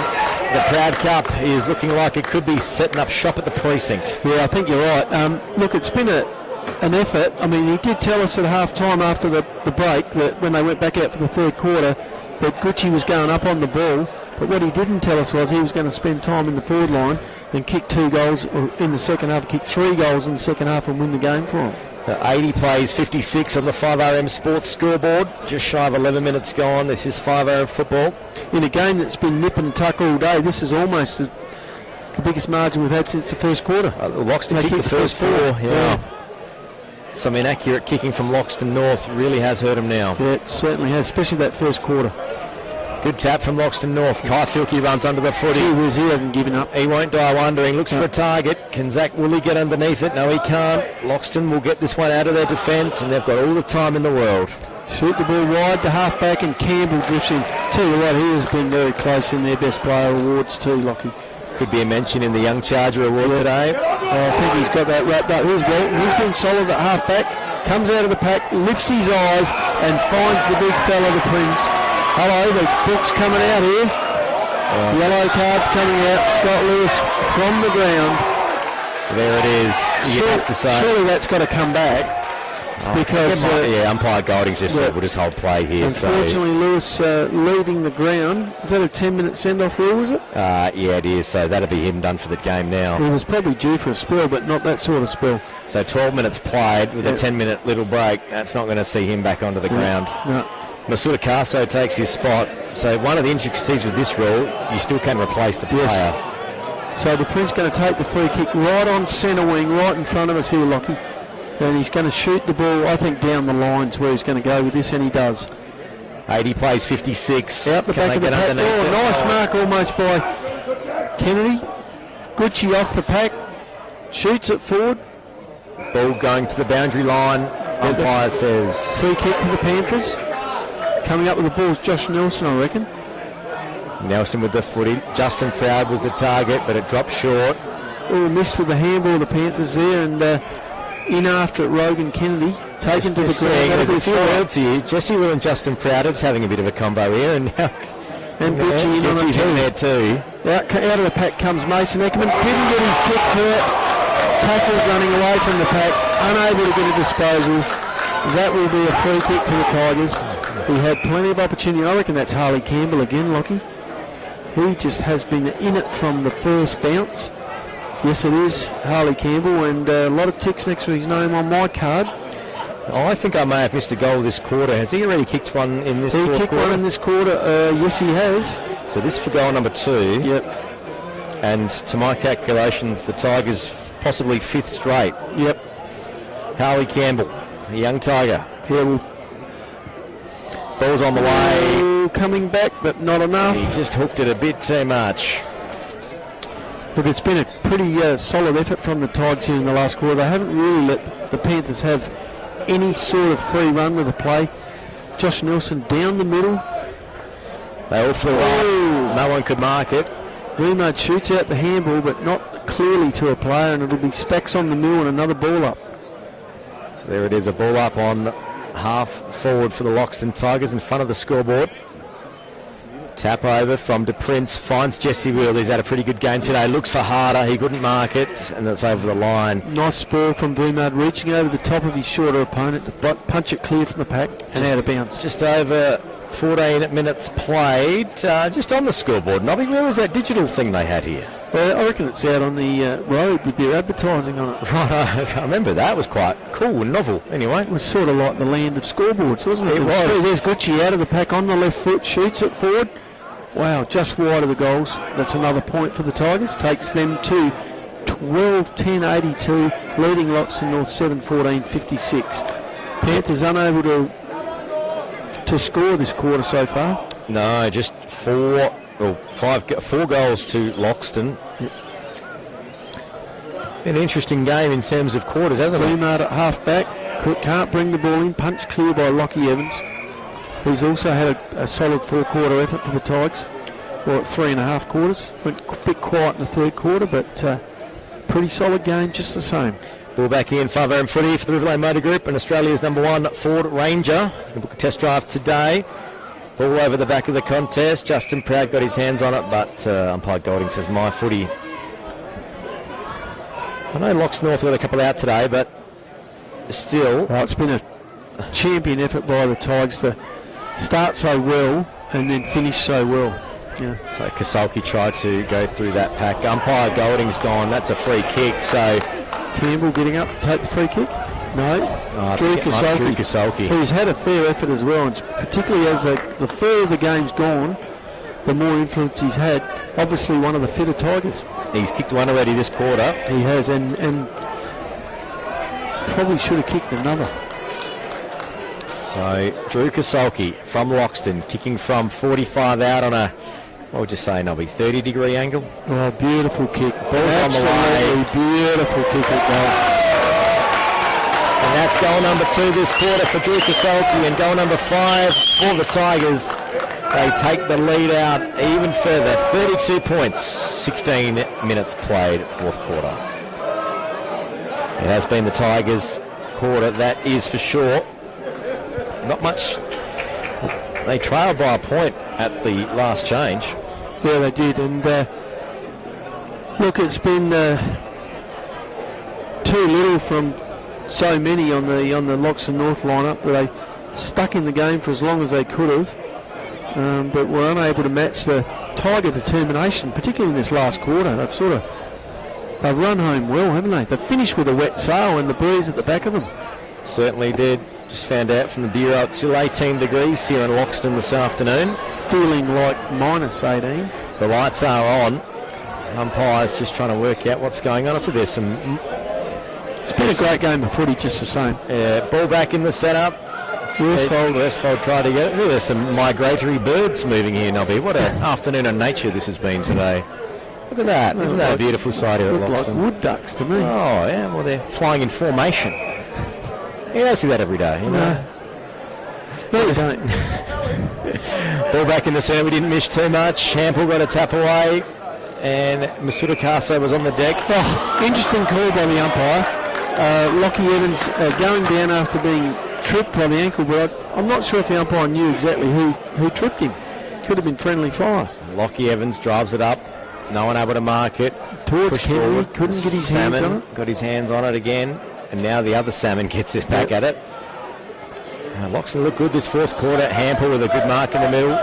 the Proud Cup is looking like it could be setting up shop at the precinct. Yeah, I think you're right. Look, it's been an effort. I mean, he did tell us at half-time after the break that when they went back out for the 3rd quarter that Gucci was going up on the ball. But what he didn't tell us was he was going to spend time in the forward line and kick 2 goals in the second half, kick 3 goals in the second half and win the game for him. 80 plays 56 on the 5RM Sports scoreboard. Just shy of 11 minutes gone. This is 5RM football. In a game that's been nip and tuck all day, this is almost the biggest margin we've had since the first quarter. Loxton kicked the first 4. Yeah. Some inaccurate kicking from Loxton North really has hurt him now. Yeah, it certainly has, especially that first quarter. Good tap from Loxton North. Kai Filkey runs under the footy. He hasn't given up. He won't die wondering. Looks for a target. Can Zach Woolley get underneath it? No, he can't. Loxton will get this one out of their defence, and they've got all the time in the world. Shoot the ball wide to half-back, and Campbell drifts in. Tell you what, he has been very close in their best player awards too, Lockie. Could be a mention in the Young Charger Award today. I think he's got that wrapped up. Here's Walton. He's been solid at half-back. Comes out of the pack, lifts his eyes, and finds the big fella, the Prince. Hello, the book's coming out here. Yellow cards coming out. Scott Lewis from the ground. There it is. You have to say. Surely that's got to come back. Because umpire Golding's just said we'll just hold play here. Unfortunately, Lewis leaving the ground. Is that a 10-minute send-off rule, was it? Yeah, it is. So that'll be him done for the game now. He was probably due for a spell, but not that sort of spell. So 12 minutes played with a 10-minute little break. That's not going to see him back onto the ground. No. Masuda Caso takes his spot. So one of the intricacies with this rule, you still can replace the player. Yes. So the Prince going to take the free kick right on centre wing, right in front of us here, Lockie. And he's going to shoot the ball, I think, down the lines where he's going to go with this, and he does. 80 plays 56. Out the back of the pack. Nice mark almost by Kennedy. Gucci off the pack. Shoots it forward. Ball going to the boundary line. Umpire says. Free kick to the Panthers. Coming up with the ball is Josh Nelson, I reckon. Nelson with the footy. Justin Proud was the target, but it dropped short. Oh, missed with the handball of the Panthers there, and in after it, Rogan Kennedy. Taken to the ground. There's a few words here. Jesse Will and Justin Proud are having a bit of a combo here, and now Gucci in on it there too. Out of the pack comes Mason Eckerman. Didn't get his kick to it. Tackled running away from the pack. Unable to get a disposal. That will be a free kick to the Tigers. He had plenty of opportunity. I reckon that's Harley Campbell again, Lockie. He just has been in it from the first bounce. Yes, it is Harley Campbell, and a lot of ticks next to his name on my card. I think I may have missed a goal this quarter. Has he already kicked one in this quarter? He kicked one in this quarter. Yes, he has. So this for goal number 2. Yep. And to my calculations, the Tigers possibly 5th straight. Yep. Harley Campbell, the young Tiger. Yeah, ball's on the way. Coming back, but not enough. He just hooked it a bit too much. Look, it's been a pretty solid effort from the Tigers here in the last quarter. They haven't really let the Panthers have any sort of free run with the play. Josh Nelson down the middle. They all flew up. No one could mark it. Vremard shoots out the handball, but not clearly to a player, and it'll be Stacks on the mill and another ball up. So there it is, a ball up on half forward for the Loxton Tigers in front of the scoreboard. Tap over from De Prince, finds Jesse Wheel. He's had a pretty good game today. Looks for Harder, he couldn't mark it, and that's over the line. Nice ball from Vremard, reaching over the top of his shorter opponent to punch it clear from the pack and out of bounds. Just over 14 minutes played, just on the scoreboard. Nobby, where was that digital thing they had here? I reckon it's out on the road with their advertising on it. Right, I remember that. It was quite cool and novel. Anyway, it was sort of like the land of scoreboards, wasn't it? It was. There's Gucci out of the pack on the left foot, shoots it forward. Wow, just wide of the goals. That's another point for the Tigers. Takes them to 12-10-82, leading Loxton North 7-14-56. Panthers unable to score this quarter so far. No, just 4 goals to Loxton. Yep. An interesting game in terms of quarters, hasn't it? Fremard at half back, can't bring the ball in, punched clear by Lockie Evans, who's also had a solid 4-quarter effort for the Tigers. Well, at 3.5 quarters. Went a bit quiet in the 3rd quarter, but pretty solid game just the same. Ball back in, 5 footy for the Riverland Motor Group and Australia's #1 Ford Ranger. You can book a test drive today. Ball over the back of the contest. Justin Proud got his hands on it, but umpire Golding says my footy. I know Loxton North got a couple out today, but still. Well, it's been a champion effort by the Tigers to start so well and then finish so well. Yeah. So Kasulki tried to go through that pack. Umpire Golding's gone. That's a free kick. So Campbell getting up to take the free kick? No. Drew Kasulki. Who's had a fair effort as well, and particularly as the further the game's gone, the more influence he's had. Obviously one of the fitter Tigers. He's kicked one already this quarter. He has, and probably should have kicked another. So Drew Kasulki from Loxton, kicking from 45 out on a, what would you say, Nobby, 30-degree angle? Oh, beautiful kick. Ball's on the way. Beautiful kick at goal. And that's goal number 2 this quarter for Drew Kasulki, and goal number 5 for the Tigers. They take the lead out even further, 32 points, 16 minutes played, 4th quarter. It has been the Tigers' quarter, that is for sure. Not much. They trailed by a point at the last change. Yeah, they did. And look, it's been too little from so many on the Loxton North lineup that they stuck in the game for as long as they could have, but were unable to match the Tiger determination, particularly in this last quarter. They've run home well, haven't they? They've finished with a wet sail and the breeze at the back of them. Certainly did. Just found out from the Bureau it's still 18 degrees here in Loxton this afternoon. Feeling like minus 18. The lights are on. Umpire's just trying to work out what's going on. So there's some... It's been a great game of footy, just the same. Ball back in the setup. Worsfold tried to get it. There's some migratory birds moving here, Nobby. What an afternoon of nature this has been today. Look at that. Isn't that a beautiful sight here at Loxton? Look like wood ducks to me. Oh, yeah. Well, they're flying in formation. You don't see that every day, you know. No, you don't. Ball back in the centre. We didn't miss too much. Hampel got a tap away, and Masuda Kaso was on the deck. Oh, interesting call by the umpire. Lockie Evans going down after being tripped by the ankle, but I'm not sure if the umpire knew exactly who tripped him. Could have been friendly fire. Lockie Evans drives it up. No one able to mark it. Towards Kennedy. Couldn't get his hands on it. Got his hands on it again. And now the other Salmon gets it back at it. Loxton look good this 4th quarter. Hampel with a good mark in the middle.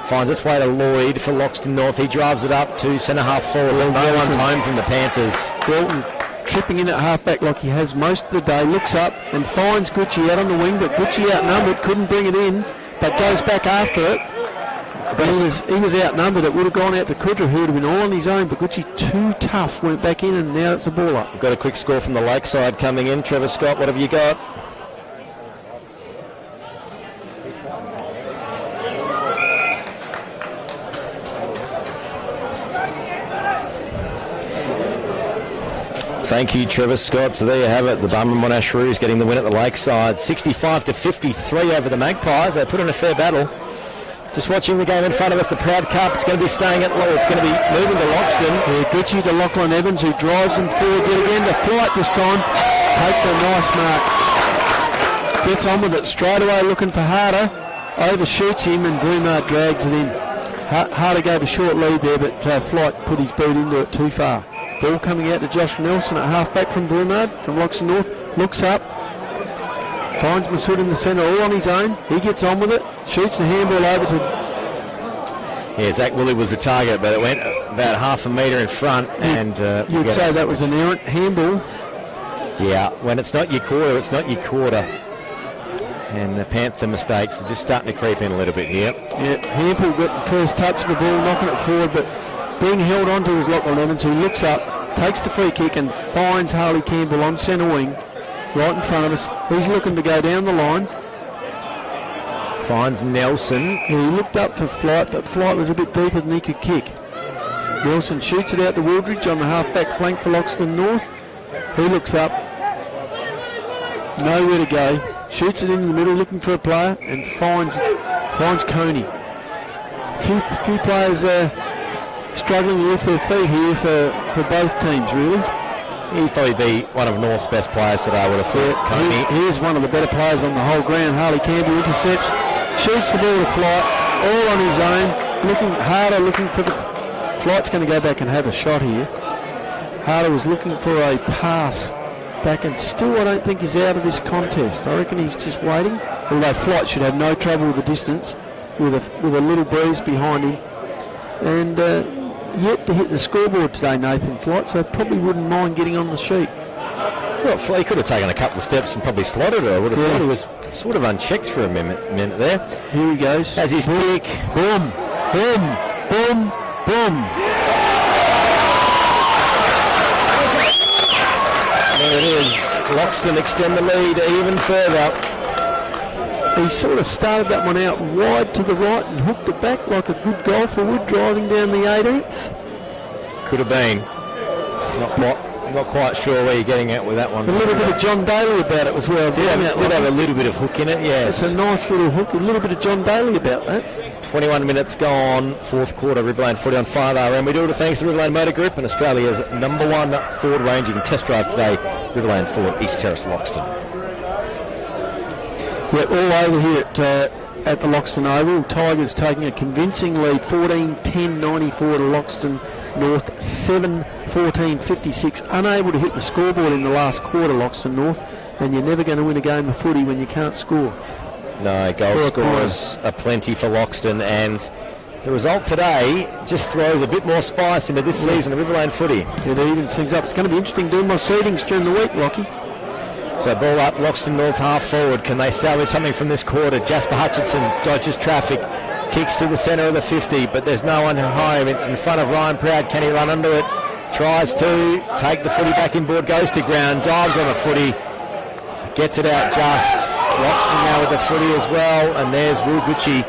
Finds its way to Lloyd for Loxton North. He drives it up to centre half forward. No one's home from the Panthers. Dalton tripping in at half back like he has most of the day. Looks up and finds Gucci out on the wing, but Gucci outnumbered, couldn't bring it in, but goes back after it. But he was outnumbered. It would have gone out to Kudra, who would have been all on his own, but Gucci too tough, went back in, and now it's a ball up. We've got a quick score from the Lakeside coming in. Trevor Scott, what have you got? Thank you, Trevor Scott. So there you have it. The Bummer Monash Roos getting the win at the Lakeside. 65-53 over the Magpies. They put in a fair battle. Just watching the game in front of us, the Proud Cup. It's going to be staying at low. It's going to be moving to Loxton. Yeah, Gucci to Lachlan Evans, who drives them forward yet again. The flight this time takes a nice mark. Gets on with it straight away, looking for Harder. Overshoots him, and Vrumar drags it in. Harder gave a short lead there, but Flight put his boot into it too far. Ball coming out to Josh Nelson at half-back from Vrumar, from Loxton North. Looks up. Finds Masood in the centre all on his own. He gets on with it. Shoots the handball over to... Yeah, Zach Woolley was the target, but it went about half a metre in front. And you'd say that was an errant handball. Yeah, when it's not your quarter, it's not your quarter. And the Panther mistakes are just starting to creep in a little bit here. Yeah, Hampel got the first touch of the ball, knocking it forward, but being held onto is Lachlan Evans, who looks up takes the free kick and finds Harley Campbell on centre wing, right in front of us. He's looking to go down the line. Finds Nelson. He looked up for Flight, but Flight was a bit deeper than he could kick. Nelson shoots it out to Wildridge on the half-back flank for Loxton North. He looks up. Nowhere to go. Shoots it in the middle looking for a player and finds Coney. A few players struggling to lift their feet here for both teams, really. He'd probably be one of North's best players today, I would have thought. Coney. He is one of the better players on the whole ground. Harley Campbell intercepts, shoots the ball to Flight, all on his own, looking for the... Flight's going to go back and have a shot here. Harder was looking for a pass back, and still I don't think he's out of this contest. I reckon he's just waiting, although Flight should have no trouble with the distance with a little breeze behind him. And yet to hit the scoreboard today, Nathan Flight, so probably wouldn't mind getting on the sheet. Well, he could have taken a couple of steps and probably slotted it. I would have thought he was sort of unchecked for a minute there. Here he goes. As his pick. Boom, boom, boom, boom. There it is. Loxton extend the lead even further. He sort of started that one out wide to the right and hooked it back like a good golfer would, driving down the 18th. Could have been. Not quite sure where you're getting at with that one. A little bit of John Daly about it was where I was getting at. Did have a little bit of hook in it, yes. It's a nice little hook, a little bit of John Daly about that. 21 minutes gone, fourth quarter, Riverland footy on 5RM. We do it thanks to Riverland Motor Group and Australia's #1 Ford range. You can test drive today, Riverland Ford, East Terrace, Loxton. Yeah, all over here at the Loxton Oval. Tigers taking a convincing lead, 14-10-94 to Loxton North, 7-14-56. Unable to hit the scoreboard in the last quarter, Loxton North, and you're never going to win a game of footy when you can't score. No, goal scores are plenty for Loxton, and the result today just throws a bit more spice into this season of Riverland footy. It evens things up. It's going to be interesting doing my seedings during the week, Lockie. So ball up, Loxton North half forward. Can they salvage something from this quarter? Jasper Hutchinson dodges traffic, kicks to the centre of the 50, but there's no one home. It's in front of Ryan Proud. Can he run under it? Tries to take the footy back inboard, goes to ground, dives on the footy, gets it out just. Loxton now with the footy as well, and there's Will Gucci,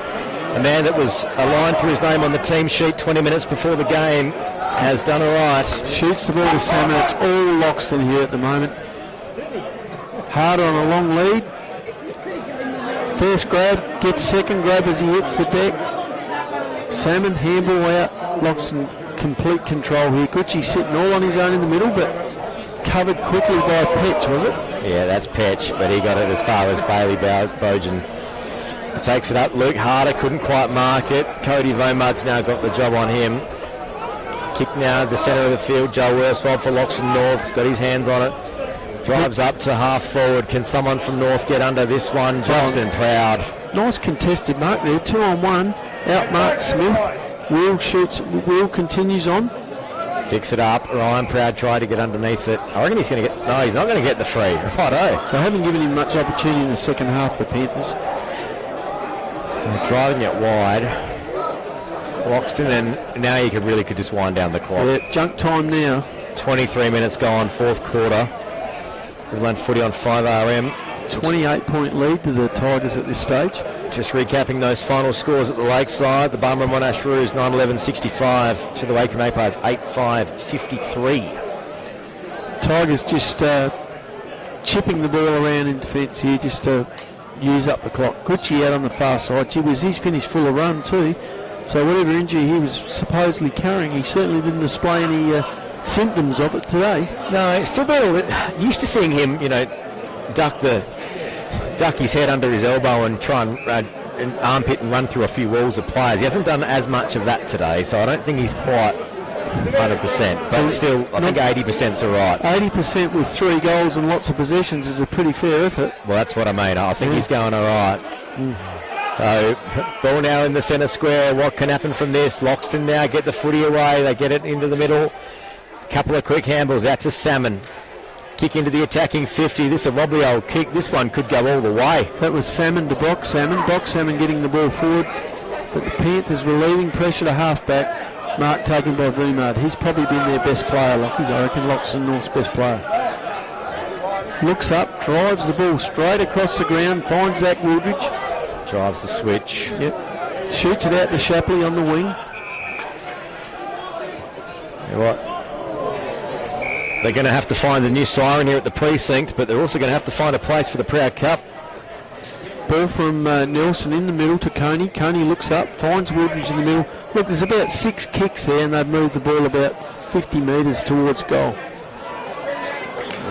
a man that was aligned for his name on the team sheet 20 minutes before the game, has done all right. Shoots the ball to Salmon. It's all Loxton here at the moment. Harder on a long lead. First grab, gets second grab as he hits the deck. Salmon, handball out. Loxton complete control here. Gucci sitting all on his own in the middle, but covered quickly by Petch, was it? Yeah, that's Petch, but he got it as far as Bailey Bojan. Takes it up. Luke Harder couldn't quite mark it. Cody Vomud's now got the job on him. Kick now at the centre of the field. Joe Worsfold for Loxton North. He's got his hands on it. Drives up to half forward. Can someone from North get under this one? Justin Proud. Nice contested mark there. 2-on-1. Outmark Smith. Will shoots. Will continues on. Picks it up. Ryan Proud tried to get underneath it. I reckon he's going to get... No, he's not going to get the free. Righto. They haven't given him much opportunity in the second half, the Panthers. They're driving it wide. Loxton, and now you could just wind down the clock. Yeah, junk time now. 23 minutes gone, fourth quarter. We've run footy on 5RM. 28-point lead to the Tigers at this stage. Just recapping those final scores at the Lakeside. The Barmera Monash Roos 9-11-65 to the Wakefield Magpies 8-5-53. Tigers just chipping the ball around in defence here just to use up the clock. Gucci out on the far side. He's finished full of run too. So whatever injury he was supposedly carrying, he certainly didn't display any symptoms of it today. No, still been used to seeing him, duck his head under his elbow and try and armpit and run through a few walls of players. He hasn't done as much of that today, so I don't think he's quite 100%. But still, I think 80%'s all right. 80% with 3 goals and lots of possessions is a pretty fair effort. Well, that's what I mean. I think he's going all right. So, ball now in the centre square. What can happen from this? Loxton now get the footy away. They get it into the middle. Couple of quick handballs out to Salmon. Kick into the attacking 50. This is a wobbly old kick. This one could go all the way. That was Salmon to Brock Salmon. Brock Salmon getting the ball forward. But the Panthers relieving pressure to halfback. mark taken by Vumard. He's probably been their best player, Lockie. I reckon Loxton North's best player. Looks up, drives the ball straight across the ground, finds Zach Woodridge. Drives the switch. Yep. Shoots it out to Shapley on the wing. You know what? They're going to have to find a new siren here at the precinct, but they're also going to have to find a place for the Proud Cup. Ball from Nelson in the middle to Coney. Coney looks up, finds Woodridge in the middle. Look, there's about 6 kicks there, and they've moved the ball about 50 metres towards goal.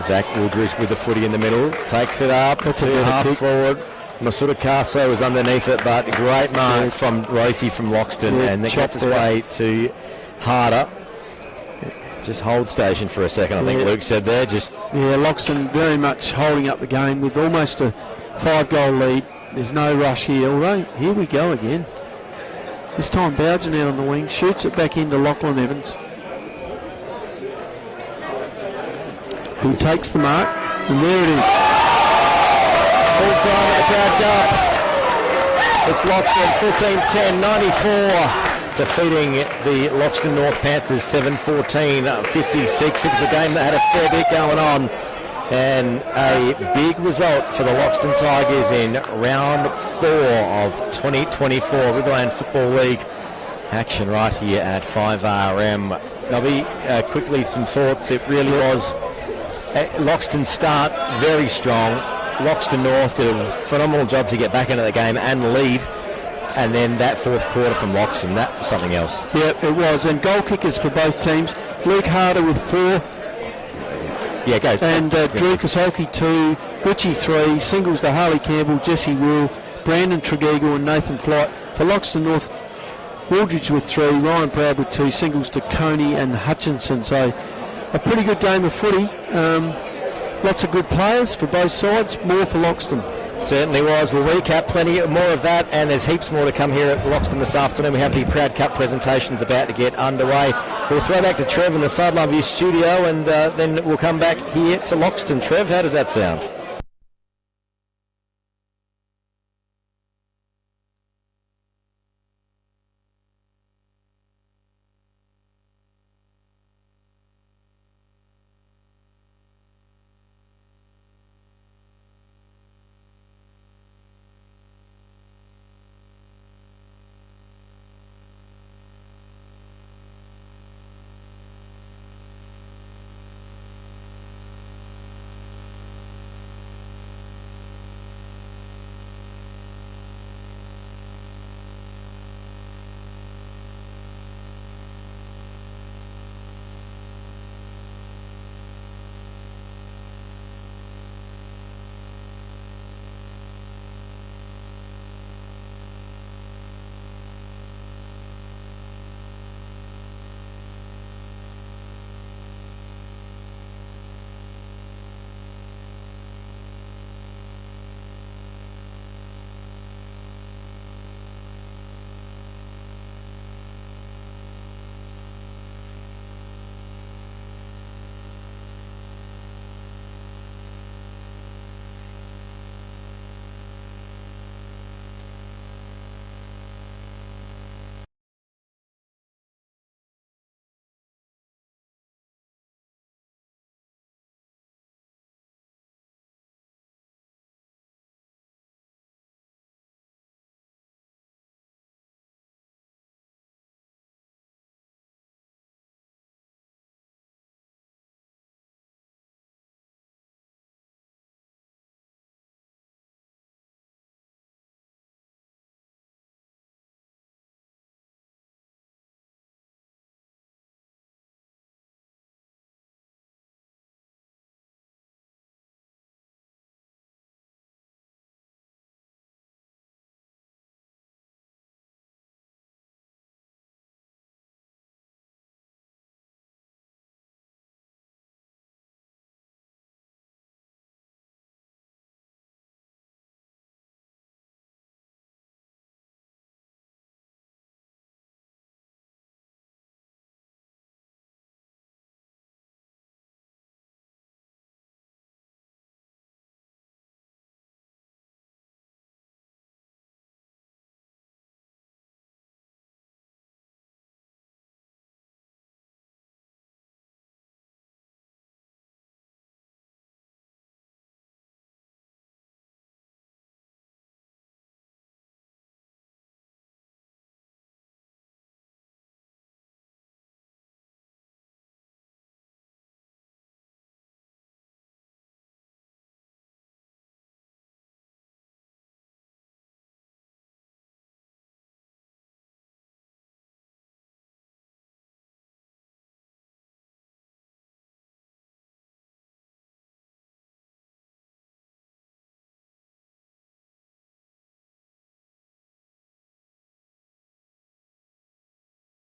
Zach Woodridge with the footy in the middle, takes it up to half forward. Masuda Caso is underneath it, but great mark from Rothy from Loxton, and that gets his way to Harder. Just hold station for a second, I think Luke said there. Loxton very much holding up the game with almost a 5-goal lead. There's no rush here, although here we go again. This time Bowden out on the wing, shoots it back into Lachlan Evans, who takes the mark, and there it is. Full time at the Proud Cup. It's Loxton 14-10-94, defeating the Loxton North Panthers 7-14-56. It was a game that had a fair bit going on, and a big result for the Loxton Tigers in round 4 of 2024 Riverland Football League action right here at 5RM. Nobby, quickly some thoughts. It really was Loxton start very strong. Loxton North did a phenomenal job to get back into the game and lead, and then that fourth quarter from Loxton, that was something else. Yeah, it was, and goal kickers for both teams. Luke Harder with 4. Yeah, go. And Drew Kosolki 2, Gucci 3, singles to Harley Campbell, Jesse Will, Brandon Tregeagle and Nathan Flight. For Loxton North, Waldridge with 3, Ryan Proud with 2, singles to Coney and Hutchinson. So a pretty good game of footy. Lots of good players for both sides, more for Loxton. Certainly was. We'll recap plenty more of that, and there's heaps more to come here at Loxton this afternoon. We have the Proud Cup presentations about to get underway. We'll throw back to Trev in the Sideline View studio, and then we'll come back here to Loxton. Trev, how does that sound?